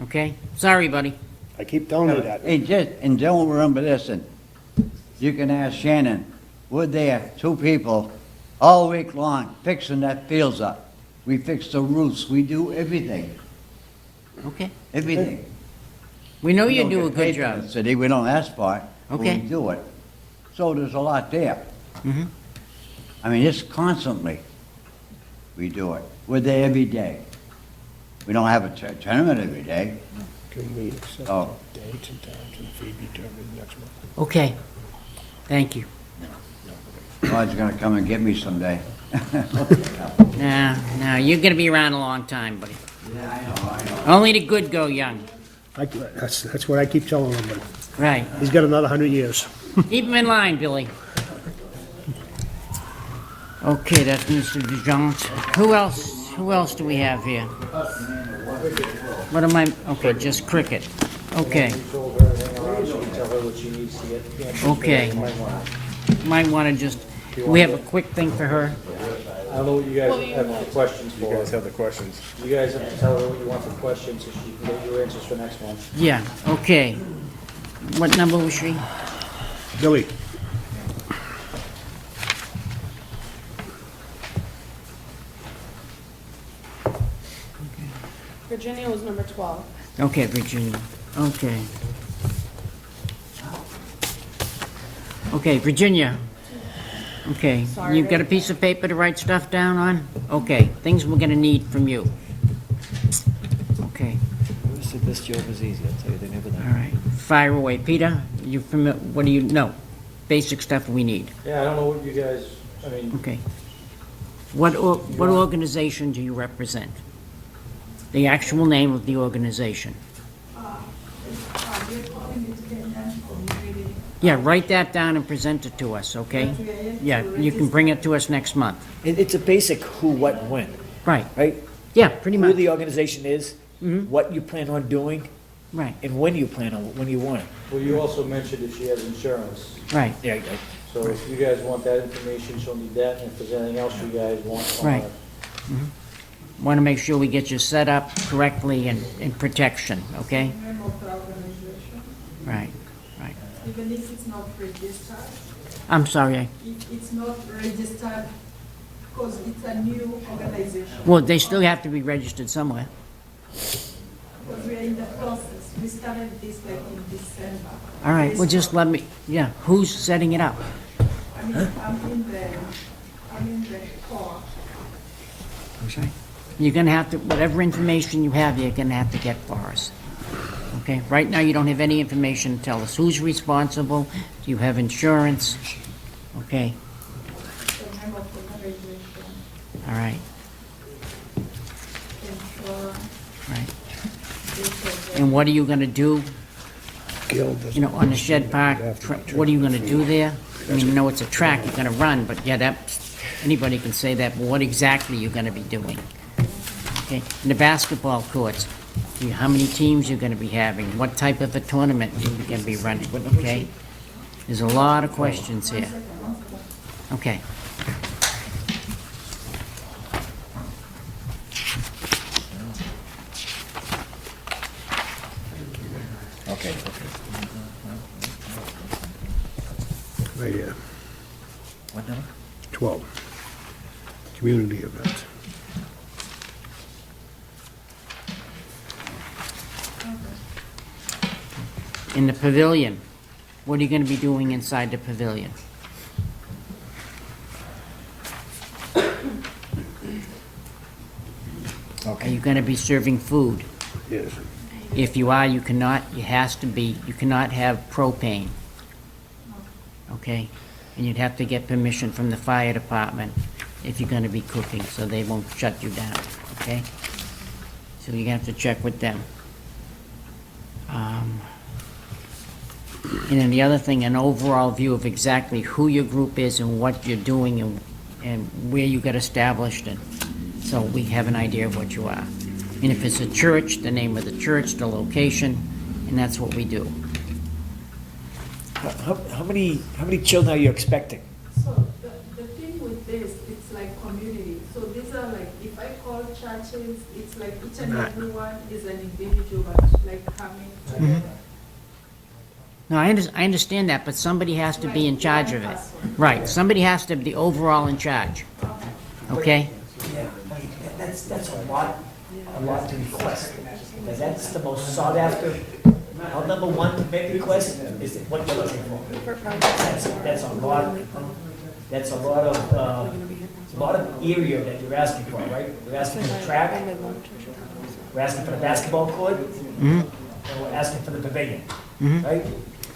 S1: okay? Sorry, buddy.
S3: I keep telling you that.
S9: And don't remember this, and you can ask Shannon, we're there, 2 people, all week long, fixing that fields up. We fix the roofs, we do everything,
S1: Okay.
S9: everything.
S1: We know
S9: We
S1: you
S9: don't
S1: do
S9: get
S1: a good
S9: paid from
S1: job.
S9: the city, we don't ask for it, but we
S1: Okay.
S9: do it. So there's a lot there.
S1: Mhm.
S9: I mean, it's constantly, we do it. We're there every day. We don't have a tournament every day.
S3: Can we accept
S9: Oh.
S3: dates and times and fee determined next month?
S1: Okay, thank you.
S9: Rod's gonna come and get me someday.
S1: Nah, you're gonna be around a long time, buddy. Only the good go young.
S3: That's what I keep telling him, but
S1: Right.
S3: he's got another 100 years.
S1: Keep him in line, Billy. Okay, that's Mr. DeJohn. Who else do we have here? What am I, okay, just cricket. Okay,
S22: Tell her what she needs to get answers.
S1: okay.
S22: You might wanna-
S1: Might wanna just, we have a quick thing for her.
S22: I don't know what you guys have for questions for.
S3: You guys have the questions.
S22: You guys have to tell her what you want for questions, so she can get your answers for next month.
S1: Yeah, okay. What number was she?
S3: Billy,
S8: Virginia was number 12.
S1: Okay, Virginia, okay. Okay, Virginia. Okay,
S8: Sorry.
S1: you've got a piece of paper to write stuff down on? Okay, things we're gonna need from you. Okay,
S2: This job is easy, I'll tell you, they never done.
S1: all right. Fire away. Peter, you familiar, what do you, no, basic stuff we need.
S22: Yeah, I don't know what you guys, I mean,
S1: Okay. What organization do you represent? The actual name of the organization. Yeah, write that down and present it to us, okay? Yeah, you can bring it to us next month.
S2: It's a basic who, what, when,
S1: Right,
S2: right?
S1: yeah, pretty
S2: Who
S1: much,
S2: the organization is, what you plan on doing,
S1: right,
S2: and when you plan on, when you want it.
S22: well, you also mentioned if she has insurance.
S1: right,
S2: Yeah,
S22: So if you guys want that information, she'll need that, and if there's anything else you guys want from
S1: Right.
S22: her.
S1: want to make sure we get you set up correctly and in protection, okay?
S15: Name of the organization,
S1: Right, right.
S15: even if it's not registered,
S1: I'm sorry,
S15: if it's not registered, because it's a new organization.
S1: well, they still have to be registered somewhere.
S15: Because we are in the process. We started this like in December.
S1: All right, well, just let me, yeah, who's setting it up?
S15: I mean, I'm in the court.
S1: Okay. You're gonna have to, whatever information you have, you're gonna have to get for us. Okay, right now, you don't have any information to tell us who's responsible, do you have insurance? Okay,
S15: The name of the organization,
S1: all right,
S15: insurance,
S1: right.
S15: date of birth.
S1: And what are you gonna do,
S3: Gil
S1: you know, on the shed park, what are you gonna do there? I mean, you know, it's a track you're gonna run, but yeah, that, anybody can say that, but what exactly you're gonna be doing? Okay, and the basketball courts, how many teams you're gonna be having, what type of a tournament you're gonna be running, okay? There's a lot of questions here. Okay.
S2: Okay.
S3: right here,
S2: What number?
S3: 12. Community event.
S1: In the pavilion, what are you gonna be doing inside the pavilion? Are you gonna be serving food?
S3: Yes.
S1: If you are, you cannot have propane. okay? And you'd have to get permission from the fire department if you're gonna be cooking, so they won't shut you down, okay? So you have to check with them. And then the other thing, an overall view of exactly who your group is and what you're doing and where you got established, and so we have an idea of what you are. And if it's a church, the name of the church, the location, and that's what we do.
S2: How many children are you expecting?
S15: So the thing with this, it's like community. So these are like, if I call churches, it's like each and every one is an individual, but like coming together.
S1: No, I understand that, but somebody has to be in charge of it. Right, somebody has to be overall in charge, okay?
S2: Yeah, that's a lot to request, because that's the most sought after. Our number one main request is what you're looking for. That's a lot of area that you're asking for, right? We're asking for the track, we're asking for the basketball court, and we're asking for the pavilion, right?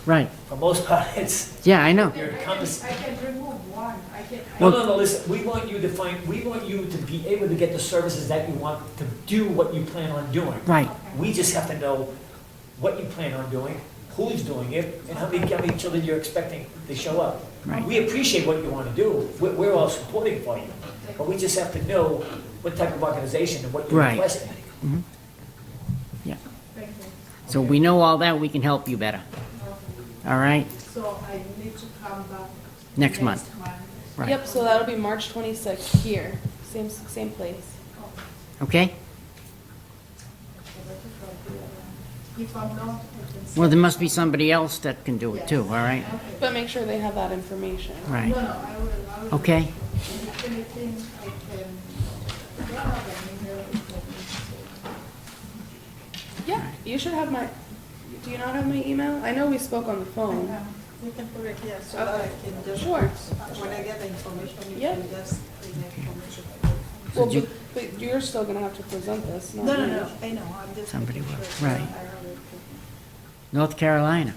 S1: Right.
S2: For most part, it's.
S1: Yeah, I know.
S2: You're
S15: I can remove one, I can.
S2: No, listen, we want you to be able to get the services that you want to do what you plan on doing.
S1: Right.
S2: We just have to know what you plan on doing, who's doing it, and how many children you're expecting to show up.
S1: Right.
S2: We appreciate what you want to do, we're all supporting for you, but we just have to know what type of organization and what you're
S1: Right.
S2: requesting.
S1: Yeah. So we know all that, we can help you better. All right?
S15: So I need to come back.
S1: Next month. Right.
S8: Yep, so that'll be March 26th here, same place.
S1: Okay?
S15: If I'm not,
S1: Well, there must be somebody else that can do it too, all right?
S8: But make sure they have that information.
S1: Right.
S15: no, I will.
S1: Okay?
S15: If anything, I can, I have an email
S8: Yeah, you should have my, do you not have my email? I know we spoke on the phone.
S15: You can put it here so that I can just.
S8: Sure.
S15: When I get the information, you
S8: Yeah.
S15: can just bring the information.
S8: Well,
S1: you-
S8: but you're still gonna have to present this, not
S15: No,
S8: me.
S15: I know, I'm just.
S1: Somebody
S15: making
S1: will.
S15: sure
S1: Right.
S15: I have it.
S1: North Carolina.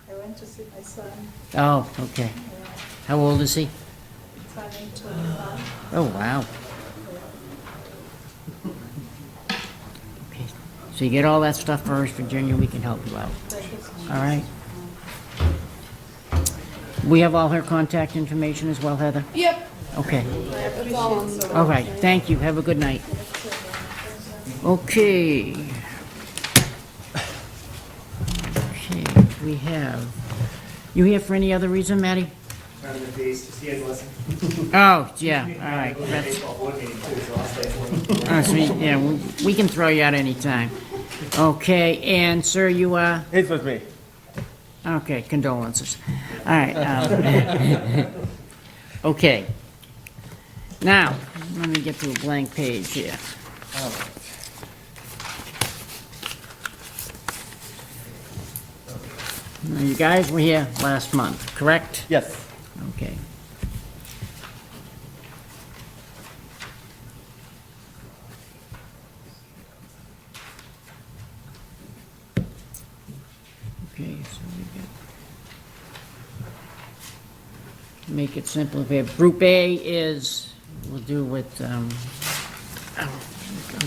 S15: I went to see my son,
S1: Oh, okay. How old is he?
S15: turning 25.
S1: Oh, wow. Okay. So you get all that stuff for us, Virginia, we can help you out. All right? We have all her contact information as well, Heather?
S8: Yep.
S1: Okay.
S8: It's all on the
S1: All right,
S8: website.
S1: thank you, have a good night. Okay. Okay, we have, you here for any other reason, Matty?
S17: Round of days, just here to listen.
S1: Oh, yeah, all right. That's,
S17: Baseball board meeting too, so I'll stay.
S1: so yeah, we can throw you out anytime. Okay, and sir, you are?
S17: It's with me.
S1: Okay, condolences. All right. Okay. Now, let me get to a blank page here. Now, you guys were here last month, correct?
S17: Yes.
S1: Okay. Okay, so we get, make it simple here. Group A is, we'll do with, I'm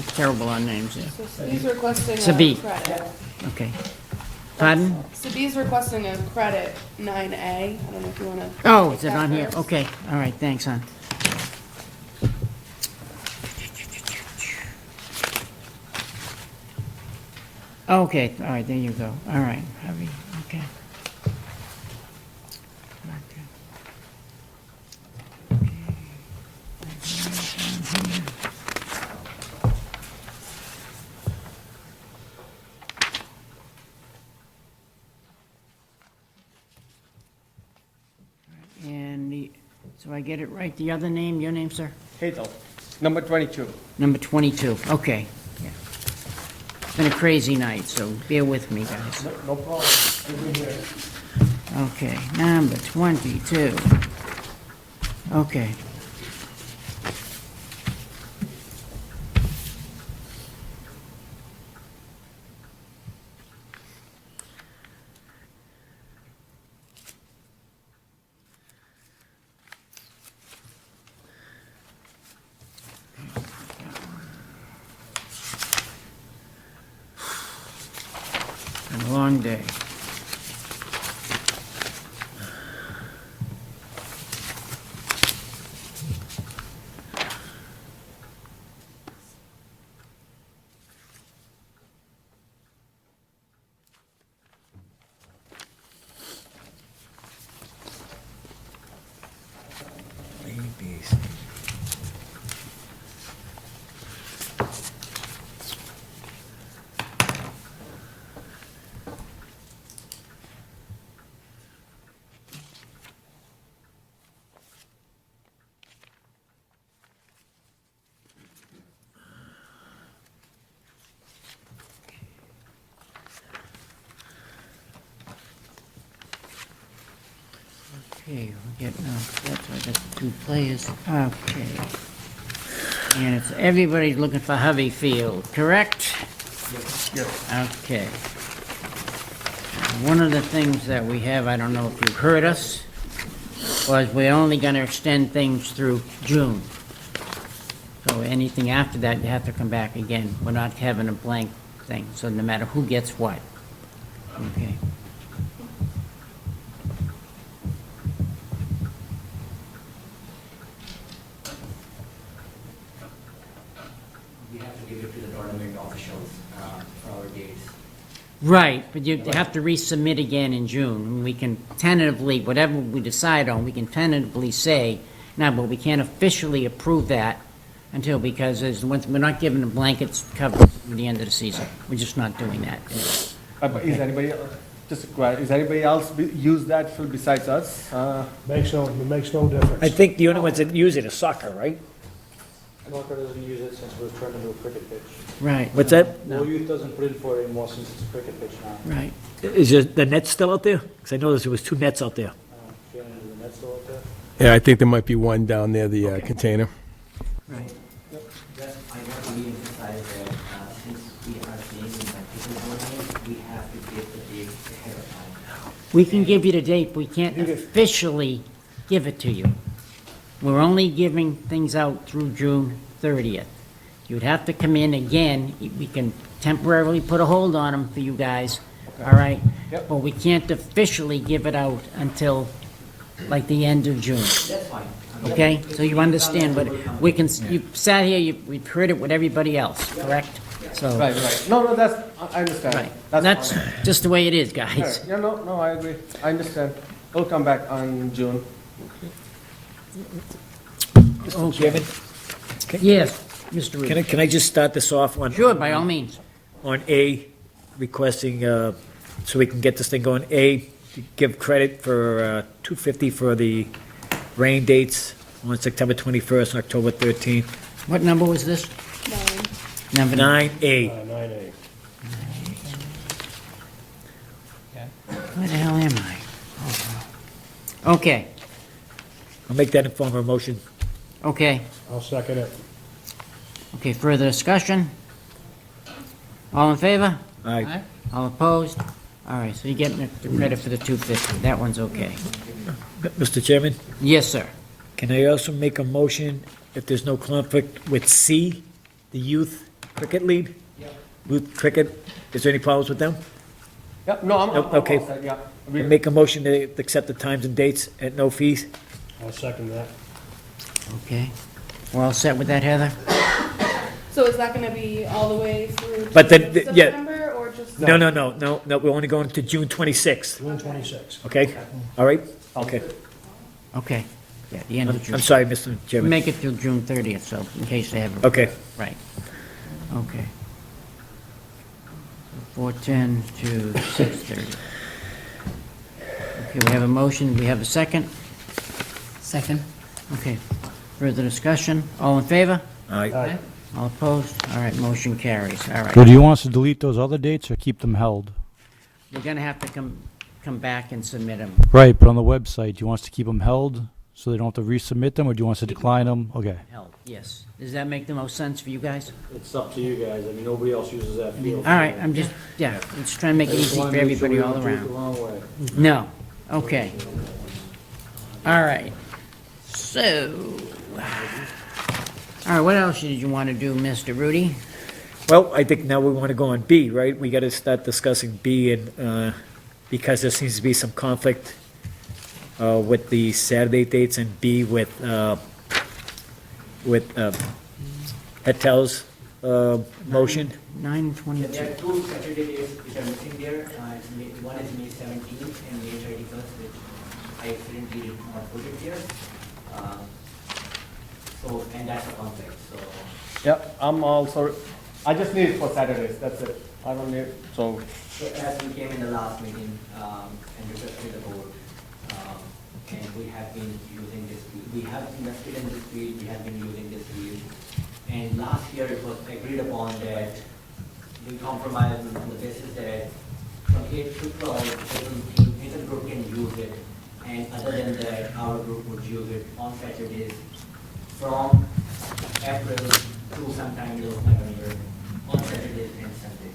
S1: terrible on names here.
S8: So Sabi's requesting
S1: Sabi.
S8: a credit.
S1: Okay. Pardon?
S8: Sabi's requesting a credit 9A. I don't know if you wanna.
S1: Oh,
S8: take
S1: is it
S8: that
S1: on here?
S8: first.
S1: Okay, all right, thanks, hon. Okay, all right, there you go. All right, heavy, okay. And the, so I get it right, the other name, your name, sir?
S17: Hazel, number 22.
S1: Number 22, okay. Yeah. It's been a crazy night, so bear with me, guys.
S17: No problem. We'll be here.
S1: Okay, number 22. Okay. Been a long day. Okay, we're getting off that, so I got the two players. Okay. And it's, everybody's looking for Hovey Field, correct?
S13: Yes.
S1: Okay. One of the things that we have, I don't know if you've heard us, was we're only gonna extend things through June. So anything after that, you have to come back again. We're not having a blank thing, so no matter who gets what. Okay.
S2: We have to give it to the tournament officials for our dates.
S1: Right, but you have to resubmit again in June. And we can tentatively, whatever we decide on, we can tentatively say, now, but we can't officially approve that until, because we're not giving a blanket cover at the end of the season. We're just not doing that.
S11: But is anybody, just a question, is anybody else use that field besides us?
S3: It makes no difference.
S2: I think the only ones that use it is soccer, right?
S22: Walker doesn't use it since we're turned into a cricket pitch.
S1: Right.
S2: What's that?
S22: Lowell Youth doesn't put in for it anymore since it's a cricket pitch now.
S1: Right.
S2: Is the net still out there? Because I noticed there was 2 nets out there.
S22: Shannon, is the net still out there?
S5: Yeah, I think there might be one down there, the container.
S1: Right.
S12: I want to re-emphasize that since we are seeing in we have to give the date ahead of time.
S1: We can give you the date, but we can't officially give it to you. We're only giving things out through June 30th. You'd have to come in again. We can temporarily put a hold on them for you guys, all right?
S11: Yep.
S1: But we can't officially give it out until, like, the end of June.
S12: That's fine.
S1: Okay? So you understand, but we can, you sat here, we've heard it with everybody else, correct? So.
S11: Right. No, that's, I understand.
S1: Right.
S11: That's
S1: That's
S11: fine.
S1: just the way it is, guys.
S11: Right. Yeah, no, I agree. I understand. We'll come back on June.
S2: Mr. Chairman?
S1: Yes, Mr. Reed.
S2: Can I just start this off on?
S1: Sure, by all means.
S2: On A, requesting, so we can get this thing going, A, to give credit for $250 for the rain dates on September 21st and October 13th.
S1: What number was this? Number
S2: 9A.
S3: 9A.
S1: Where the hell am I? Oh, okay,
S2: I'll make that in form of a motion.
S1: okay.
S3: I'll second it.
S1: Okay, further discussion? All in favor?
S2: Aye.
S1: All opposed? All right, so you're getting the credit for the 250. That one's okay.
S2: Mr. Chairman,
S1: Yes, sir.
S2: can I also make a motion, if there's no conflict, with C, the Youth Cricket League? Youth Cricket, is there any problems with them?
S11: Yeah, no, I'm
S2: Okay.
S11: all set, yeah.
S2: Make a motion to accept the times and dates at no fees?
S3: I'll second that.
S1: Okay. We're all set with that, Heather?
S8: So is that gonna be all the way through
S2: But then,
S8: to
S2: yeah.
S8: September, or just?
S2: No, we're only going to June 26th,
S3: June 26th.
S2: okay? All right? Okay.
S1: Okay. Yeah, the end of June.
S2: I'm sorry, Mr. Chairman.
S1: Make it till June 30th, so in case they have.
S2: Okay.
S1: Right. Okay. 4:10 to 6:30. Okay, we have a motion. We have a second?
S10: Second.
S1: Okay. Further discussion? All in favor?
S2: Aye.
S1: All opposed? All right, motion carries. All right.
S14: So do you want us to delete those other dates or keep them held?
S1: We're gonna have to come back and submit them.
S14: Right, but on the website, do you want us to keep them held so they don't have to resubmit them, or do you want us to decline them? Okay.
S1: Held, yes. Does that make the most sense for you guys?
S22: It's up to you guys. I mean, nobody else uses that field.
S1: All right, I'm just, yeah, let's try and make it easy for everybody all around. No, okay. All right, so, all right, what else did you want to do, Mr. Rudy?
S2: Well, I think now we want to go on B, right? We got to start discussing B, and, because there seems to be some conflict with the Saturday dates, and B with Patel's motion.
S1: 9/22.
S12: There are two Saturday days which are missing there. One is May 17th and May 31st, which I accidentally did not put it here. And that's a conflict, so.
S11: Yeah, I'm also, I just need it for Saturdays, that's it. I don't need, so.
S12: So as we came in the last meeting, and requested the board, and we have been using this, we have invested in this field, we have been using this field. And last year it was agreed upon that we compromise on the basis that from 8 to 12, either group can use it. And other than that, our group would use it on Saturdays from April to sometime till year, on Saturdays and Sundays.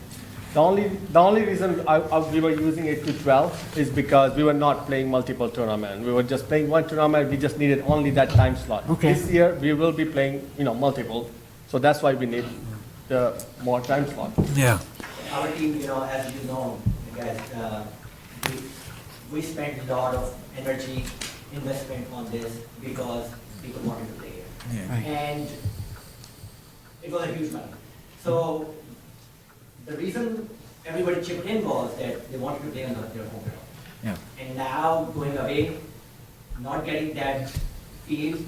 S11: The only reason we were using 8 to 12 is because we were not playing multiple tournaments. We were just playing one tournament, we just needed only that time slot.
S1: Okay.
S11: This year, we will be playing, multiple, so that's why we need the more time slot.
S2: Yeah.
S12: Our team, as you know, guys, we spent a lot of energy investment on this because people wanted to play it.
S2: Yeah.
S1: Right.
S12: And it was a huge money. So the reason everybody chipped in was that they wanted to play on their home ground.
S2: Yeah.
S12: And now going away, not getting that field,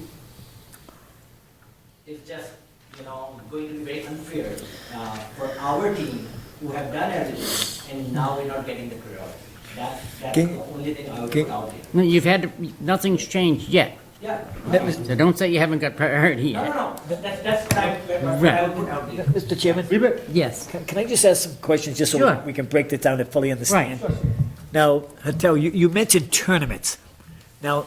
S12: is just, going to be very unfair for our team who have done everything, and now we're not getting the priority. That's the only thing I would put out there.
S1: No, nothing's changed yet.
S12: Yeah.
S1: So don't say you haven't got priority yet.
S12: No. That's what I would put out there.
S2: Mr. Chairman?
S1: Yes.
S2: Can I just ask some questions, just so
S1: Sure.
S2: we can break this down and fully understand?
S1: Right.
S2: Now, Hatel, you mentioned tournaments. Now,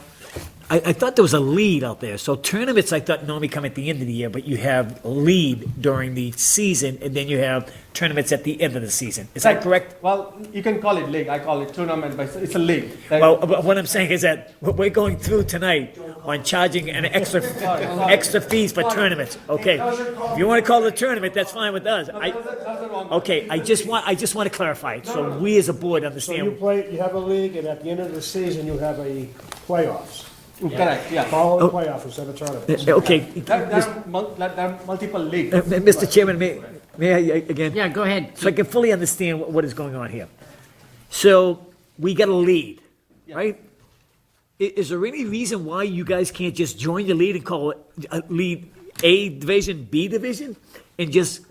S2: I thought there was a lead out there. So tournaments, I thought normally come at the end of the year, but you have lead during the season, and then you have tournaments at the end of the season. Is that correct?
S11: Well, you can call it league, I call it tournament, but it's a league.
S2: Well, but what I'm saying is that what we're going through tonight on charging an extra fees for tournaments, okay? If you want to call it a tournament, that's fine with us. Okay, I just want to clarify it, so we as a board
S3: So
S2: understand.
S3: you have a league, and at the end of the season, you have a playoffs.
S11: Correct, yeah.
S3: Call it playoffs instead of tournaments.
S2: Okay.
S11: There are multiple leagues.
S2: Mr. Chairman, may I again?
S1: Yeah, go ahead.
S2: So I can fully understand what is going on here. So we got a lead, right? Is there any reason why you guys can't just join the lead and call it lead A division, B division, and just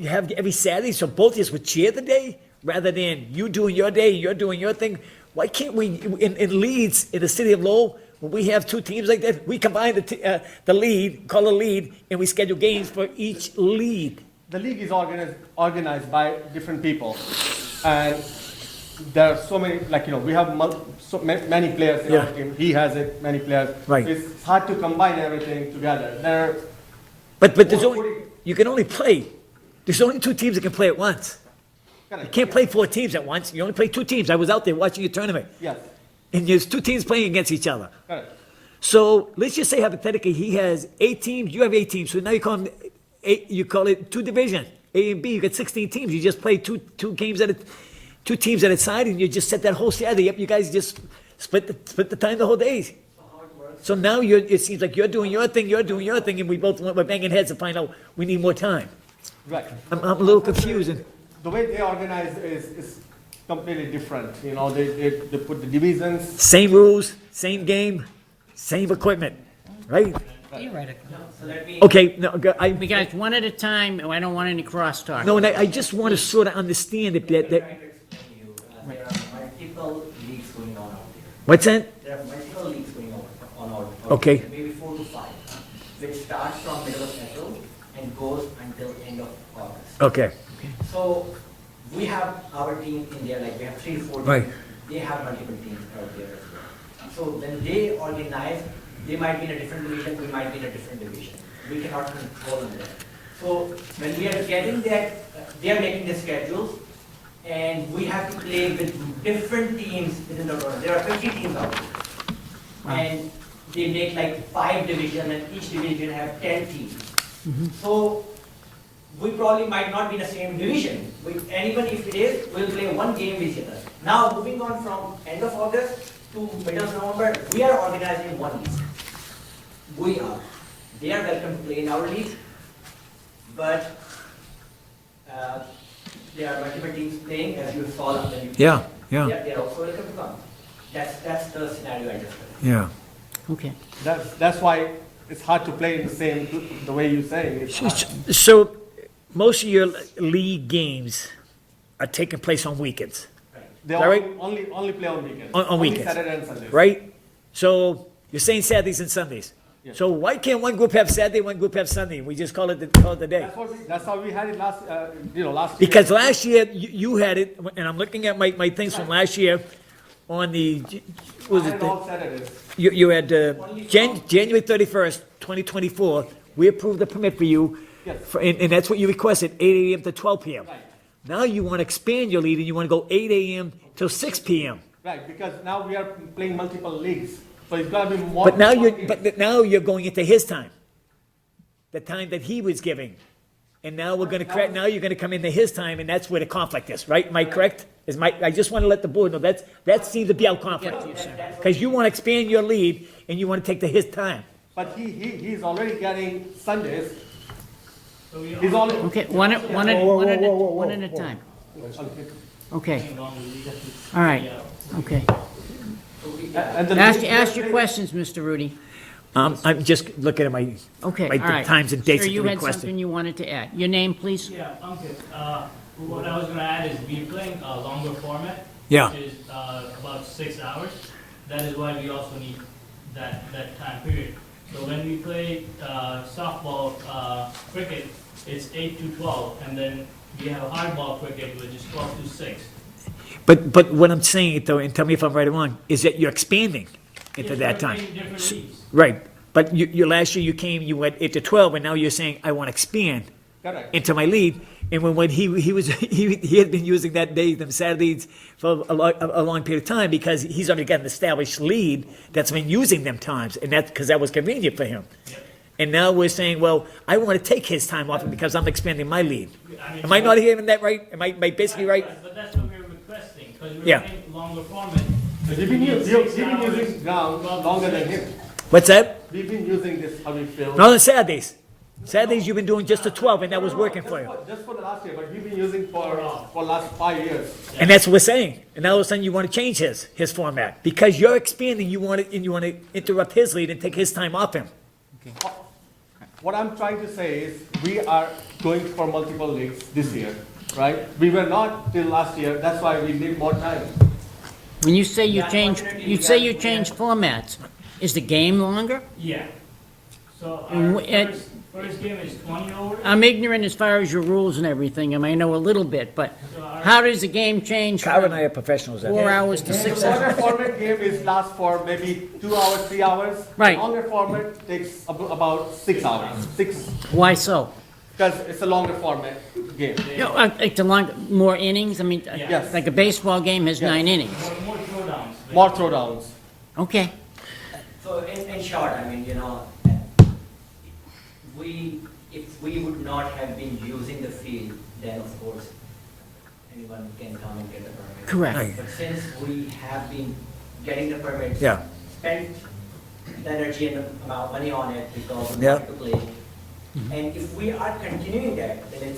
S2: have every Saturday, so both of us would share the day, rather than you doing your day, you're doing your thing? Why can't we, in leads in the city of Lowell, when we have two teams like that, we combine the lead, call a lead, and we schedule games for each lead?
S11: The league is organized by different people, and there are so many, we have many players in our team. He has it, many players.
S2: Right.
S11: It's hard to combine everything together.
S2: But there's you can only play, there's only two teams that can play at once. You can't play 4 teams at once, you only play 2 teams. I was out there watching your tournament.
S11: Yes.
S2: And there's 2 teams playing against each other.
S11: Correct.
S2: So let's just say hypothetically, he has 8 teams, you have 8 teams, so now you call them you call it 2 divisions, A and B. You got 16 teams. You just play two teams at a side, and you just set that whole Saturday up. You guys just split the time the whole days. So now it seems like you're doing your thing, and we're banging heads to find out we need more time.
S11: Right.
S2: I'm a little confused.
S11: The way they organize is completely different. They put the divisions.
S2: Same rules, same game, same equipment, right?
S10: Theoretically.
S2: Okay, no,
S1: We guys, one at a time, and I don't want any crosstalk.
S2: No, and I just want to sort of understand if that.
S12: There are multiple leagues going on out there.
S2: What's that?
S12: There are multiple leagues going on out
S2: Okay.
S12: there. Maybe 4 to 5, which starts from middle of April and goes until end of August.
S2: Okay.
S12: So we have our team in there, we have 3 to 4 teams.
S2: Right.
S12: They have multiple teams out there as well. So when they organize, they might be in a different division, we might be in a different division. We cannot control them there. So when we are getting that, they are making the schedules, and we have to play with different teams within the tournament. There are 50 teams out there.
S1: Wow.
S12: And they make 5 divisions, and each division have 10 teams. So we probably might not be in the same division. And even if it is, we'll play one game with each other. Now, moving on from end of August to middle of November, we are organizing one league. We are. They are welcome to play in our league, but there are multiple teams playing, as you saw on the YouTube.
S2: Yeah.
S12: They're also welcome to come. That's the scenario I just said.
S2: Yeah.
S1: Okay.
S11: That's why it's hard to play in the way you're saying. It's hard.
S2: So, most of your league games are taking place on weekends.
S11: They
S2: Is that right?
S11: only play on weekends.
S2: On
S11: Only
S2: weekends.
S11: Saturday and Sunday.
S2: Right? So, you're saying Saturdays and Sundays.
S11: Yes.
S2: So why can't one group have Saturday, one group have Sunday? We just call it the day.
S11: That's how we had it last year.
S2: Because last year, you had it, and I'm looking at my things from last year, on the, what was
S11: I
S2: it?
S11: had all Saturdays.
S2: You had January 31st, 2024, we approved the permit for you,
S11: Yes.
S2: and that's what you requested, 8 a.m. to 12 p.m.
S11: Right.
S2: Now you want to expand your lead, and you want to go 8 a.m. till 6 p.m.
S11: Right, because now we are playing multiple leagues, so it's gonna be more.
S2: But now
S11: more games.
S2: now you're going into his time, the time that he was giving. And now now you're gonna come into his time, and that's where the conflict is, right? Am I correct? I just want to let the board know, that seems to be our conflict. Because you want to expand your lead, and you want to take his time.
S11: But he's already getting Sundays. He's already.
S1: Okay, one at a time. Okay. All right, okay. Ask your questions, Mr. Rudy.
S2: I'm just looking at my
S1: Okay, all right.
S2: times and dates
S1: Sir,
S2: that
S1: you
S2: you
S1: had
S2: requested.
S1: something you wanted to add. Your name, please?
S6: Yeah, I'm good. What I was gonna add is we're playing a longer format.
S2: Yeah.
S6: Which is about 6 hours. That is why we also need that time period. So when we play softball, cricket, it's 8 to 12, and then we have hardball cricket, which is 12 to 6.
S2: But what I'm saying, though, and tell me if I'm right or wrong, is that you're expanding into
S6: Yes,
S2: that
S6: we're
S2: time.
S6: playing different leagues.
S2: Right, but you last year you went 8 to 12, and now you're saying, I want to expand
S11: Correct.
S2: into my lead. And when he had been using them Saturdays for a long period of time, because he's already got an established lead that's been using them times, and that's because that was convenient for him. And now we're saying, well, I want to take his time off because I'm expanding my lead. Am I not hearing that right? Am I basically right?
S6: But that's what we're requesting, because we're
S2: Yeah.
S6: playing longer format.
S11: We've been using ground longer than him.
S2: What's that?
S11: We've been using this how we feel.
S2: Not on Saturdays. Saturdays you've been doing just the 12, and that was working for you.
S11: Just for the last year, but we've been using for last 5 years.
S2: And that's what we're saying. And now all of a sudden you want to change his format. Because you're expanding, you want to interrupt his lead and take his time off him.
S11: What I'm trying to say is, we are going for multiple leagues this year, right? We were not till last year, that's why we need more time.
S1: When you say you change formats, is the game longer?
S6: Yeah. So
S1: And
S6: our
S1: w-
S6: first game is 20 overs.
S1: I'm ignorant as far as your rules and everything, I know a little bit, but how does the game change
S2: Kyle and
S1: from
S2: I are professionals at
S1: 4
S2: that.
S1: hours to 6
S11: The longer
S1: hours?
S11: format game is last for maybe 2 hours, 3 hours.
S1: Right.
S11: Longer format takes about 6 hours,
S1: Why so?
S11: because it's a longer format game.
S1: Like more innings,
S11: Yes.
S1: like a baseball game has 9 innings.
S6: More throwdowns.
S11: More throwdowns.
S1: Okay.
S12: So in short, if we would not have been using the field, then of course, anyone can come and get the permit.
S1: Correct. Right.
S12: But since we have been getting the permits,
S2: Yeah.
S12: spent the energy and the amount of money on it because we
S2: Yeah.
S12: want to play. And if we are continuing that, then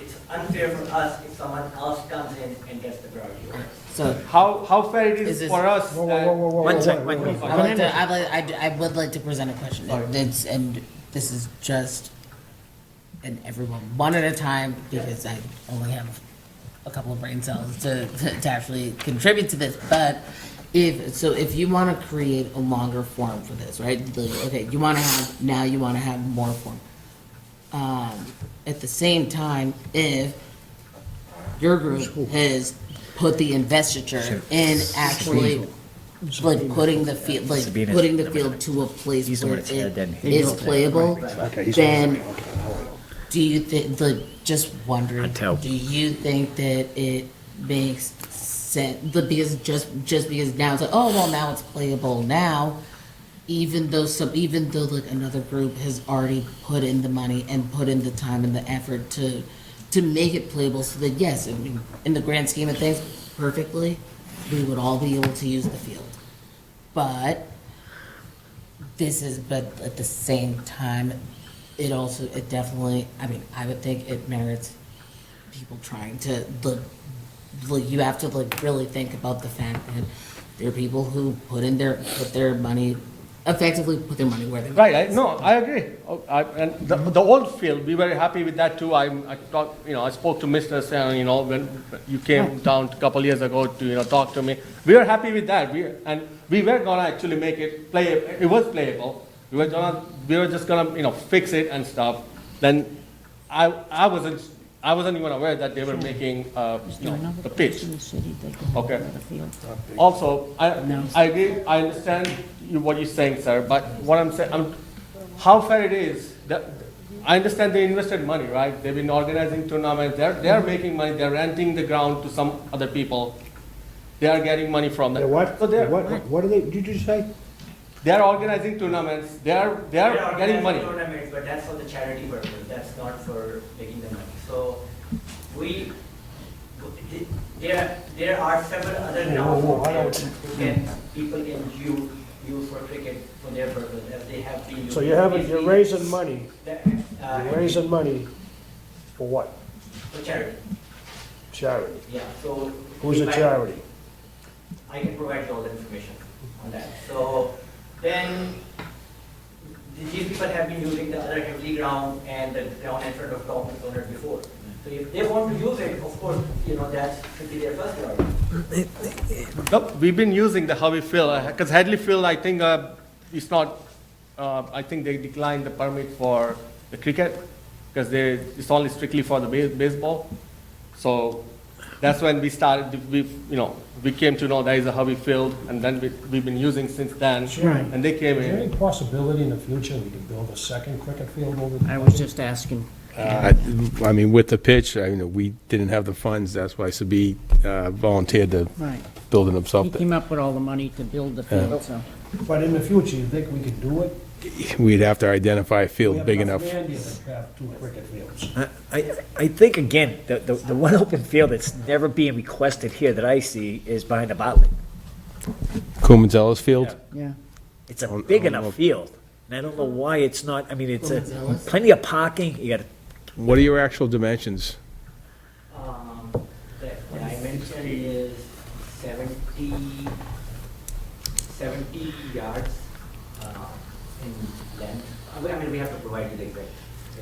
S12: it's unfair for us if someone else comes in and gets the priority.
S10: So
S11: How fair it
S10: Is
S11: is
S10: this-
S11: for us?
S2: One second, one minute.
S10: I would like to present a question, and this is just, and everyone, one at a time, because I only have a couple of brain cells to actually contribute to this, but if you want to create a longer form for this, right? You want to have more form. At the same time, if your group has put the investiture in actually putting the field to a place where it is playable, then do you think, just wondering, do you think that it makes sense, because just because now it's like, oh, well, now it's playable now, even though like another group has already put in the money and put in the time and the effort to make it playable, so that yes, I mean, in the grand scheme of things, perfectly, we would all be able to use the field. But at the same time, it definitely, I mean, I would think it merits people trying to you have to really think about the fact that there are people who put their money where they
S11: Right, no, I agree. And the old field, we were happy with that too. I spoke to Mr. Sen, when you came down a couple years ago to, talk to me. We were happy with that. We were gonna actually make it playable. It was playable. We were just gonna, fix it and stuff. Then I wasn't even aware that they were making, the pitch. Okay. Also, I agree, I understand what you're saying, sir, but what I'm saying, how fair it is, I understand they invested money, right? They've been organizing tournaments, they're making money, they're renting the ground to some other people. They are getting money from them.
S3: What?
S11: So
S3: What did you say?
S11: They're organizing tournaments, they're getting money.
S12: Tournaments, but that's for the charity purpose, that's not for making the money. So there are several other grounds people can use for cricket for their purpose, as they have been using.
S3: So you're raising money. You're raising money for what?
S12: For charity.
S3: Charity.
S12: Yeah, so.
S3: Who's the charity?
S12: I can provide all the information on that. So then, these people have been using the other heavily ground and the ground in front of Thomas owner before. So if they want to use it, of course, that should be their first priority.
S11: Nope, we've been using the Harvey Field, because Hadley Field, I think, it's not, I think they declined the permit for the cricket, because it's only strictly for the baseball. So that's when we started, we came to know there is a Harvey Field, and then we've been using since then.
S3: Sure.
S11: And they came
S3: Is there
S11: in.
S3: any possibility in the future we can build a second cricket field over there?
S1: I was just asking.
S5: I mean, with the pitch, we didn't have the funds, that's why Sabi volunteered to
S1: Right.
S5: build it himself.
S1: He came up with all the money to build the field, so.
S3: But in the future, you think we could do it?
S5: We'd have to identify a field big
S3: We
S5: enough.
S3: have land here to have 2 cricket fields.
S2: I think, again, the one open field that's never being requested here that I see is behind the Botley.
S5: Kumanzella's field?
S1: Yeah.
S2: It's a big enough field, and I don't know why it's not, I mean, it's plenty of parking, you got
S5: What are your actual dimensions?
S12: The dimension is 70 yards in length. I mean, we have to provide you the exact,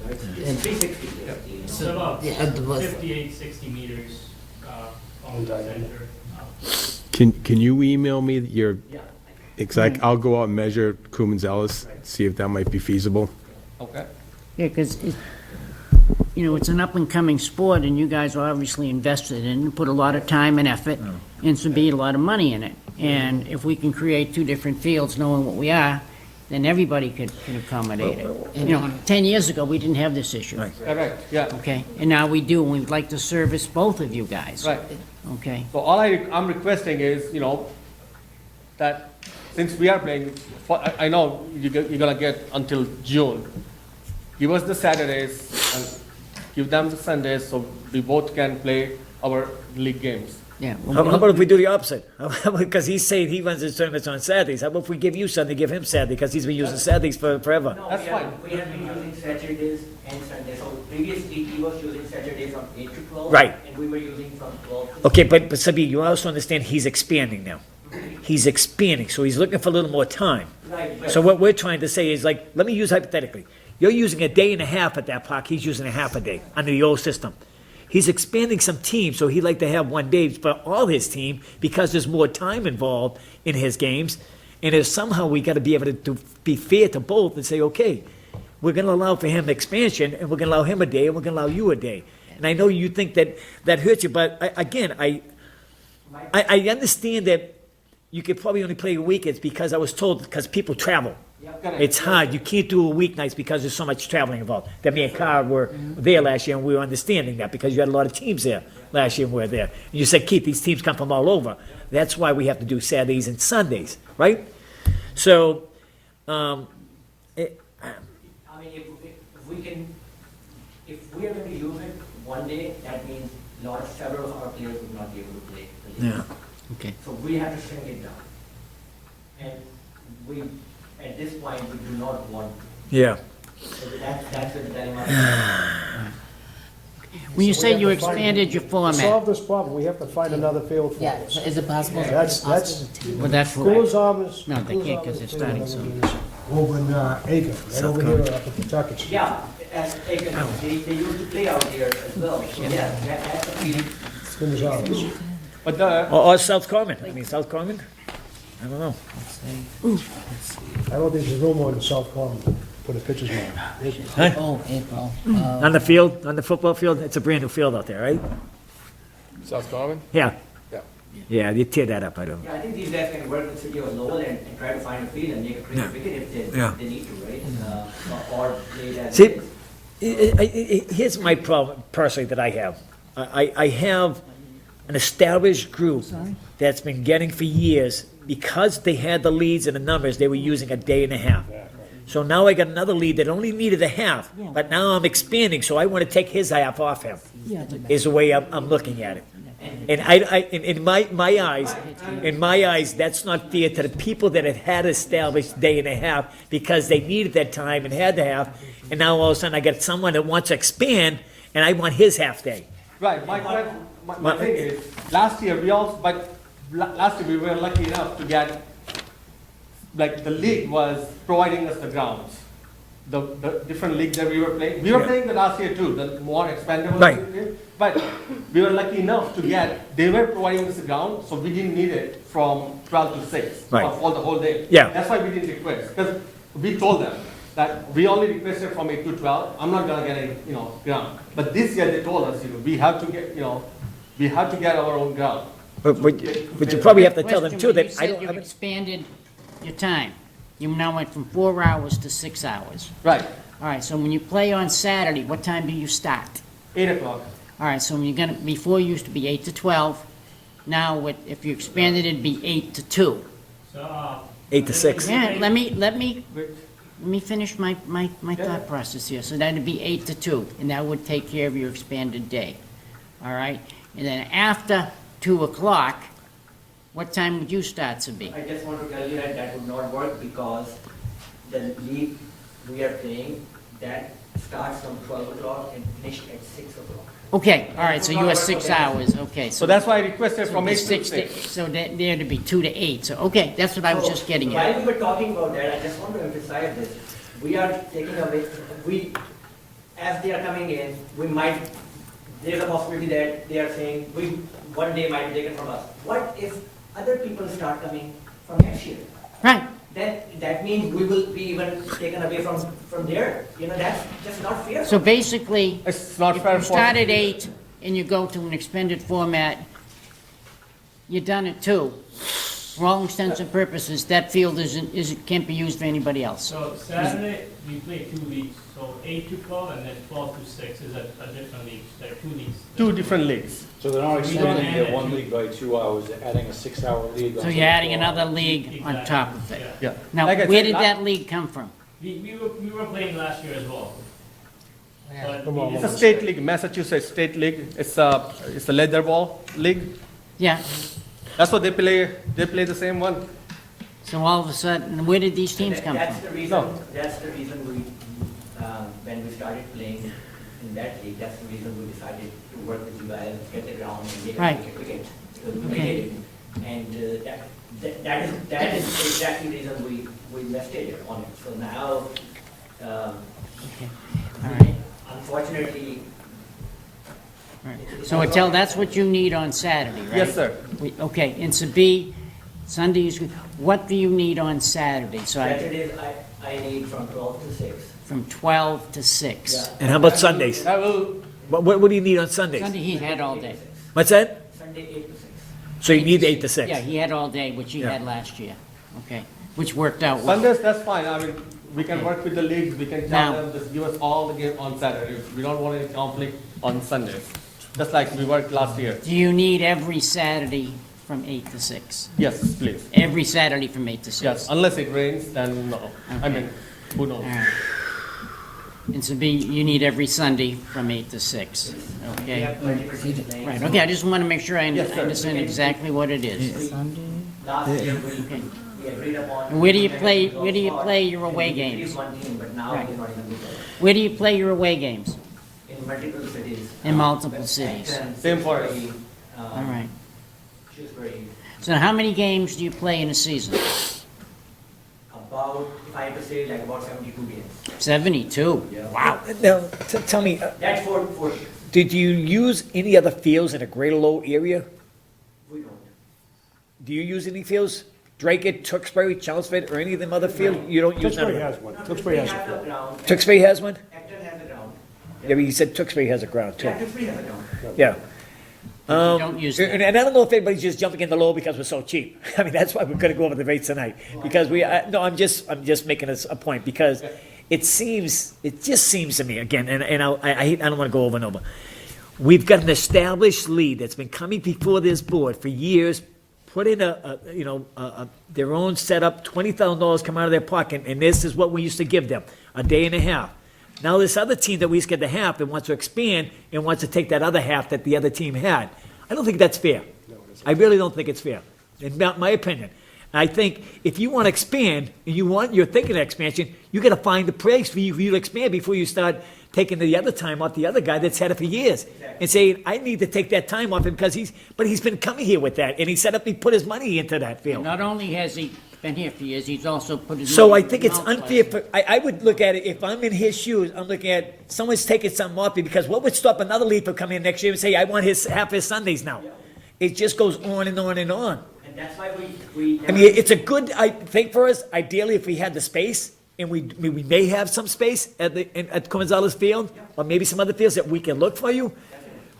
S12: it's 360 basically.
S6: It's about
S10: Yeah, the bus-
S6: 58, 60 meters from the center.
S5: Can you email me your,
S12: Yeah.
S5: exact, I'll go out and measure Kumanzella's, see if that might be feasible.
S11: Okay.
S1: Yeah, because, it's an up-and-coming sport, and you guys are obviously invested in, put a lot of time and effort, and to be a lot of money in it. And if we can create 2 different fields, knowing what we are, then everybody can accommodate it. 10 years ago, we didn't have this issue.
S11: Correct, yeah.
S1: Okay, and now we do, and we'd like to service both of you guys.
S11: Right.
S1: Okay,
S11: So all I'm requesting is, that since we are playing, I know you're gonna get until June. Give us the Saturdays and give them the Sundays so we both can play our league games.
S1: yeah.
S2: How about if we do the opposite? Because he's saying he runs his tournaments on Saturdays. How about if we give you Sunday, give him Saturday, because he's been using Saturdays forever?
S12: No,
S11: That's fine.
S12: We have been using Saturdays and Sundays. So previously, he was using Saturdays from 8 to 12.
S2: Right.
S12: And we were using from 12 to
S2: Okay, but Sabi, you also understand he's expanding now. He's expanding, so he's looking for a little more time.
S12: Right.
S2: So what we're trying to say is like, let me use hypothetically. You're using a day and a half at that park, he's using a half a day under the old system. He's expanding some teams, so he'd like to have 1 day for all his team because there's more time involved in his games. And if somehow we got to be able to be fair to both and say, okay, we're going to allow for him expansion, and we're going to allow him a day, and we're going to allow you a day. And I know you think that hurts you, but I understand that you could probably only play weekends because I was told, because people travel. It's hard. You can't do a weeknights because there's so much traveling involved. That me and Carl were there last year, and we were understanding that because you had a lot of teams there last year and we were there. And you said, Keith, these teams come from all over. That's why we have to do Saturdays and Sundays, right? So
S12: I mean, if we can, if we are going to use it one day, that means several of our players would not be able to play the league.
S2: Yeah.
S1: Okay.
S12: So we have to shrink it down. And we, at this point, we do not want to.
S2: Yeah.
S12: So that's the dilemma.
S1: When you
S3: So
S1: say
S3: we
S1: you
S3: have to find-
S1: expanded your
S3: To
S1: format,
S3: solve this problem, we have to find another field for
S10: Yeah,
S3: us.
S10: is it possible?
S3: That's,
S1: well, that's
S3: Cool's
S1: what,
S3: Arms.
S1: No, they
S3: Cool's
S1: can't 'cause
S3: Arms
S1: they're
S3: is
S1: starting
S3: over
S1: soon.
S3: Over in Aiken, right over here up in Kentucky.
S12: Yeah, and they used to play out here as well. So yeah, that's a field.
S3: Cool's Arms.
S11: But the,
S2: Or South Common, I mean, South Common? I don't know.
S3: I don't think there's no more in South Common, put the pitches on.
S2: Huh?
S10: Oh, April.
S2: On the field, on the football field, it's a brand-new field out there, right?
S13: South Common?
S2: Yeah.
S13: Yeah.
S2: Yeah, you tear that up, I don't.
S12: Yeah, I think these guys can work with City of Lowell and try to find a field and make a crazy wicket if they,
S2: Yeah.
S12: they need to, right? Or play it as
S2: See,
S12: it is.
S2: here's my problem personally that I have. I have an established group that's been getting for years, because they had the leads and the numbers, they were using a day and a half. So now I got another lead that only needed a half, but now I'm expanding, so I want to take his half off him, is the way I'm looking at it. And in my eyes, that's not fair to the people that have had established day and a half, because they needed that time and had the half, and now all of a sudden I got someone that wants to expand, and I want his half day.
S11: right, my thing is, last year we were lucky enough to get, like, the league was providing us the grounds. The different leagues that we were playing playing the last year too, the more expandable.
S2: Right.
S11: league. But we were lucky enough to get, they were providing us the ground, so we didn't need it from 12 to 6.
S2: Right.
S11: For the whole day.
S2: Yeah.
S11: That's why we didn't request, because we told them that we only requested from 8 to 12, I'm not gonna get any, ground. But this year they told us, we have to get, we have to get our own ground.
S2: But you probably have to tell them
S1: question,
S2: too
S1: but you
S2: that I
S1: said
S2: don't.
S1: you expanded your time. You now went from 4 hours to 6 hours.
S11: Right,
S1: All right, so when you play on Saturday, what time do you start?
S11: 8 o'clock.
S1: All right, so when you're gonna, before it used to be 8 to 12, now if you expanded, it'd be 8 to 2.
S6: So,
S2: 8 to 6.
S1: Yeah, let me finish my thought process here. So that'd be 8 to 2, and that would take care of your expanded day. All right? And then after 2 o'clock, what time would you start to be?
S12: I just want to tell you that would not work because the league we are playing, that starts from 12 o'clock and finishes at 6 o'clock.
S1: Okay, all right, so you are 6 hours, okay.
S11: So that's why I requested
S1: So
S11: from
S1: it'd
S11: 8
S1: be
S11: to
S1: 6
S11: 6.
S1: So there to be 2 to 8, so, okay, that's what I was just getting
S12: While
S1: at.
S12: we were talking about that, I just want to emphasize this. We are taking away, as they are coming in, there's a possibility that they are saying, one day might be taken from us. What if other people start coming from next year?
S1: Right.
S12: Then that means we will be even taken away from there. That's just not fair.
S1: So basically,
S11: It's not
S1: if
S11: fair
S1: you
S11: for.
S1: start at 8 and you go to an expanded format, you're done at 2. For all intents and purposes, that field can't be used for anybody else.
S6: so Saturday, we play 2 leagues, so 8 to 12 and then 12 to 6 is a different league. There are 2 leagues.
S11: Two different leagues.
S22: So they're not
S6: We don't
S22: extending their
S6: add
S22: one
S6: it.
S22: league by 2 hours, they're adding a 6-hour league.
S1: So you're adding another league on top of it.
S11: Yeah.
S1: Now,
S11: Like I
S1: where
S11: said,
S1: did that league come from?
S6: We were playing last year as well. But
S3: Come on,
S6: we
S11: It's a
S6: just-
S11: state league, Massachusetts State League. It's a leather ball league.
S1: Yeah,
S11: That's what they play. They play the same one.
S1: so all of a sudden, where did these teams come
S12: That's
S1: from?
S12: the reason.
S11: No.
S12: That's the reason when we started playing in that league, that's the reason we decided to work with you guys, get the ground and make
S1: Right.
S12: a wicket.
S1: Okay.
S12: And that is exactly the reason we invested on it. So now,
S1: All right.
S12: unfortunately,
S1: All right. So Attell, that's what you need on Saturday, right?
S11: Yes, sir.
S1: Okay, and so B, Sunday is good. What do you need on Saturday? So
S12: Saturdays I need from 12 to 6.
S1: from 12 to 6.
S12: Yeah.
S2: And how about Sundays?
S11: I will.
S2: What do you need on Sundays?
S1: Sunday he had all day.
S2: What's that?
S12: Sunday 8 to 6.
S2: So you need 8 to 6?
S1: Yeah, he had all day, which he
S2: Yeah.
S1: had last year. Okay, which worked out well.
S11: Sundays, that's fine. I mean, we can work with the leagues. We can
S1: Now-
S11: tell them just give us all the game on Saturday. We don't want any conflict on Sundays. Just like we worked last year.
S1: Do you need every Saturday from 8 to 6.
S11: Yes, please.
S1: Every Saturday from 8 to 6.
S11: Yes, unless it rains, then no. I mean, who knows?
S1: All right. And so you need every Sunday from 8 to 6, okay? Right, okay, I just want to make sure I understand exactly what it is.
S12: Last year,
S1: Okay.
S12: we agreed upon.
S1: And where do you play your away games?
S12: One team, but now
S1: Right.
S12: they're not even together.
S1: Where do you play your away games?
S12: In multiple cities.
S1: In multiple cities.
S11: Same for us.
S1: All right.
S12: Shrewsbury,
S1: So how many games do you play in a season?
S12: about, if I have to say, like about 72 games.
S1: 72? Wow.
S2: Now, tell me,
S12: That's for
S2: did you use any other fields in the Greater Lowell area?
S12: we don't.
S2: Do you use any fields? Drake it, Tewksbury, Chelmsford, or any of them other fields? You don't use none of
S3: Tewksbury
S2: them?
S3: has one. Tewksbury has a
S12: the
S3: field.
S12: ground.
S2: Tewksbury has one?
S12: Acton has a ground.
S2: Yeah, but you said Tewksbury has a ground too.
S12: Yeah, Tewksbury has a ground.
S2: Yeah.
S1: Don't use that.
S2: And I don't know if everybody's just jumping in the low because we're so cheap. I mean, that's why we're gonna go over the rates tonight. Because no, I'm just making a point, because it just seems to me, again, and I don't wanna go over and over. We've got an established lead that's been coming before this board for years, put in their own setup, $20,000 come out of their pocket, and this is what we used to give them, a day and a half. Now this other team that we just get the half and wants to expand and wants to take that other half that the other team had. I don't think that's fair. I really don't think it's fair, in my opinion. I think if you want to expand and you're thinking of expansion, you got to find the place for you to expand before you start taking the other time off the other guy that's had it for years and saying, I need to take that time off him because he's been coming here with that and he put his money into that field.
S1: Not only has he been here for years, he's also put his.
S2: So I
S1: money
S2: think
S1: in
S2: it's
S1: multiple
S2: unfair
S1: places.
S2: I would look at it, if I'm in his shoes, I'm looking at someone's taking something off me, because what would stop another league from coming in next year and say, I want half his Sundays now? It just goes on and on and on.
S12: And that's why we.
S2: I mean, it's a good, I think for us, ideally, if we had the space, and we may have some space at Gonzalez Field, or maybe some other fields that we can look for you.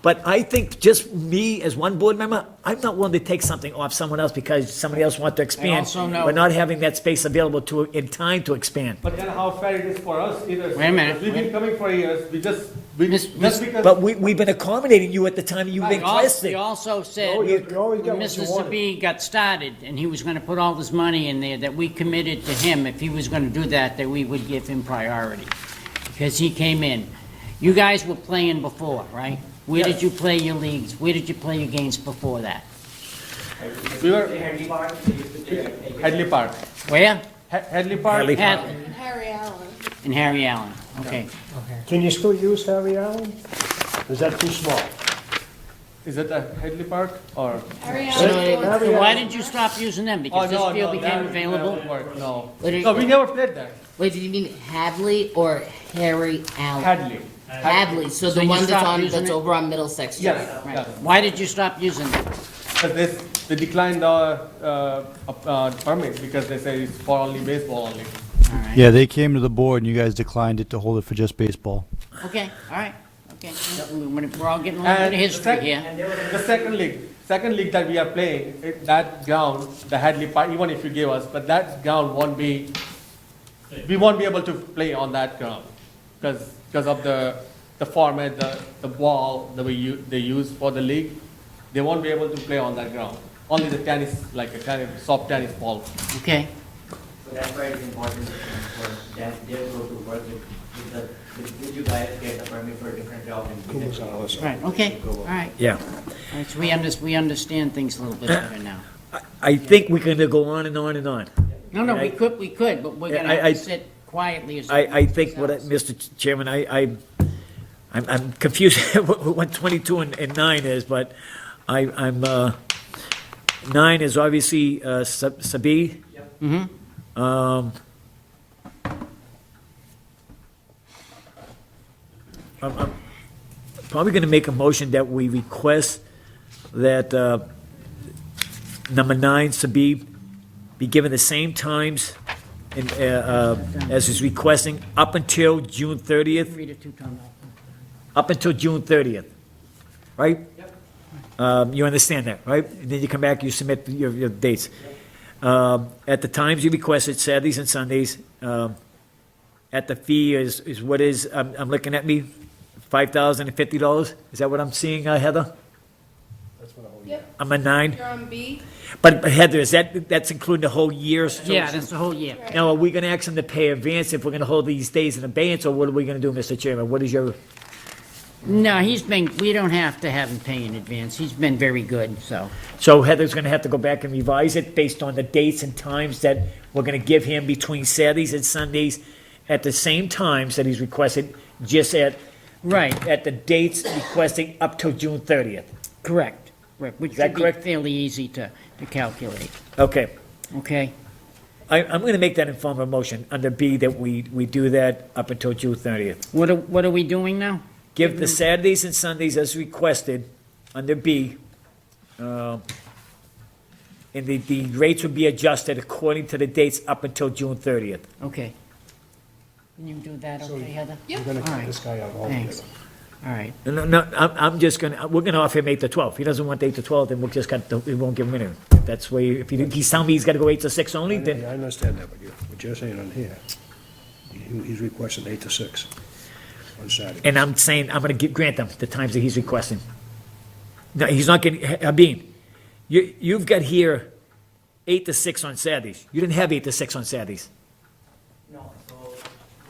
S2: But I think just me as one board member, I'm not willing to take something off someone else because somebody else wants to expand.
S1: also know-
S2: We're not having that space available in time to expand.
S11: But then how fair it is for us either.
S1: Wait a minute.
S11: We've been coming for years, just because.
S2: But we've been accommodating you at the time you've been
S1: He al-
S2: requesting.
S1: He also said,
S3: You always get
S1: when
S3: what
S1: Mr.
S3: you wanted.
S1: Sabee got started, and he was gonna put all this money in there, that we committed to him, if he was gonna do that we would give him priority. Because he came in. You guys were playing before, right? Where did you play your leagues? Where did you play your games before that?
S11: We were,
S12: Headley Park, we used to play.
S11: Hadley Park.
S1: Where?
S11: Hadley Park.
S2: Hadley Park.
S1: Hadley.
S8: Harry Allen.
S1: In Harry Allen, okay.
S3: Can you still use Harry Allen? Is that too small?
S11: Is it a Hadley Park or?
S8: Harry
S1: So
S8: Allen.
S1: why did you stop using them? Because this field became
S11: that
S1: available?
S11: won't work, no.
S1: What did-
S11: No, we never played there.
S10: Wait, did you mean Hadley or Harry Allen?
S11: Hadley.
S10: Hadley, so
S1: So
S10: the
S1: you
S10: one
S1: stopped using
S10: that's
S1: it?
S10: over on Middlesex Street.
S11: Yes,
S1: Right.
S11: yes.
S1: Why did you stop using them?
S11: Because they declined permit because they say it's for only baseball only.
S1: All right.
S14: Yeah, they came to the board and you guys declined it to hold it for just baseball.
S1: Okay, all right, okay. We're all getting a little bit of history here.
S11: The second league that we are playing, that ground, the Hadley Park, even if you give us, but that ground we won't be able to play on that ground because of the format, the ball that they use for the league. They won't be able to play on that ground. Only the tennis, like a soft tennis ball.
S1: Okay.
S12: So that's why it's important for them, they go to work with you guys, get the permit for a different job. And
S1: Right, okay, all right.
S2: Yeah.
S1: All right, so we understand things a little bit better now.
S2: I think we're gonna go on and on and on.
S1: No, we could, but we're gonna have to sit quietly as.
S2: I think Mr. Chairman, I'm confused what 22 and 9 is, but I'm 9 is obviously Sabee.
S1: Mm-hmm.
S2: I'm probably gonna make a motion that we request that number 9, Sabee, be given the same times as is requesting up until June 30th.
S1: Read it two times.
S2: Up until June 30th, right? You understand that, right? And then you come back, you submit your dates. At the times you requested, Saturdays and Sundays, at the fee is what is, I'm looking at me, $5,050? Is that what I'm seeing, Heather?
S3: That's for the whole
S8: Yep.
S2: I'm a 9?
S8: You're on B.
S2: But Heather, that's including the whole year? So-
S1: Yeah, that's the whole year.
S2: Now, are we gonna ask him to pay advance if we're gonna hold these days in abeyance, or what are we gonna do, Mr. Chairman? What is your,
S1: No, we don't have to have him pay in advance. He's been very good, so.
S2: so Heather's gonna have to go back and revise it based on the dates and times that we're gonna give him between Saturdays and Sundays at the same times that he's requested, just
S1: Right.
S2: at the dates requesting up till June 30th.
S1: Correct. Right, which
S2: Is that
S1: should be
S2: correct?
S1: fairly easy to calculate.
S2: Okay.
S1: Okay?
S2: I'm gonna make that informal motion under B that we do that up until June 30th.
S1: What are we doing now?
S2: Give the Saturdays and Sundays as requested under B. And the rates would be adjusted according to the dates up until June 30th.
S1: Okay. Can you do that,
S3: So
S1: okay, Heather?
S3: We're gonna
S1: All
S3: cut
S1: right.
S3: this guy out
S1: Thanks.
S3: altogether.
S1: All right.
S2: No, I'm just gonna, we're gonna offer him 8 to 12. If he doesn't want 8 to 12, then we'll just we won't give him any. That's why, if he's telling me he's gotta go 8 to 6 only, then,
S3: I understand that, but what you're saying on here, he's requesting 8 to 6 on Saturday.
S2: and I'm saying, I'm gonna grant him the times that he's requesting. No, he's not getting, Abin, you've got here 8 to 6 on Saturdays. You didn't have 8 to 6 on Saturdays.
S12: No, so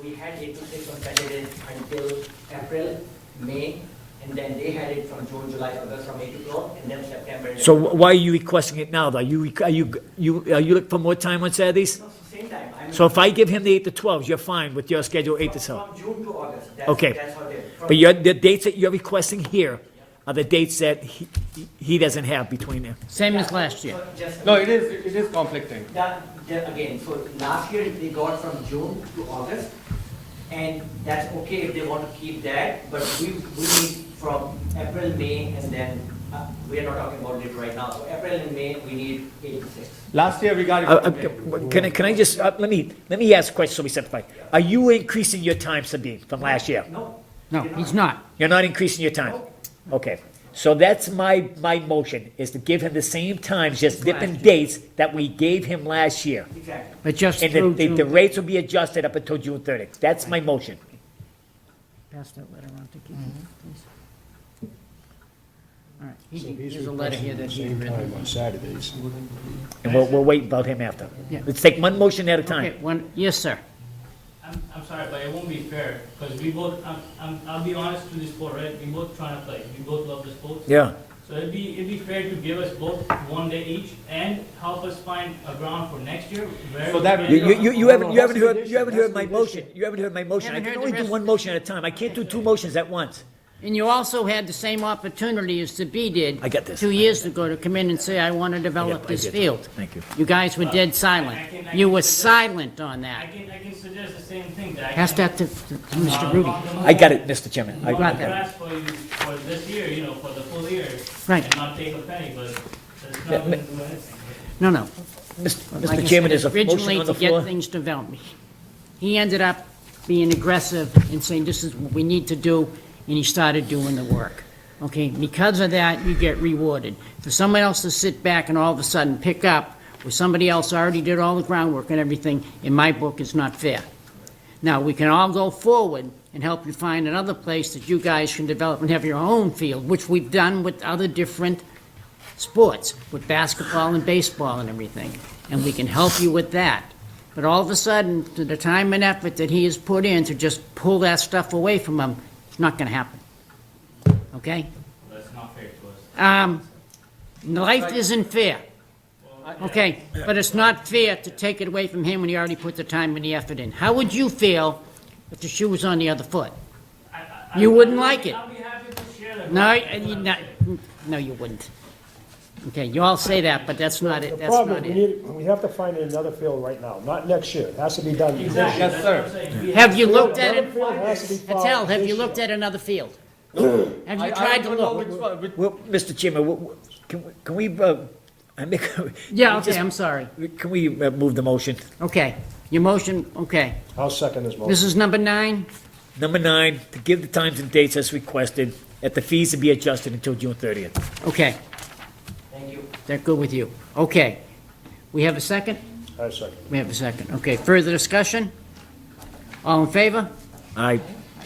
S12: we had 8 to 6 on Saturdays until April, May, and then they had it from June, July, August, from 8 to 12, and then September. and
S2: So
S12: then-
S2: why are you requesting it now, though? Are you looking for more time on Saturdays?
S12: No, same time.
S2: So if I give him the 8 to 12s, you're fine with your schedule 8 to 12?
S12: From June to August.
S2: Okay.
S12: That's how they.
S2: But the dates that you're requesting here are the dates that he doesn't have between them.
S1: Same as last year.
S11: No, it is conflicting.
S12: Again, so last year they got from June to August, and that's okay if they want to keep that, but we need from April, May, and then, we are not talking about it right now, so April and May, we need 8 to 6.
S11: Last year we got it from May.
S2: Can I just, let me ask a question so we simplify. Are you increasing your time, Sabine, from last year?
S12: No.
S1: No, he's not.
S2: You're not increasing your time? Okay. So that's my motion, is to give him the same times, just different dates that we gave him last year.
S12: Exactly.
S1: But just
S2: And
S1: through
S2: the
S1: June.
S2: rates will be adjusted up until June 30th. That's my motion.
S1: Pass that letter on to Keith, please. All right.
S3: So he's
S1: Here's a letter here
S3: requesting
S1: that
S3: the
S1: he
S3: same
S1: written.
S3: time on Saturdays.
S2: And we'll wait about him after.
S1: Yeah.
S2: Let's take one motion at a time.
S1: Okay, yes, sir.
S6: I'm sorry, but it won't be fair, because we both, I'll be honest to this sport, right? We both trying to play, we both love the sport.
S2: Yeah.
S6: So it'd be fair to give us both one day each and help us find a ground for next year. where
S11: So
S6: we
S11: that-
S6: can-
S2: You haven't
S3: that's the
S2: heard
S3: condition.
S2: my motion. You haven't heard my motion. I
S1: Haven't
S2: can
S1: heard
S2: only
S1: the
S2: do
S1: rest.
S2: one motion at a time. I can't do two motions at once.
S1: And you also had the same opportunity as the B did.
S2: I got this.
S1: 2 years ago to come in and say, I want to develop
S2: I
S1: this
S2: did.
S1: field.
S2: Thank you.
S1: You guys were dead silent.
S6: I
S1: You were
S6: can-
S1: silent on
S6: I
S1: that.
S6: can suggest the same thing, that I
S1: Pass
S6: can-
S1: that to Mr. Rudy.
S2: I got it, Mr. Chairman.
S1: You got that.
S6: Grass for you, for this year, for the full year.
S1: Right.
S6: And not take a penny, but that's
S2: Yeah,
S6: not gonna do anything.
S1: No, no.
S2: Mr.
S1: Like I
S2: Chairman,
S1: said,
S2: there's a motion
S1: originally
S2: on the
S1: to get
S2: floor.
S1: things developed. He ended up being aggressive and saying, this is what we need to do, and he started doing the work. Okay, because of that, you get rewarded. For someone else to sit back and all of a sudden pick up, where somebody else already did all the groundwork and everything, in my book, is not fair. Now, we can all go forward and help you find another place that you guys can develop and have your own field, which we've done with other different sports, with basketball and baseball and everything, and we can help you with that. But all of a sudden, to the time and effort that he has put in to just pull that stuff away from him, it's not gonna happen. Okay?
S6: That's not fair to us.
S1: Life isn't fair. Okay, but it's not fair to take it away from him when he already put the time and the effort in. How would you feel if the shoe was on the other foot? You wouldn't like it.
S6: I'll be happy to share that.
S1: No, you wouldn't. Okay, you all say that, but that's not it,
S3: The
S1: that's
S3: problem,
S1: not
S3: we
S1: it.
S3: need, we have to find another field right now, not next year. It has to be done this
S6: Exactly,
S3: year.
S6: that's what I'm saying. We
S1: Have you looked at
S3: Another
S1: it?
S3: field has to be found
S1: Patel, have
S3: this
S1: you
S3: year.
S1: looked at another field? Have you tried to look?
S2: Well, Mr. Chairman, can we, I make,
S1: Yeah, okay, I'm sorry.
S2: can we move the motion?
S1: Okay, your motion, okay.
S3: I'll second this motion.
S1: This is number 9?
S2: Number 9, to give the times and dates as requested, at the fees to be adjusted until June 30th.
S1: Okay,
S12: Thank you.
S1: they're good with you. Okay. We have a second?
S3: I second.
S1: We have a second. Okay, further discussion? All in favor?
S2: Aye.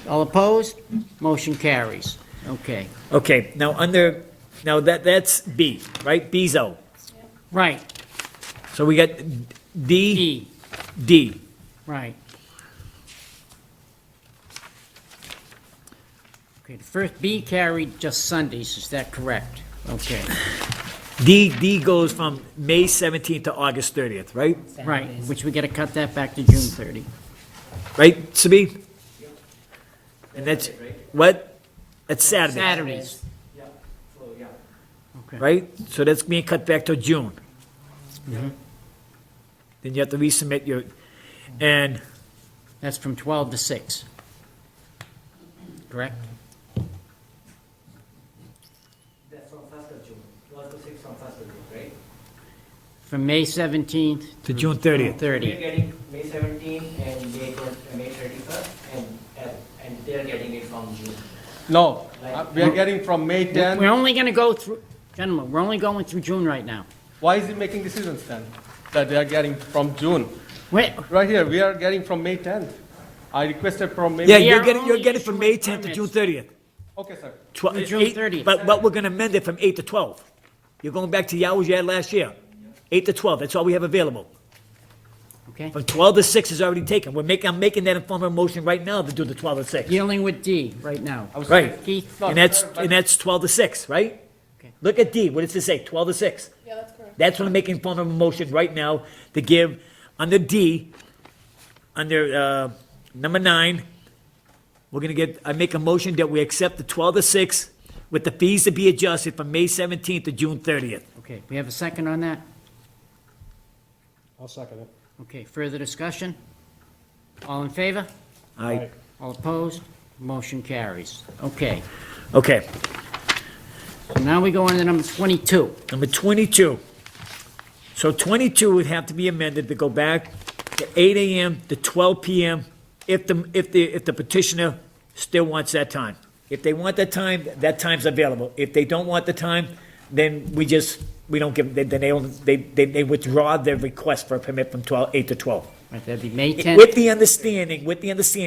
S1: All opposed? Motion carries. Okay.
S2: Okay, now, under now that's B, right? B's out.
S1: Right,
S2: So we got D, D.
S1: right. Okay, the first B carried just Sundays, is that correct? Okay,
S2: D goes from May 17th to August 30th, right?
S1: right, which we gotta cut that back to June 30.
S2: Right, Sabi? And that's, what? That's Saturday.
S1: Saturdays,
S12: Yeah, so, yeah.
S1: okay.
S2: Right? So that's being cut back to June.
S1: Mhm.
S2: Then you have to resubmit your, and
S1: That's from 12 to 6. Correct?
S12: That's from 1st of June, 12 to 6 from 1st of June, right?
S1: From May 17th
S2: to June 30th.
S12: We're
S1: 30.
S12: getting May 17 and May 31st, and they're getting it from June.
S11: No, we are getting from May 10.
S1: We're only gonna go through, gentlemen, we're only going through June right now.
S11: Why is he making decisions then? That they are getting from June?
S1: Wait,
S11: Right here, we are getting from May 10th. I requested from May.
S2: Yeah,
S1: We
S2: you're
S1: are
S2: getting
S1: only
S2: from May
S1: issuing
S2: 10th to June 30th.
S11: Okay, sir.
S1: To June 30th.
S2: But we're gonna amend it from 8 to 12. You're going back to the hours you had last year. 8 to 12, that's all we have available.
S1: Okay.
S2: From 12 to 6 is already taken. I'm making that informal motion right now to do the 12 to 6.
S1: Dealing with D right now.
S2: Right.
S1: Keith?
S2: And that's 12 to 6, right?
S1: Okay.
S2: Look at D, what does it say, 12 to 6?
S8: Yeah, that's correct.
S2: That's what I'm making form of a motion right now to give, under D, under number 9, I make a motion that we accept the 12 to 6 with the fees to be adjusted from May 17th to June 30th.
S1: Okay, we have a second on that?
S3: I'll second it.
S1: Okay, further discussion? All in favor?
S2: Aye.
S1: All opposed? Motion carries. Okay,
S2: Okay,
S1: so now we go on to number 22.
S2: number 22. So 22 would have to be amended to go back to 8 AM to 12 PM if the petitioner still wants that time. If they want that time, that time's available. If they don't want the time, then we don't give, then they withdraw their request for a permit from 8 to 12.
S1: Right, that'd be May 10th.
S2: With the understanding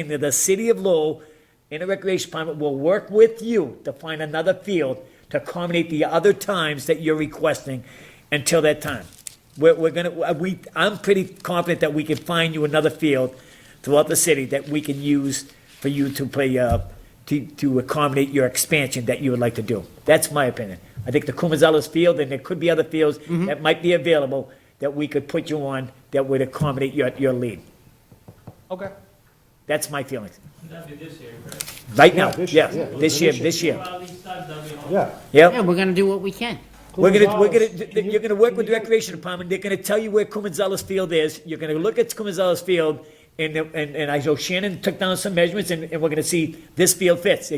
S2: that the city of Lowell and the Recreation Department will work with you to find another field to accommodate the other times that you're requesting until that time. I'm pretty confident that we can find you another field throughout the city that we can use for you to play, to accommodate your expansion that you would like to do. That's my opinion. I think the Kumazalas field, and there could be other fields that might be available that we could put you on that would accommodate your lead.
S11: Okay.
S2: That's my feelings.
S6: That'd be this year, right?
S2: Right now,
S3: this
S2: yeah,
S3: year,
S2: this year.
S6: Well, these starts, that'd be all.
S3: Yeah.
S2: Yep.
S1: Yeah, we're gonna do what we can.
S2: You're
S3: Kumazalas,
S2: gonna work with the Recreation Department, they're gonna tell you where Kumazalas Field is, you're gonna look at Kumazalas Field, and I know Shannon took down some measurements, and we're gonna see this field fits.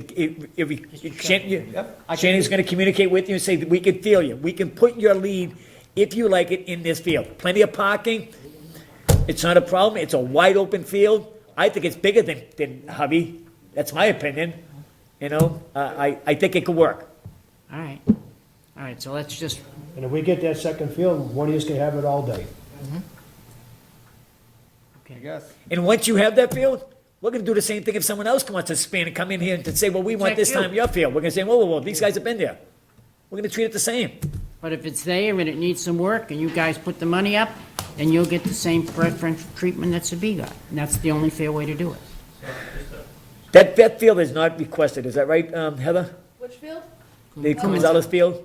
S2: Shannon's gonna communicate with you and say, that we can feel you, we can put your lead, if you like it, in this field. Plenty of parking, it's not a problem, it's a wide open field, I think it's bigger than Hubby, that's my opinion, you know, I think it could work.
S1: All right. All right, so let's just,
S3: And if we get that second field, one of you can have it all day.
S11: I guess.
S2: And once you have that field, we're gonna do the same thing if someone else wants to expand and come in here and to say, well, we want
S1: Check
S2: this
S1: you.
S2: time your field. We're gonna say, whoa, these guys have been there. We're gonna treat it the same.
S1: but if it's there and it needs some work, and you guys put the money up, then you'll get the same preferential treatment that Sabi got. And that's the only fair way to do it.
S2: That field is not requested, is that right, Heather?
S8: Which field?
S2: The Kumazalas field?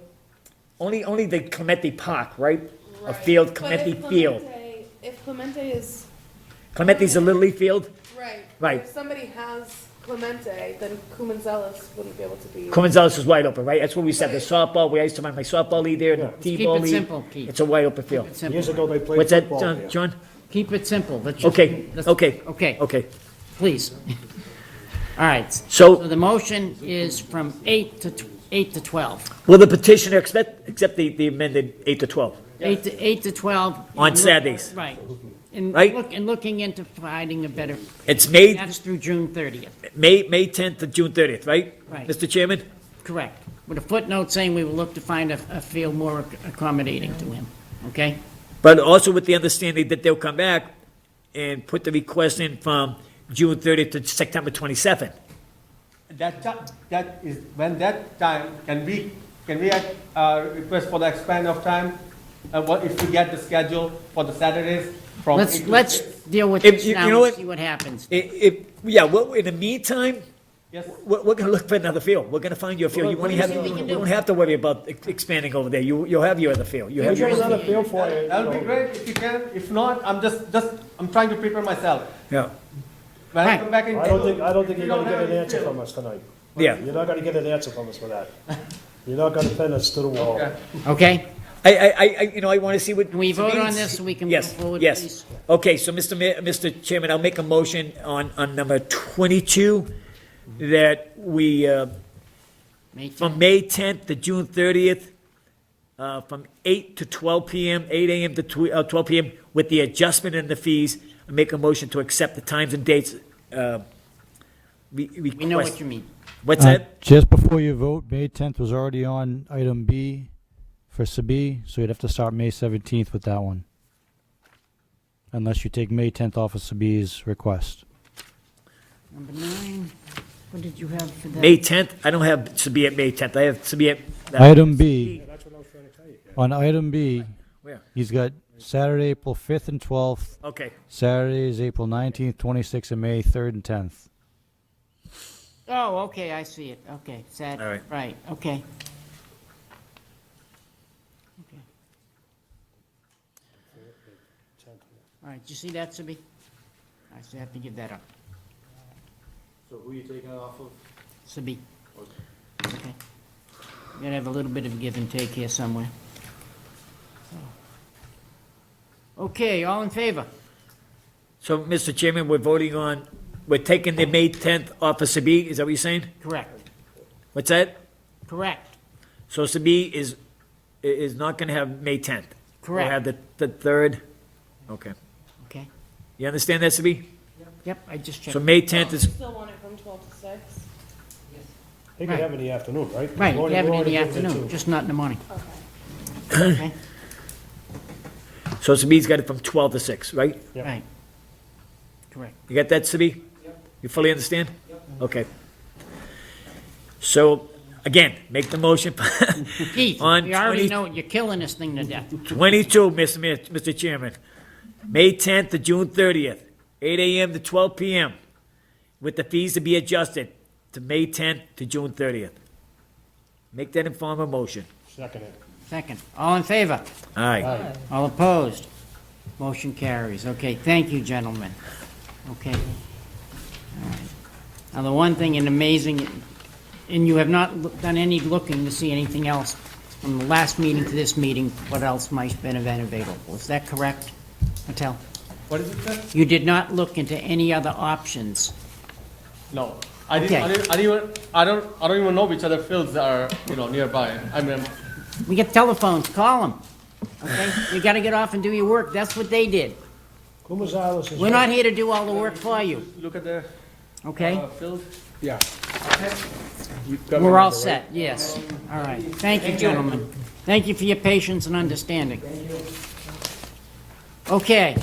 S2: Only the Clemente Park, right? A field, Clemente Field.
S8: If Clemente is,
S2: Clemente's a Little League field?
S8: right.
S2: Right.
S8: If somebody has Clemente, then Kumanzelas wouldn't be able to be.
S2: Kumazalas is wide open, right? That's what we said, the softball, I used to run my softball league there, the
S1: Keep
S2: T-ball
S1: it
S2: league.
S1: simple, Keith.
S2: It's a wide open field.
S1: Keep it simple.
S3: Years ago, they played
S2: What's that,
S3: football there.
S2: John?
S1: Keep it simple. Let's just-
S2: Okay,
S1: let's-
S2: okay.
S1: Okay,
S2: Okay.
S1: please. All right.
S2: So-
S1: the motion is from 8 to 12.
S2: Will the petitioner accept the amended 8 to 12?
S1: 8 to 12.
S2: On Saturdays.
S1: Right. And
S2: Right?
S1: looking into providing a better,
S2: It's May
S1: that's through June 30th.
S2: May 10th to June 30th, right?
S1: Right.
S2: Mr. Chairman?
S1: Correct. With a footnote saying we will look to find a field more accommodating to him, okay?
S2: But also with the understanding that they'll come back and put the request in from June 30th to September 27th.
S11: That is, when that time, can we can we request for the expand of time? What if we get the schedule for the Saturdays from? 8 to
S1: Let's
S11: 6?
S1: deal with
S2: If
S1: this
S2: you
S1: now
S2: know
S1: and
S2: what?
S1: see what happens.
S2: Yeah, well, in the meantime,
S11: Yes.
S2: we're gonna look for another field. We're gonna find you a field. You won't have, you don't have to worry about expanding over there. You'll have your other field. You
S3: We'll
S2: have
S3: get
S2: your,
S3: another field for you.
S11: That would be great if you can. If not, I'm trying to prepare myself.
S2: yeah,
S11: When I come back in.
S3: I don't think you're gonna get an answer from us tonight.
S2: yeah.
S3: You're not gonna get an answer from us for that. You're not gonna pin us to the wall.
S11: Okay.
S1: Okay?
S2: I want to see what.
S1: Can we vote on this so we can move
S2: Yes,
S1: forward,
S2: yes.
S1: please?
S2: Okay, so Mr. Chairman, I'll make a motion on number 22 that we, from May 10th to June 30th, from 8 to 12 PM, 8 AM to 12 PM, with the adjustment in the fees, I make a motion to accept the times and dates.
S1: We know what you mean.
S2: What's that?
S14: Just before you vote, May 10th was already on item B for Sabi, so you'd have to start May 17th with that one. Unless you take May 10th off of Sabi's request.
S1: Number 9, what did you have for that?
S2: May 10th? I don't have to be at May 10th. I have to be at.
S14: Item B, on item B,
S2: Where?
S14: he's got Saturday, April 5th and 12th.
S2: Okay.
S14: Saturdays, April 19th, 26th, and May 3rd and 10th.
S1: Oh, okay, I see it. Okay, sad.
S2: All right.
S1: Right, okay. Okay. All right, did you see that, Sabi? I still have to give that up.
S22: So who are you taking it off of?
S1: Sabi. Okay. We're gonna have a little bit of give and take here somewhere. Okay, all in favor?
S2: So, Mr. Chairman, we're taking the May 10th off of Sabi, is that what you're saying?
S1: Correct.
S2: What's that?
S1: Correct.
S2: So Sabi is not gonna have May 10th?
S1: Correct.
S2: We'll have the 3rd? Okay.
S1: Okay.
S2: You understand that, Sabi?
S1: Yep, I just checked.
S2: So May 10th is,
S8: Still want it from 12 to 6?
S3: They can have it in the afternoon, right?
S1: Right,
S3: We're
S1: you have it in
S3: only
S1: the
S3: giving it
S1: afternoon,
S3: to-
S1: just not in the morning. Okay.
S2: so Sabi's got it from 12 to 6, right?
S3: Yep.
S1: Right. Correct.
S2: You got that, Sabi? You fully understand? Okay. So, again, make the motion.
S1: Keith,
S2: On
S1: we already
S2: 20
S1: know you're killing this thing to death.
S2: 22, Mr. Chairman. May 10th to June 30th, 8 AM to 12 PM, with the fees to be adjusted to May 10th to June 30th. Make that informal motion.
S3: Second it.
S1: Second. All in favor?
S2: Aye.
S1: All opposed? Motion carries. Okay, thank you, gentlemen. Okay. All right. Now, the one thing and amazing, and you have not done any looking to see anything else from the last meeting to this meeting, what else might have been available. Is that correct, Mattel?
S11: What is it, sir?
S1: You did not look into any other options?
S11: No. I
S1: Okay.
S11: don't even know which other fields are, nearby. I mean,
S1: We get telephones, call them. Okay? You gotta get off and do your work. That's what they did.
S3: Kumazales is.
S1: We're not here to do all the work for you,
S11: look at the
S1: okay?
S11: field.
S5: Yeah.
S1: We're all set, yes. All right. Thank you, gentlemen. Thank you for your patience and understanding. Okay.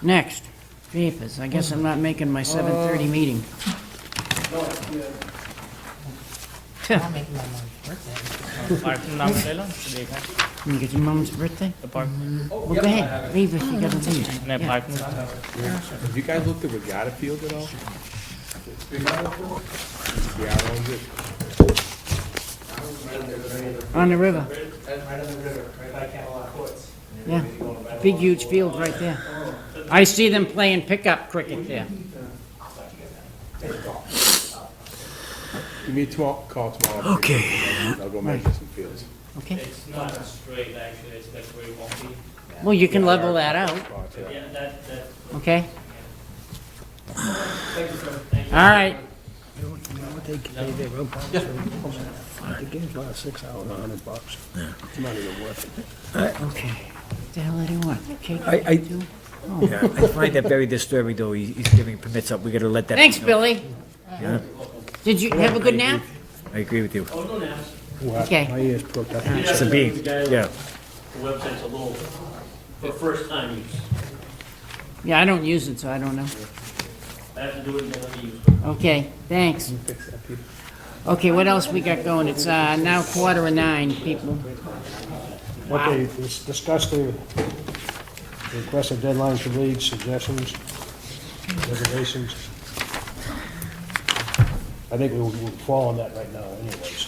S1: Next, papers. I guess I'm not making my 7:30 meeting.
S10: I'll make my mom's birthday.
S1: You get your mom's birthday? Well, go ahead, leave if you gotta leave. Yeah.
S5: Have you guys looked at Regatta Field at all? Yeah, I own it.
S1: On the river,
S17: Right on the river, right by Camelot Courts.
S1: yeah. Big, huge field right there. I see them playing pickup cricket there.
S5: Give me a call tomorrow.
S2: Okay.
S5: I'll go measure some fields.
S1: Okay.
S6: It's not straight, actually, it's like very bumpy.
S1: Well, you can level that out,
S6: Yeah, that,
S1: okay?
S6: thank you, sir. Thank you.
S1: All right.
S3: The game's about 6 hours, $100. It's not even worth it.
S1: Okay. What the hell do they want? Cake?
S2: Yeah, I find that very disturbing, though. He's giving permits up. We gotta let that.
S1: Thanks,
S2: be known.
S1: Billy.
S2: Yeah,
S1: Did you have a good nap?
S2: I agree with you.
S1: Okay.
S3: My ears broke up.
S2: It's a B, yeah.
S6: The website's a little, for first time use.
S1: Yeah, I don't use it, so I don't know.
S6: I have to do it and then let me use it.
S1: Okay, thanks. Okay, what else we got going? It's now 8:45, people.
S3: Okay, let's discuss the request of deadlines for leagues, suggestions, reservations. I think we'll fall on that right now anyways.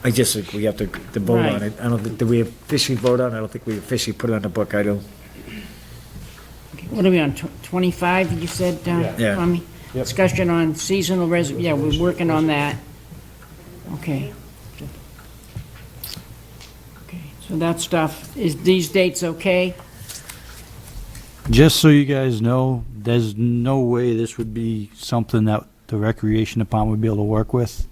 S2: I just think we have to vote on it. I don't think, did we officially vote on it? I don't think we officially put it on the book. I don't.
S1: What are we on, 25, you said,
S2: Yeah.
S1: Tommy?
S3: Yep.
S1: Discussion on seasonal yeah, we're working on that. Okay. Okay, so that stuff, is these dates okay?
S14: Just so you guys know, there's no way this would be something that the Recreation Department would be able to work with.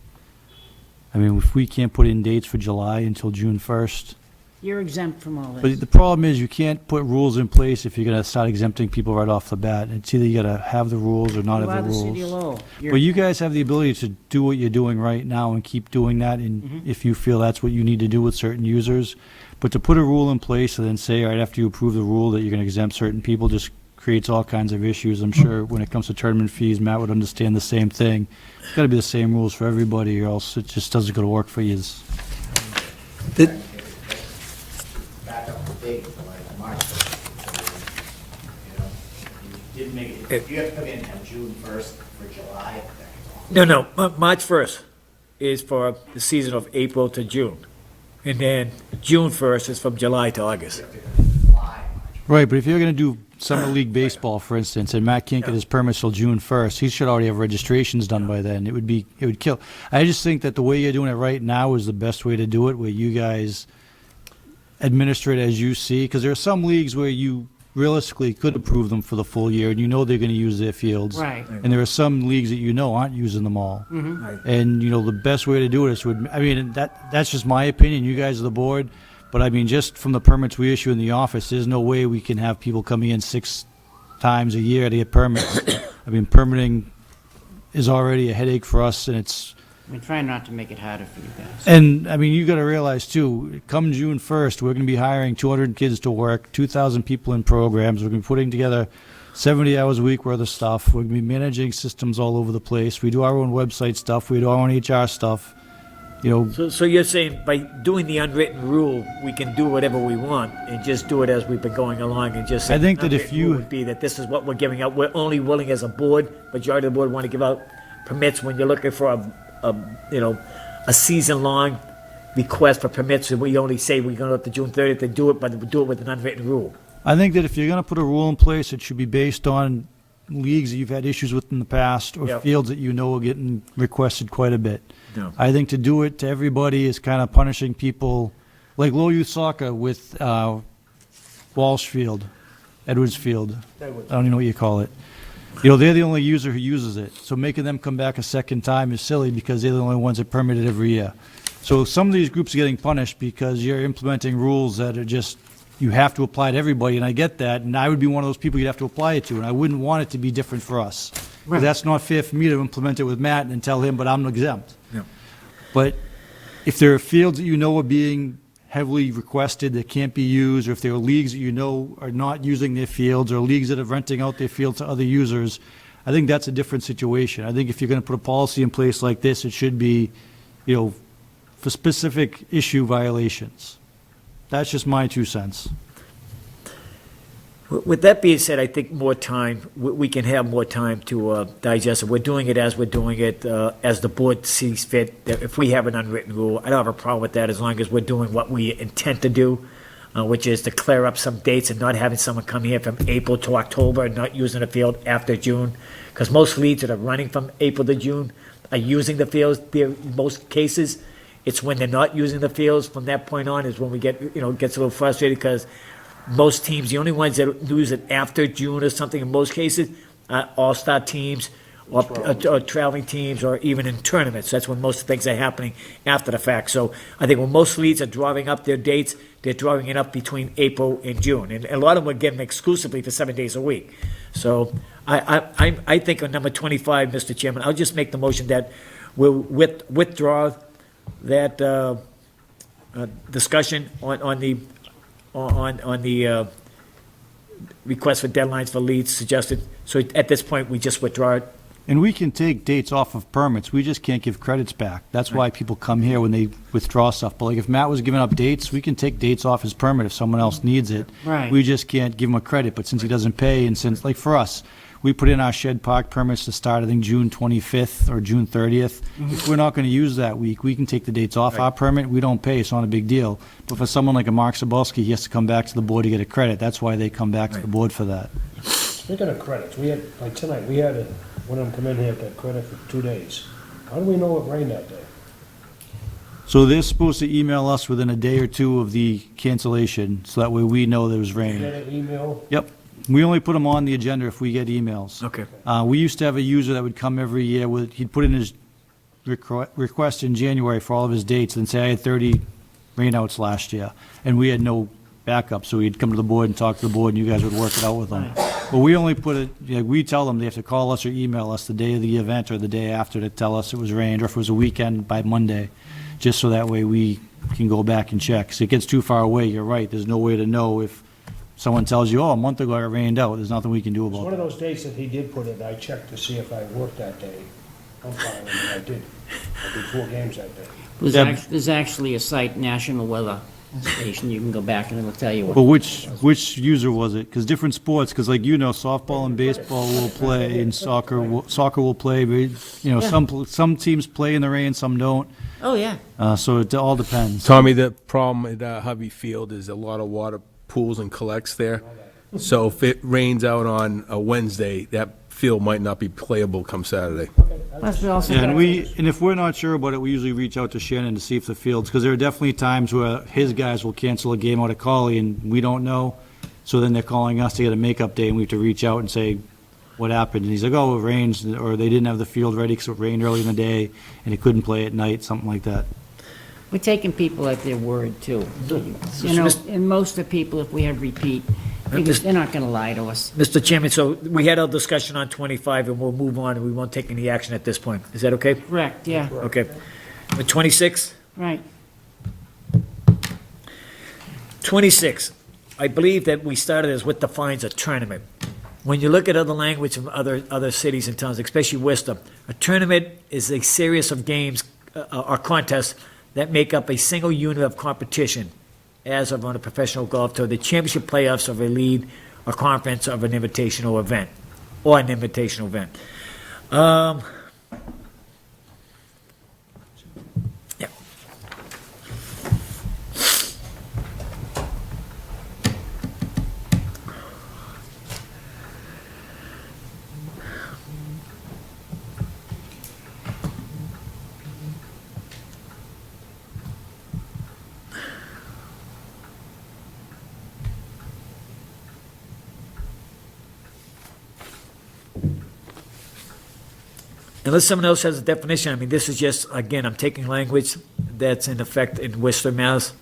S14: I mean, if we can't put in dates for July until June 1st.
S1: You're exempt from all this.
S14: But the problem is you can't put rules in place if you're going to start exempting people right off the bat. It's either you got to have the rules or not
S1: You
S14: have
S1: are
S14: the
S1: the city
S14: rules.
S1: of Lowell.
S14: But you guys have the ability to do what you're doing right now and keep doing that, and if you feel that's what you need to do with certain users. But to put a rule in place and then say, all right, after you approve the rule that you're going to exempt certain people just creates all kinds of issues. I'm sure when it comes to tournament fees, Matt would understand the same thing. It's got to be the same rules for everybody, or else it just doesn't go to work for you.
S17: Back up the date for like March 1st. You know, you didn't make it, you have to come in on June 1st for July.
S2: No, March 1st is for the season of April to June. And then June 1st is from July to August.
S14: Right, but if you're going to do Summer League Baseball, for instance, and Matt can't get his permits till June 1st, he should already have registrations done by then. It would kill. I just think that the way you're doing it right now is the best way to do it, where you guys administer it as you see, because there are some leagues where you realistically could approve them for the full year, and you know they're going to use their fields.
S1: Right.
S14: And there are some leagues that you know aren't using them all.
S1: Mhm.
S14: And, the best way to do it is that's just my opinion. You guys are the board. But, I mean, just from the permits we issue in the office, there's no way we can have people coming in 6 times a year to get permits. I mean, permitting is already a headache for us, and it's...
S1: We try not to make it harder for you guys.
S14: And, I mean, you got to realize, too, come June 1st, we're going to be hiring 200 kids to work, 2,000 people in programs. We're going to be putting together 70 hours a week worth of stuff. We're going to be managing systems all over the place. We do our own website stuff. We do our own HR stuff.
S2: So you're saying by doing the unwritten rule, we can do whatever we want and just do it as we've been going along and just say
S14: I think that if
S2: unwritten
S14: you-
S2: rule would be that this is what we're giving out. We're only willing as a board, majority of the board want to give out permits when you're looking for a season-long request for permits, and we only say we're going to up to June 30th to do it, but we do it with an unwritten rule.
S14: I think that if you're going to put a rule in place, it should be based on leagues that you've had issues with in the past or
S2: Yep.
S14: fields that you know are getting requested quite a bit.
S2: No.
S14: I think to do it to everybody is kind of punishing people, like low youth soccer with Walsh Field, Edwards Field. I don't even know what you call it. They're the only user who uses it. So making them come back a second time is silly because they're the only ones that permit it every year. So some of these groups are getting punished because you're implementing rules that are just, you have to apply to everybody, and I get that, and I would be one of those people you'd have to apply it to, and I wouldn't want it to be different for us. 'Cause
S1: Right.
S14: that's not fair for me to implement it with Matt and tell him, but I'm exempt.
S2: Yeah.
S14: But if there are fields that you know are being heavily requested that can't be used, or if there are leagues that you know are not using their fields, or leagues that are renting out their fields to other users, I think that's a different situation. I think if you're going to put a policy in place like this, it should be, for specific issue violations. That's just my 2 cents.
S2: With that being said, I think more time, we can have more time to digest it. We're doing it as we're doing it, as the board sees fit. If we have an unwritten rule, I don't have a problem with that as long as we're doing what we intend to do, which is to clear up some dates and not having someone come here from April to October and not using the field after June. Because most leagues that are running from April to June are using the fields. In most cases, it's when they're not using the fields from that point on is when we get, it gets a little frustrated because most teams, the only ones that lose it after June or something in most cases, are all-star teams or traveling teams or even in tournaments. That's when most things are happening after the fact. So I think when most leagues are drawing up their dates, they're drawing it up between April and June. And a lot of them are getting exclusively for 7 days a week. So I think on number 25, Mr. Chairman, I'll just make the motion that we'll withdraw that discussion on the request for deadlines for leads suggested. So at this point, we just withdraw it
S14: And we can take dates off of permits, we just can't give credits back. That's why people come here when they withdraw stuff. But like if Matt was giving up dates, we can take dates off his permit if someone else needs it.
S1: Right.
S14: We just can't give him a credit, but since he doesn't pay, and since, like for us, we put in our shed park permits to start, I think, June 25th or June 30th. If we're not going to use that week, we can take the dates off our permit, we don't pay, it's not a big deal. But for someone like a Mark Sabolsky, he has to come back to the board to get a credit, that's why they come back to the board for that.
S3: Speaking of credits, we had, like tonight, we had one of them come in here, get credit for 2 days. How do we know it rained that day?
S14: So they're supposed to email us within a day or two of the cancellation, so that way we know there was rain.
S3: Get an email?
S14: Yep. We only put them on the agenda if we get emails.
S2: Okay.
S14: We used to have a user that would come every year with, he'd put in his request in January for all of his dates and say, I had 30 rainouts last year, and we had no backup, so he'd come to the board and talk to the board, and you guys would work it out with them. But we only put it, we tell them they have to call us or email us the day of the event or the day after to tell us it was rained, or if it was a weekend by Monday, just so that way we can go back and check. So it gets too far away, you're right, there's no way to know if someone tells you, oh, a month ago it rained out, there's nothing we can do
S3: It's
S14: about
S3: one
S14: it.
S3: of those dates that he did put in, I checked to see if I worked that day. I'm fine, and I did. I did 4 games that day.
S1: There's actually a site, National Weather Station, you can go back and it'll tell you.
S14: But which user was it? Because different sports, because like softball and baseball will play, and soccer will play, but,
S1: Yeah.
S14: some teams play in the rain, some don't.
S1: Oh, yeah.
S14: So it all depends.
S5: Tommy, the problem at Hovey Field is a lot of water pools and collects there. So if it rains out on a Wednesday, that field might not be playable come Saturday.
S1: Plus, we also
S14: Yeah,
S1: got-
S14: and if we're not sure about it, we usually reach out to Shannon to see if the fields, because there are definitely times where his guys will cancel a game out of Collie and we don't know. So then they're calling us to get a makeup day and we have to reach out and say, what happened? And he's like, oh, it rains, or they didn't have the field ready because it rained early in the day and it couldn't play at night, something like that.
S1: We're taking people at their word, too. You know, and most of the people, if we have repeat, they're not gonna lie to us.
S2: Mr. Chairman, so we had our discussion on 25, and we'll move on, and we won't take any action at this point. Is that okay?
S1: Correct, yeah,
S2: Okay. 26?
S1: right.
S2: 26, I believe that we started as what defines a tournament. When you look at other language from other cities and towns, especially Worcester, a tournament is a series of games or contests that make up a single unit of competition, as of on a professional golf tour, the championship playoffs of a league or conference of an invitational event, or an invitational event. Yeah. Unless someone else has a definition, I mean, this is just, again, I'm taking language that's in effect in Worcester, Mass.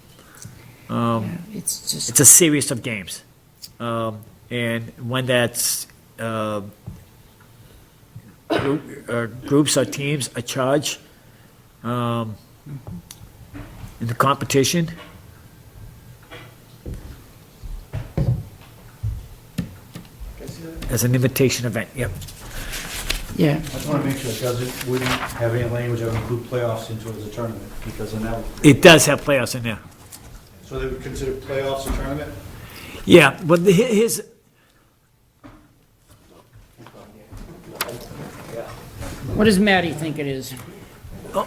S1: It's just.
S2: It's a series of games. And when that's, groups or teams are charged, in the competition. As an invitation event, yep.
S1: Yeah.
S14: I just want to make sure it wouldn't have any language that would include playoffs into it as a tournament, because then that would.
S2: It does have playoffs in there.
S14: So they would consider playoffs a tournament?
S2: Yeah, but here's,
S1: What does Matty think it is?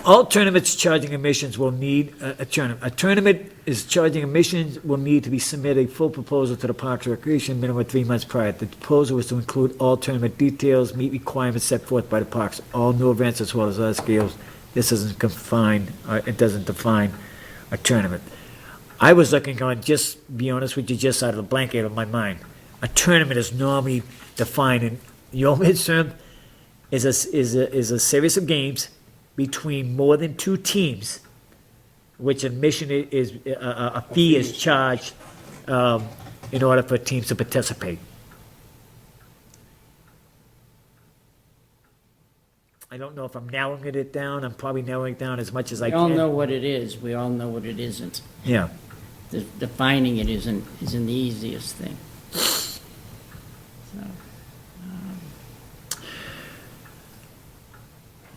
S2: all tournaments charging admissions will need a tournament. A tournament is charging admissions will need to be submitted a full proposal to the Parks and Recreation minimum of 3 months prior. The proposal is to include all tournament details, meet requirements set forth by the parks, all new events as well as other scales. This doesn't it doesn't define a tournament. I was looking on, just be honest with you, just out of the blanket of my mind. A tournament is normally defined in your midterm is a series of games between more than 2 teams, which admission is a fee is charged in order for teams to participate. I don't know if I'm narrowing it down. I'm probably narrowing it down as much as I
S1: We
S2: can.
S1: all know what it is, we all know what it isn't.
S2: Yeah.
S1: Defining it isn't the easiest thing. So,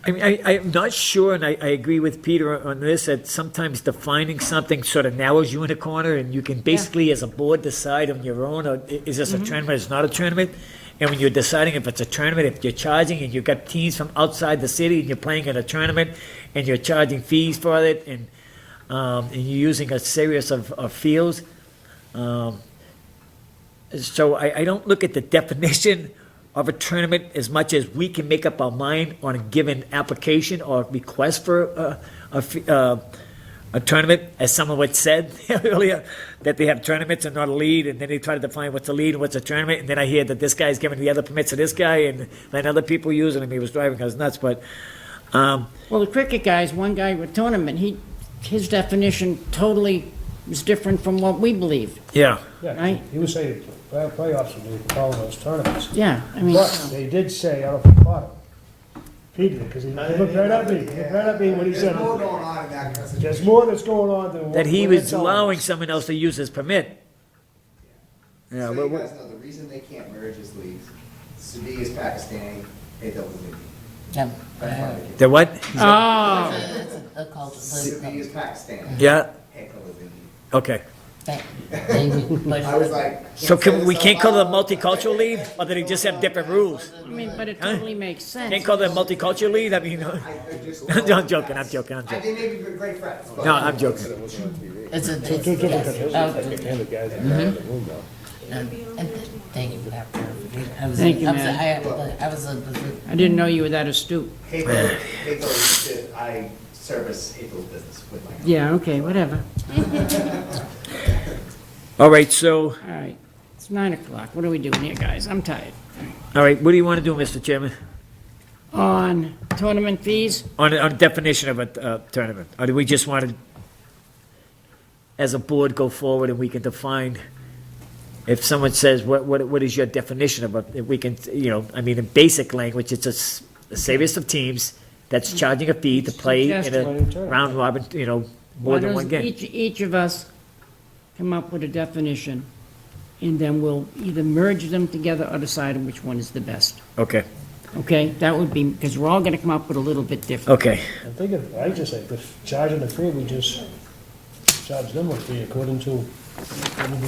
S2: I mean, I'm not sure, and I agree with Peter on this, that sometimes defining something sort of narrows you in a corner, and you can basically, as a board, decide on your own, or is this a tournament, is not a tournament? And when you're deciding if it's a tournament, if you're charging, and you've got teams from outside the city, and you're playing in a tournament, and you're charging fees for it, and you're using a series of fields. So I don't look at the definition of a tournament as much as we can make up our mind on a given application or request for a tournament, as someone had said earlier, that they have tournaments and not a lead, and then they try to define what's a lead and what's a tournament, and then I hear that this guy's giving the other permits to this guy, and then other people use it, and he was driving us nuts, but,
S1: Well, the cricket guys, one guy with tournament, his definition totally is different from what we believe.
S2: yeah.
S1: Right.
S3: He was saying playoffs, and they call those tournaments.
S1: Yeah, I mean,
S3: But they did say, I don't know if you caught him. Peter, because he looked right at me, he looked right at me when he said,
S17: There's more going on in that conversation.
S3: there's more that's going on than what.
S2: That he
S3: we're
S2: was
S3: telling
S2: allowing
S3: us.
S2: someone else to use his permit. Yeah,
S17: So
S2: but
S17: you guys know, the reason they can't merge his leagues, Sabi is Pakistani, AW is Indian.
S10: Yeah.
S17: That's why they can't.
S2: the what?
S1: oh,
S10: It's a culture.
S17: Sabi is Pakistani.
S2: Yeah,
S17: AW is Indian.
S2: okay.
S17: I was like.
S2: So we can't call it a
S17: out loud.
S2: multicultural league, or do they just have different rules?
S1: I mean, but it totally makes sense.
S2: Can't call it a multicultural league, I mean,
S17: I just.
S2: I'm joking, I'm joking.
S17: They may be great friends. but-
S2: No, I'm joking.
S10: It's a, it's,
S3: Two different
S10: yes.
S3: countries.
S10: Oh,
S3: And the guys that are in the room now.
S10: and thank you for that clarification. I was,
S1: Thank you,
S10: I was,
S1: man.
S10: I was,
S1: I didn't know you were that astute.
S17: I service April's business with my.
S1: Yeah, okay, whatever.
S2: All right, so,
S1: All right, it's 9 o'clock. What are we doing here, guys? I'm tired.
S2: all right, what do you want to do, Mr. Chairman?
S1: On tournament fees,
S2: On definition of a tournament? Or do we just want to, as a board, go forward and we can define, if someone says, what is your definition of it, if we can, I mean, in basic language, it's a series of teams that's charging a fee to play in a
S1: Suggestion.
S2: round robin, more
S1: why
S2: than one
S1: doesn't
S2: game.
S1: each of us come up with a definition, and then we'll either merge them together or decide on which one is the best.
S2: Okay,
S1: Okay, that would be, because we're all gonna come up with a little bit different.
S2: okay.
S3: I'm thinking, I just say, but charging the fee, we just charge them a fee according to.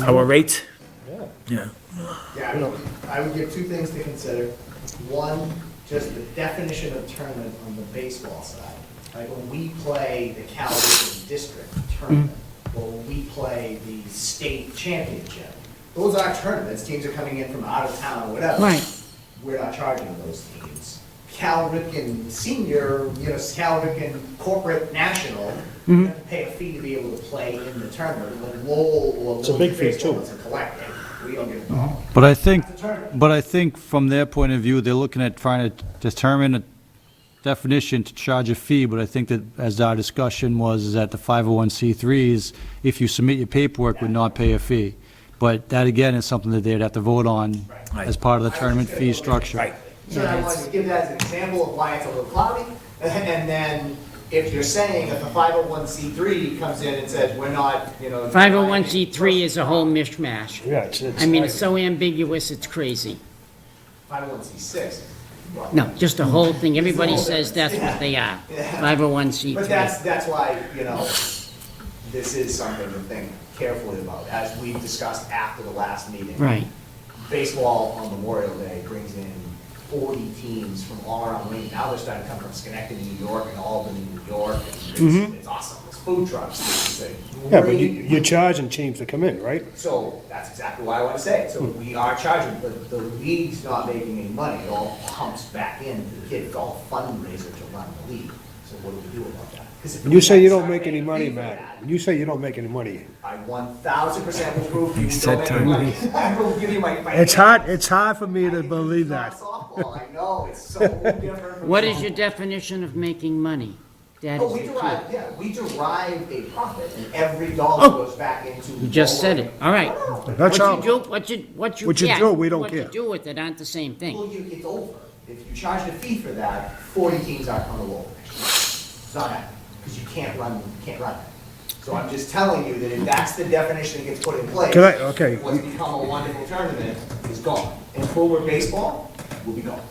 S2: Our rates?
S3: Yeah.
S2: Yeah.
S17: Yeah, I would give two things to consider. One, just the definition of tournament on the baseball side. Like when we play the Calhoun District tournament, or when we play the state championship, those are tournaments, teams are coming in from out of town or whatever.
S1: Right.
S17: We're not charging those teams. Cal Ripken Senior, Cal Ripken Corporate National, you have to pay a fee to be able to play in the tournament. When Lowell or
S3: It's a big fee,
S17: baseball
S3: too.
S17: is a collective, we don't get a dollar.
S14: But I
S17: That's a
S14: think from their point of view, they're looking at trying to determine a definition to charge a fee, but I think that, as our discussion was, is that the 501c3s, if you submit your paperwork, would not pay a fee. But that, again, is something that they'd have to vote on as part of the tournament fee structure.
S2: Right.
S17: So I wanted to give that as an example of why it's a little cloudy. And then if you're saying that the 501c3 comes in and says, we're not,
S1: 501c3 is a whole mishmash.
S3: Yeah, it's.
S1: I mean, it's so ambiguous, it's crazy.
S17: 501c6.
S1: No, just the whole thing. Everybody says that's what they are.
S17: Yeah.
S1: 501c3.
S17: But that's why, this is something to think carefully about, as we discussed after the last meeting.
S1: Right.
S17: Baseball on Memorial Day brings in 40 teams from all around the league. Now they're starting to come from Schenectady, New York, and Albany, New York, and it's awesome. There's food trucks. It's a
S3: Yeah, but
S17: great-
S3: you're charging teams to come in, right?
S17: So that's exactly why I want to say it. So we are charging, but the league's not making any money. It all pumps back into the kid. It's all fundraiser to run the league. So what do we do about that? 'Cause if
S3: When you say you don't
S17: start
S3: make any
S17: paying
S3: money,
S17: fee for
S3: Matt,
S17: that,
S3: when you say you don't make any money,
S17: I 1000% will prove you
S2: said
S17: don't make
S2: time.
S17: money. I will give you my.
S3: it's hard for me to believe that.
S17: Softball, I know, it's so different. from
S1: What is
S17: softball.
S1: your definition of making money? That
S17: Oh,
S1: is
S17: we
S1: the key.
S17: we derive a profit, and every dollar goes back into.
S1: You just said it. All right.
S3: That's all.
S1: What you do, what you
S3: What you
S1: get,
S3: do, we don't
S1: what
S3: care.
S1: you do with it aren't the same thing.
S17: Well, it's over. If you charge a fee for that, 40 teams aren't on the roll. It's not happening, because you can't run it. So I'm just telling you that if that's the definition that gets put in place.
S3: Okay.
S17: What's become a wonderful tournament is gone. And forward baseball will be gone.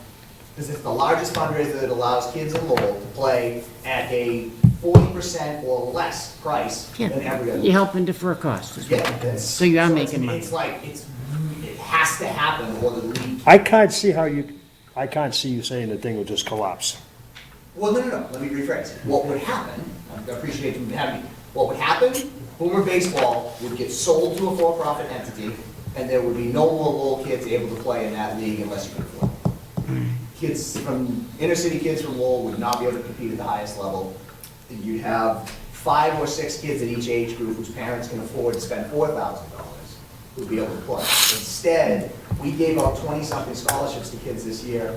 S17: Because it's the largest fundraiser that allows kids in Lowell to play at a 40% or less price than every other.
S1: You're helping defer costs. is what
S17: Yeah,
S1: you're doing.
S17: that's.
S1: So you are
S17: it's-
S1: making money.
S17: It's like, it has to happen or the league.
S3: I can't see you saying the thing will just collapse.
S17: Well, no, let me rephrase. What would happen, I appreciate you having me, what would happen, Boomer Baseball would get sold to a for-profit entity, and there would be no more Lowell kids able to play in that league unless you could afford it. Kids from, inner city kids from Lowell would not be able to compete at the highest level. You'd have 5 or 6 kids in each age group whose parents can afford to spend $4,000 who'd be able to play. Instead, we gave out 20-something scholarships to kids this year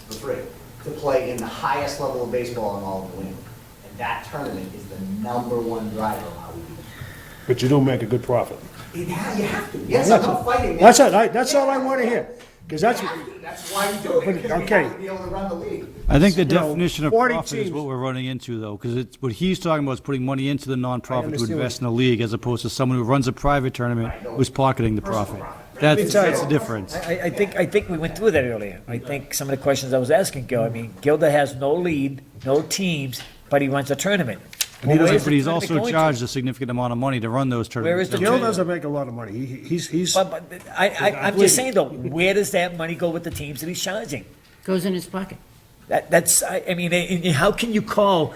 S17: for free to play in the highest level of baseball in all of New England. And that tournament is the #1 driver of how we do it.
S3: But you do make a good profit.
S17: You have to. Yes, I'm not fighting it.
S3: That's all I want to hear, because that's.
S17: That's why we do it, because we
S3: Okay.
S17: have to be able to run the league.
S14: I think the
S3: You know,
S14: definition of
S3: 40
S14: profit is
S3: teams.
S14: what we're running into, though, because it's, what he's talking about is putting money into the nonprofit to
S3: understand
S14: invest in the league, as opposed to someone who runs a private tournament who's pocketing the profit. That's the difference.
S2: I think we went through that earlier. I think some of the questions I was asking Gil, I mean, Gilda has no lead, no teams, but he runs a tournament.
S14: But he's
S2: Where is the
S14: also
S2: tournament going to?
S14: charged a significant amount of money to run those
S2: Where is
S14: tournaments.
S2: the
S3: Gil
S2: tournament?
S3: doesn't make a lot of money. He's.
S2: But I'm just saying though, where does that money go with the teams that he's charging?
S1: Goes in his pocket.
S2: I mean, how can you call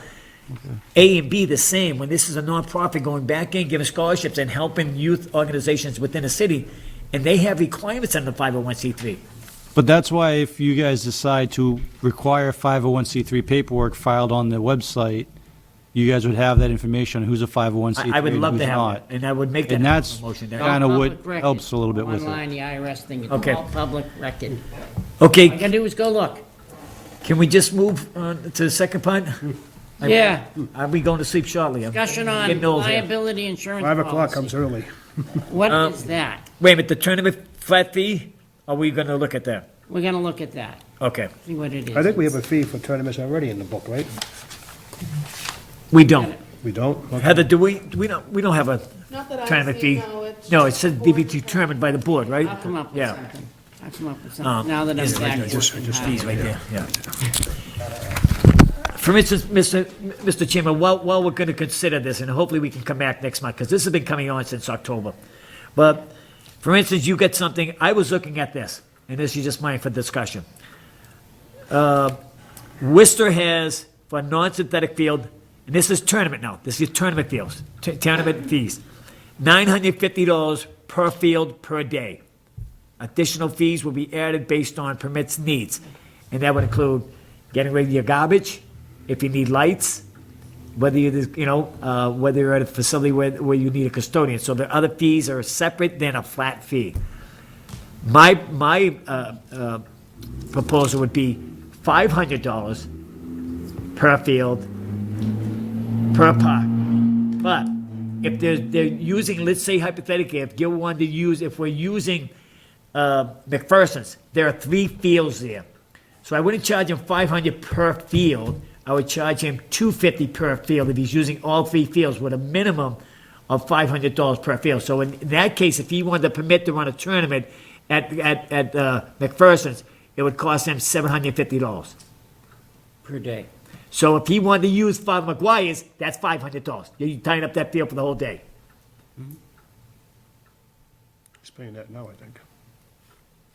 S2: A and B the same when this is a nonprofit going back in, giving scholarships and helping youth organizations within a city, and they have requirements on the 501c3?
S14: But that's why if you guys decide to require 501c3 paperwork filed on the website, you guys would have that information on who's a 501c3
S2: I would
S14: and
S2: love
S14: who's
S2: to have
S14: not.
S2: that, and I would make that
S14: And that's
S2: motion.
S14: kind of what
S1: Public record.
S14: helps a little bit with
S1: Online,
S14: it.
S1: the IRS thing, it's
S2: Okay.
S1: all public record.
S2: Okay.
S1: All you gotta do is go look.
S2: Can we just move on to the second part?
S1: Yeah.
S2: Are we going to sleep shortly? I'm
S1: Discussion on
S2: getting old here.
S1: liability insurance
S3: 5 o'clock
S1: policy.
S3: comes early.
S1: What is that?
S2: Wait a minute, the tournament flat fee, are we going to look at that?
S1: We're gonna look at that,
S2: Okay.
S1: see what it is.
S3: I think we have a fee for tournaments already in the book, right?
S2: We don't.
S3: We don't? Okay.
S2: Heather, do we don't have a
S8: Not that I've
S2: tournament
S8: seen,
S2: fee?
S8: no, it's
S2: No, it
S8: just
S2: says
S8: the
S2: to be
S8: board.
S2: determined by the board, right?
S1: I'll come up with
S2: Yeah.
S1: something. I'll come up with something, now that I'm
S2: here's it right
S1: back.
S2: there, just
S1: working hard.
S2: fees right there, yeah. For instance, Mr. Chairman, while we're going to consider this, and hopefully we can come back next month, because this has been coming on since October. But, for instance, you get something, I was looking at this, and this is just mine for discussion. Worcester has, for a non-synthetic field, and this is tournament now, this is tournament fields, tournament fees, $950 per field per day. Additional fees will be added based on permits needs, and that would include getting rid of your garbage, if you need lights, whether whether you're at a facility where you need a custodian. So the other fees are separate than a flat fee. My proposal would be $500 per field, per park. But if they're using, let's say hypothetically, if Gil wanted to use, if we're using McPherson's, there are 3 fields there. So I wouldn't charge him $500 per field. I would charge him $250 per field if he's using all 3 fields with a minimum of $500 per field. So in that case, if he wanted to permit to run a tournament at McPherson's, it would cost him $750
S1: Per day.
S2: So if he wanted to use Father McGuire's, that's $500. You're tying up that field for the whole day.
S3: He's paying that now, I think.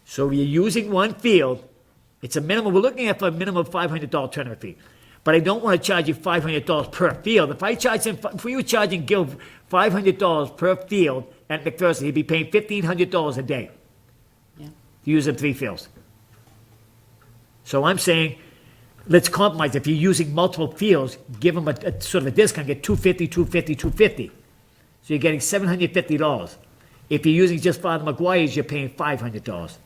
S2: So you're using one field, it's a minimum, we're looking at for a minimum of $500 tournament fee. But I don't want to charge you $500 per field. If we were charging Gil $500 per field at McPherson, he'd be paying $1,500 a day.
S1: Yeah.
S2: To use them 3 fields. So I'm saying, let's compromise. If you're using multiple fields, give them a sort of a discount, get $250, $250, $250. So you're getting $750. If you're using just Father McGuire's, you're paying $500.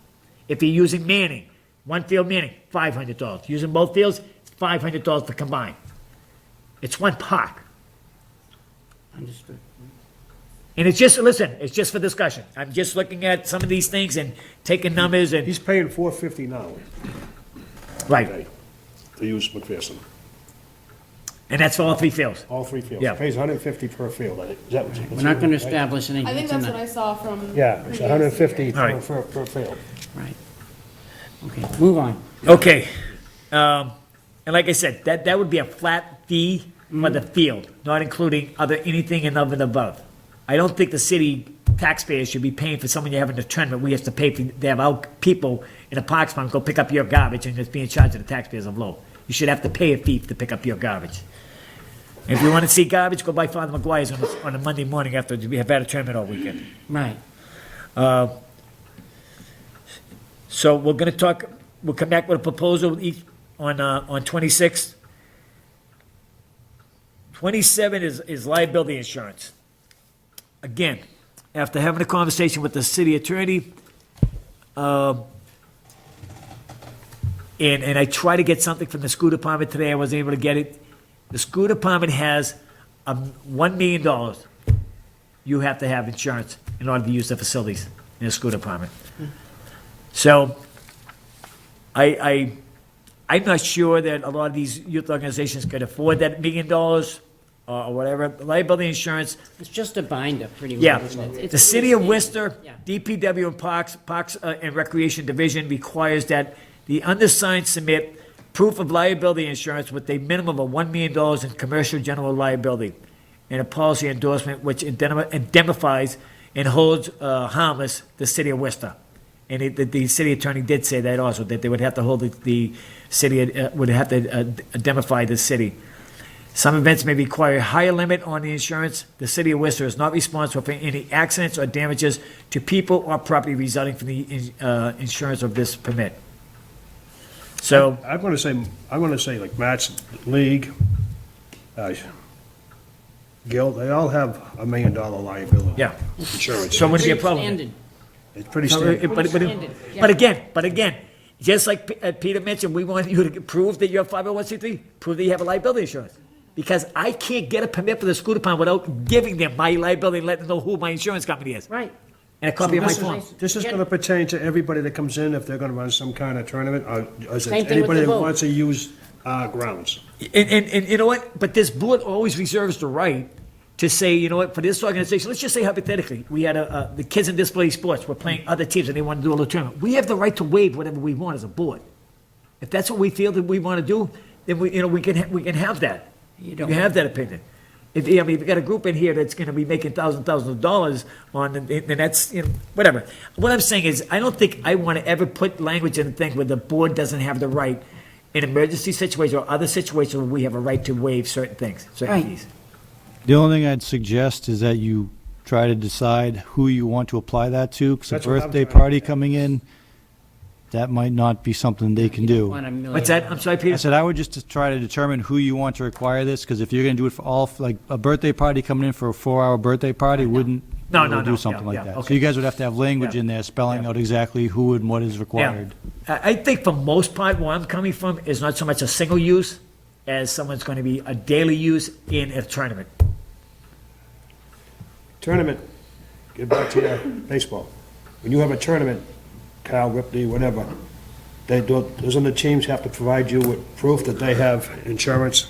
S2: If you're using Manning, one field Manning, $500. Using both fields, it's $500 for combined. It's one park.
S1: Understood.
S2: And it's just, listen, it's just for discussion. I'm just looking at some of these things and taking numbers and.
S3: He's paying $450 now.
S2: Right.
S3: Okay, to use McPherson.
S2: And that's for all 3 fields.
S3: All 3 fields.
S2: Yeah.
S3: Pays $150 per field, I think. Is that what you?
S1: We're not gonna establish anything
S8: I think that's what
S1: tonight.
S8: I saw from.
S3: Yeah, it's
S8: previous
S3: $150
S8: years.
S2: All right.
S3: per field.
S1: Right. Okay, move on.
S2: Okay. And like I said, that would be a flat fee for the field, not including anything and of and above. I don't think the city taxpayers should be paying for someone you're having a tournament. We have to pay for, they have our people in a parks fund go pick up your garbage and it's being charged to the taxpayers of Lowell. You should have to pay a fee to pick up your garbage. And if you want to see garbage, go by Father McGuire's on a Monday morning after we have had a tournament all weekend.
S1: Right.
S2: So we're gonna talk, we'll come back with a proposal on 26. 27 is liability insurance. Again, after having a conversation with the city attorney, and I tried to get something from the school department today, I wasn't able to get it. The school department has $1 million you have to have insurance in order to use the facilities in the school department. So, I'm not sure that a lot of these youth organizations could afford that $1 million or whatever. Liability insurance.
S1: It's just a binder, pretty much.
S2: Yeah.
S1: isn't it?
S2: The
S1: It's
S2: city of
S1: pretty
S2: Worcester,
S1: standard.
S2: DPW and Parks and Recreation Division requires that the undersigned submit proof of liability insurance with a minimum of $1 million in commercial general liability and a policy endorsement which indemnifies and holds harmless the city of Worcester. And the city attorney did say that also, that they would have to hold the city, would have to indemnify the city. Some events may require a higher limit on the insurance. The city of Worcester is not responsible for any accidents or damages to people or property resulting from the insurance of this permit. So,
S3: I'm gonna say like Matt's League, Guild, they all have $1 million liability.
S2: Yeah.
S3: Insurance.
S2: So it wouldn't be a problem.
S1: Standard.
S3: It's pretty
S2: So,
S3: standard.
S2: But again, just like Peter mentioned, we want you to prove that you're 501c3, prove that you have a liability insurance. Because I can't get a permit for the school department without giving them my liability and letting them know who my insurance company is.
S1: Right.
S2: And a copy of my
S3: This is-
S2: form.
S3: This is gonna pertain to everybody that comes in if they're gonna run some kind of tournament, or is it
S1: Same thing with
S3: anybody
S1: the
S3: that
S1: vote.
S3: wants to use our grounds?
S2: And you know what? But this board always reserves the right to say, you know what, for this organization, let's just say hypothetically, we had the kids in display sports were playing other teams and they want to do a little tournament. We have the right to waive whatever we want as a board. If that's what we feel that we want to do, then we can have that.
S1: You don't.
S2: We have that opinion. If you got a group in here that's going to be making thousands of dollars on, then that's, whatever. What I'm saying is, I don't think I want to ever put language in the thing where the board doesn't have the right in emergency situations or other situations where we have a right to waive certain things, certain
S1: Right.
S2: fees.
S14: The only thing I'd suggest is that you try to decide who you want to apply that to, because a
S3: That's what I'm
S14: birthday
S3: trying to
S14: party coming in, that might not be something they can do.
S1: Want $1 million.
S2: What's that? I'm sorry,
S14: I
S2: Peter?
S14: said I would just try to determine who you want to require this, because if you're going to do it for all, like a birthday party coming in for a 4-hour birthday party wouldn't
S2: No,
S14: be able
S2: no,
S14: to do
S2: no,
S14: something
S2: yeah,
S14: like
S2: yeah,
S14: that. So
S2: okay.
S14: you guys would have to have language
S2: Yeah.
S14: in there spelling
S2: Yeah.
S14: out exactly who and what is required.
S2: I think for most part, where I'm coming from is not so much a single use as someone's going to be a daily use in a tournament.
S3: Tournament, get back to your baseball. When you have a tournament, Cal, Ripley, whatever, doesn't the teams have to provide you with proof that they have insurance?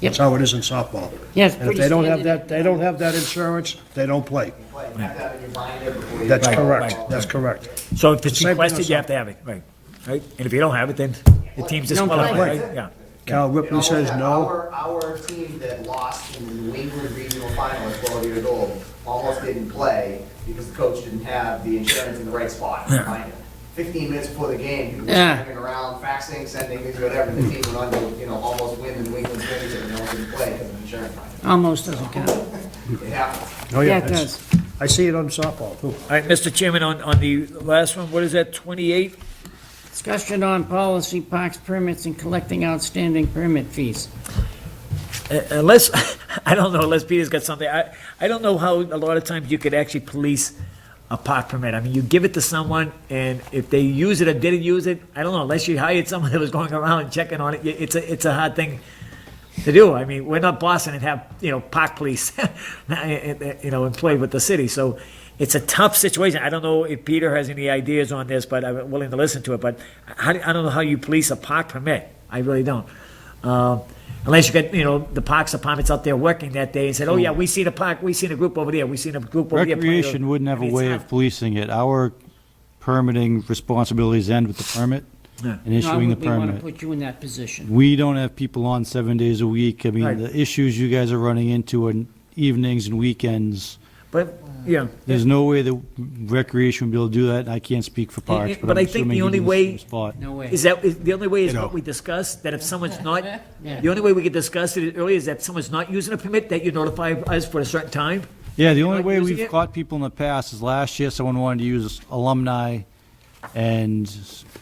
S3: That's how it is in softball.
S1: Yeah, it's
S3: And if
S1: pretty
S3: they don't have
S1: standard.
S3: that, they don't have that insurance, they don't play.
S17: You have to have it in your binder before you.
S3: That's
S2: Right,
S3: correct,
S2: right,
S3: that's correct.
S2: So if it's
S3: Same thing on
S2: requested, you have to have it, right? Right? And if you don't have it, then the team's
S1: Don't
S2: disqualified,
S1: play.
S2: right? Yeah.
S3: Cal
S17: You know,
S3: Ripley says no.
S17: Our team that lost in the New England Regional Final at 12 years old almost didn't play because the coach didn't have the insurance in the right spot.
S2: Yeah.
S17: Behind it. 15 minutes before the game, people were
S1: Yeah.
S17: hanging around, faxing, sending things, whatever, and the team went on to, almost win the New England championship and no one didn't play because of insurance.
S1: Almost doesn't count.
S17: It happens.
S3: Oh,
S1: Yeah, it
S3: that's-
S1: does.
S3: I see it on softball, too.
S2: All right, Mr. Chairman, on the last one, what is that, 28?
S1: Discussion on policy, parks permits, and collecting outstanding permit fees.
S2: Unless, I don't know, unless Peter's got something, I don't know how a lot of times you could actually police a park permit. I mean, you give it to someone, and if they use it or didn't use it, I don't know, unless you hired someone that was going around and checking on it, it's a hard thing to do. I mean, we're not Boston and have, park police, employed with the city, so it's a tough situation. I don't know if Peter has any ideas on this, but I'm willing to listen to it, but I don't know how you police a park permit. I really don't. Unless you got, the parks department's out there working that day and said, oh yeah, we seen a park, we seen a group over there, we seen a group over there.
S14: Recreation wouldn't have a way of policing it. Our permitting responsibilities end with the permit.
S2: Yeah.
S14: and issuing the
S1: We want to
S14: permit.
S1: put you in that position.
S14: We don't have people on 7 days a week. I mean,
S2: Right.
S14: the issues you guys are running into are evenings and weekends.
S2: But, yeah.
S14: There's no way that recreation would be able to do that. I can't speak for parks, but
S2: But
S14: I'm
S2: I think
S14: assuming
S2: the only
S14: he's in the
S2: way
S14: same spot.
S1: No way.
S2: the only way is
S3: You know.
S2: what we discussed, that if someone's not,
S1: Yeah.
S2: the only way we could discuss it earlier is that if someone's not using a permit, that you notify us for a certain time.
S14: Yeah, the only
S2: Not
S14: way
S2: using
S14: we've
S2: it?
S14: caught people in the past is last year, someone wanted to use alumni, and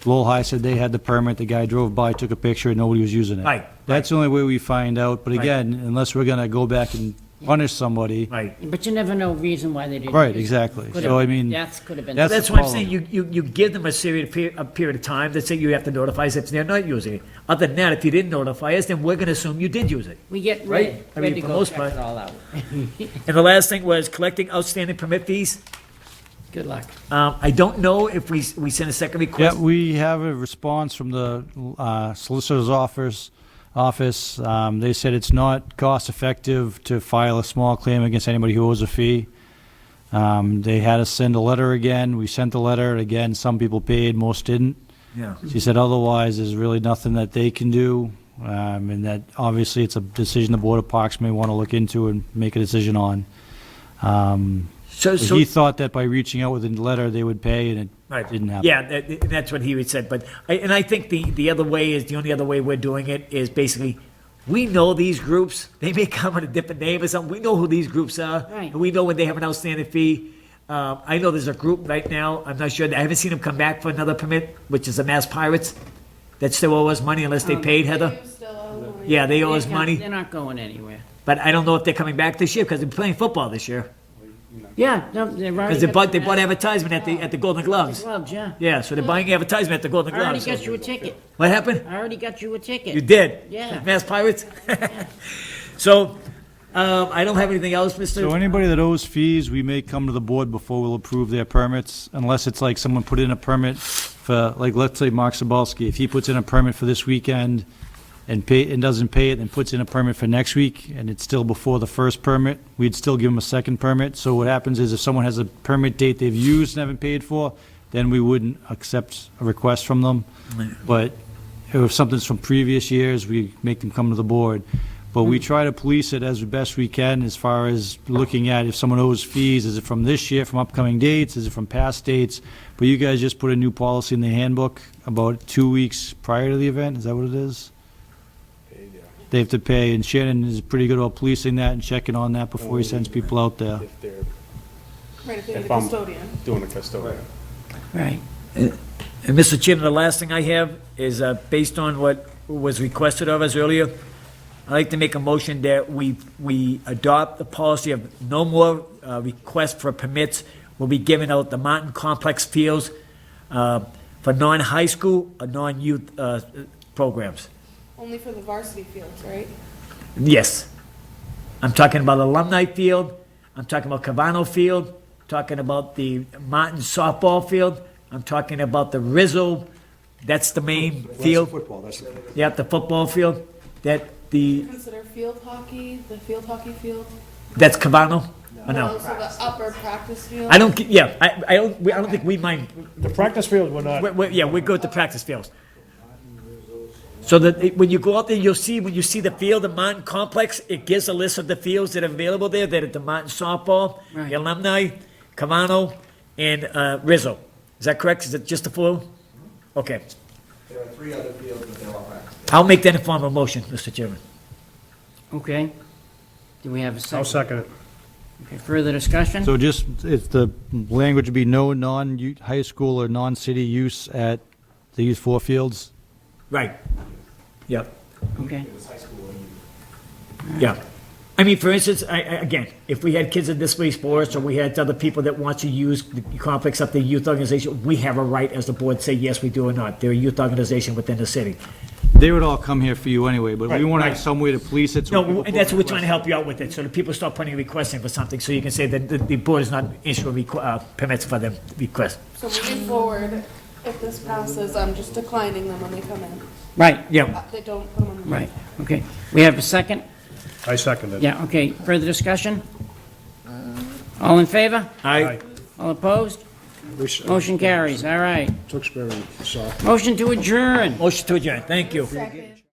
S14: Lowell High said they had the permit, the guy drove by, took a picture, and nobody was using it.
S2: Right,
S14: That's the only way we find out, but
S2: Right.
S14: again, unless we're gonna go back and punish somebody.
S2: Right.
S1: But you never know reason why they didn't.
S14: Right,
S1: use it.
S14: exactly.
S1: Could
S14: So,
S1: have-
S14: I mean,
S1: That could have been.
S14: that's-
S2: That's
S14: the
S2: what I'm
S14: problem.
S2: saying, you give them a period of time that say you have to notify us if they're not using it. Other than that, if you didn't notify us, then we're gonna assume you did use it.
S1: We get
S2: Right?
S1: ready,
S2: I
S1: ready
S2: mean,
S1: to
S2: for
S1: go
S2: most
S1: check
S2: part.
S1: it all out.
S2: And the last thing was collecting outstanding permit fees.
S1: Good luck.
S2: I don't know if we sent a second
S14: Yeah,
S2: request.
S14: we have a response from the solicitor's office. They said it's not cost-effective to file a small claim against anybody who owes a fee. They had us send a letter again. We sent the letter. Again, some people paid, most didn't.
S2: Yeah.
S14: She said otherwise, there's really nothing that they can do, and that obviously it's a decision the Board of Parks may want to look into and make a decision on.
S2: So-
S14: He thought that by reaching out with a letter, they would pay, and it
S2: Right.
S14: didn't happen.
S2: Yeah, that's what he had said, but, I think the other way is, the only other way we're doing it is basically, we know these groups, they may come with a different name or something, we know who these groups are.
S1: Right.
S2: And we know when they have an outstanding fee. I know there's a group right now, I'm not sure, I haven't seen them come back for another permit, which is the Mass Pirates, that still owe us money unless they paid, Heather. Yeah, they owe us money,
S1: They're not going anywhere.
S2: but I don't know if they're coming back this year, because they're playing football this year.
S1: Yeah, no, they've already.
S2: Because they
S1: got
S2: bought advertisement at the Golden Gloves.
S1: Gloves, yeah.
S2: Yeah, so they're buying advertisement at the Golden
S1: I already
S2: Gloves.
S1: got you a ticket.
S2: What happened?
S1: I already got you a ticket.
S2: You did?
S1: Yeah.
S2: Mass Pirates? So, I don't have anything else, Mr.
S14: So anybody that owes fees, we may come to the board before we'll approve their permits, unless it's like someone put in a permit for, like, let's say Mark Sabalski, if he puts in a permit for this weekend and doesn't pay it, and puts in a permit for next week, and it's still before the first permit, we'd still give him a second permit. So what happens is if someone has a permit date they've used and haven't paid for, then we wouldn't accept a request from them. But if something's from previous years, we make them come to the board. But we try to police it as best we can as far as looking at if someone owes fees, is it from this year, from upcoming dates, is it from past dates? But you guys just put a new policy in the handbook about 2 weeks prior to the event, is that what it is? They have to pay, and Shannon is pretty good about policing that and checking on that before he sends people out there.
S8: Right, if they need
S4: If
S8: a
S4: I'm
S8: custodian.
S4: doing a custodian.
S1: Right.
S2: And Mr. Chairman, the last thing I have is, based on what was requested of us earlier, I'd like to make a motion that we adopt the policy of no more requests for permits will be given out the mountain complex fields for non-high school or non-youth programs.
S8: Only for the varsity fields, right?
S2: Yes. I'm talking about Alumni Field, I'm talking about Cavano Field, talking about the Martin softball field, I'm talking about the Rizzo, that's the main field.
S3: Football, that's the.
S2: Yeah, the football field,
S8: Consider field hockey, the field hockey field?
S2: that's Cavano? Or no?
S8: Also the upper practice field?
S2: I don't, yeah, I don't think we mind.
S3: The practice field, we're not.
S2: Yeah, we go to practice fields. So that when you go out there, you'll see, when you see the field, the Martin Complex, it gives a list of the fields that are available there, that are the Martin softball, the Alumni, Cavano, and Rizzo. Is that correct? Is it just the four? Okay.
S17: There are 3 other fields, but they're all practice.
S2: I'll make that in form of a motion, Mr. Chairman.
S1: Okay. Do we have a second?
S3: I'll second it.
S1: Okay, further discussion?
S14: So just, if the language would be no non-high school or non-city use at these 4 fields?
S2: Right. Yep.
S1: Okay.
S2: Yeah. I mean, for instance, again, if we had kids in display sports, or we had other people that want to use the complex up the youth organization, we have a right as the board to say, yes, we do or not. They're a youth organization within the city.
S14: They would all come here for you anyway, but we
S2: Right,
S14: want to
S2: right.
S14: have some way to police it. so
S2: No,
S14: people
S2: and that's what we're trying to
S14: request.
S2: help you out with it, so that people start putting requesting for something, so you can say that the board is not issuing permits for them request.
S8: So moving forward, if this passes, I'm just declining them when they come in.
S1: Right.
S2: Yeah.
S8: They don't put them on the.
S1: Right, okay. We have a second?
S3: I second it.
S1: Yeah, okay. Further discussion? All in favor?
S2: Aye.
S1: All opposed? Motion carries, all right.
S3: Tewksbury softball.
S1: Motion to adjourn.
S2: Motion to adjourn, thank you.
S8: Second.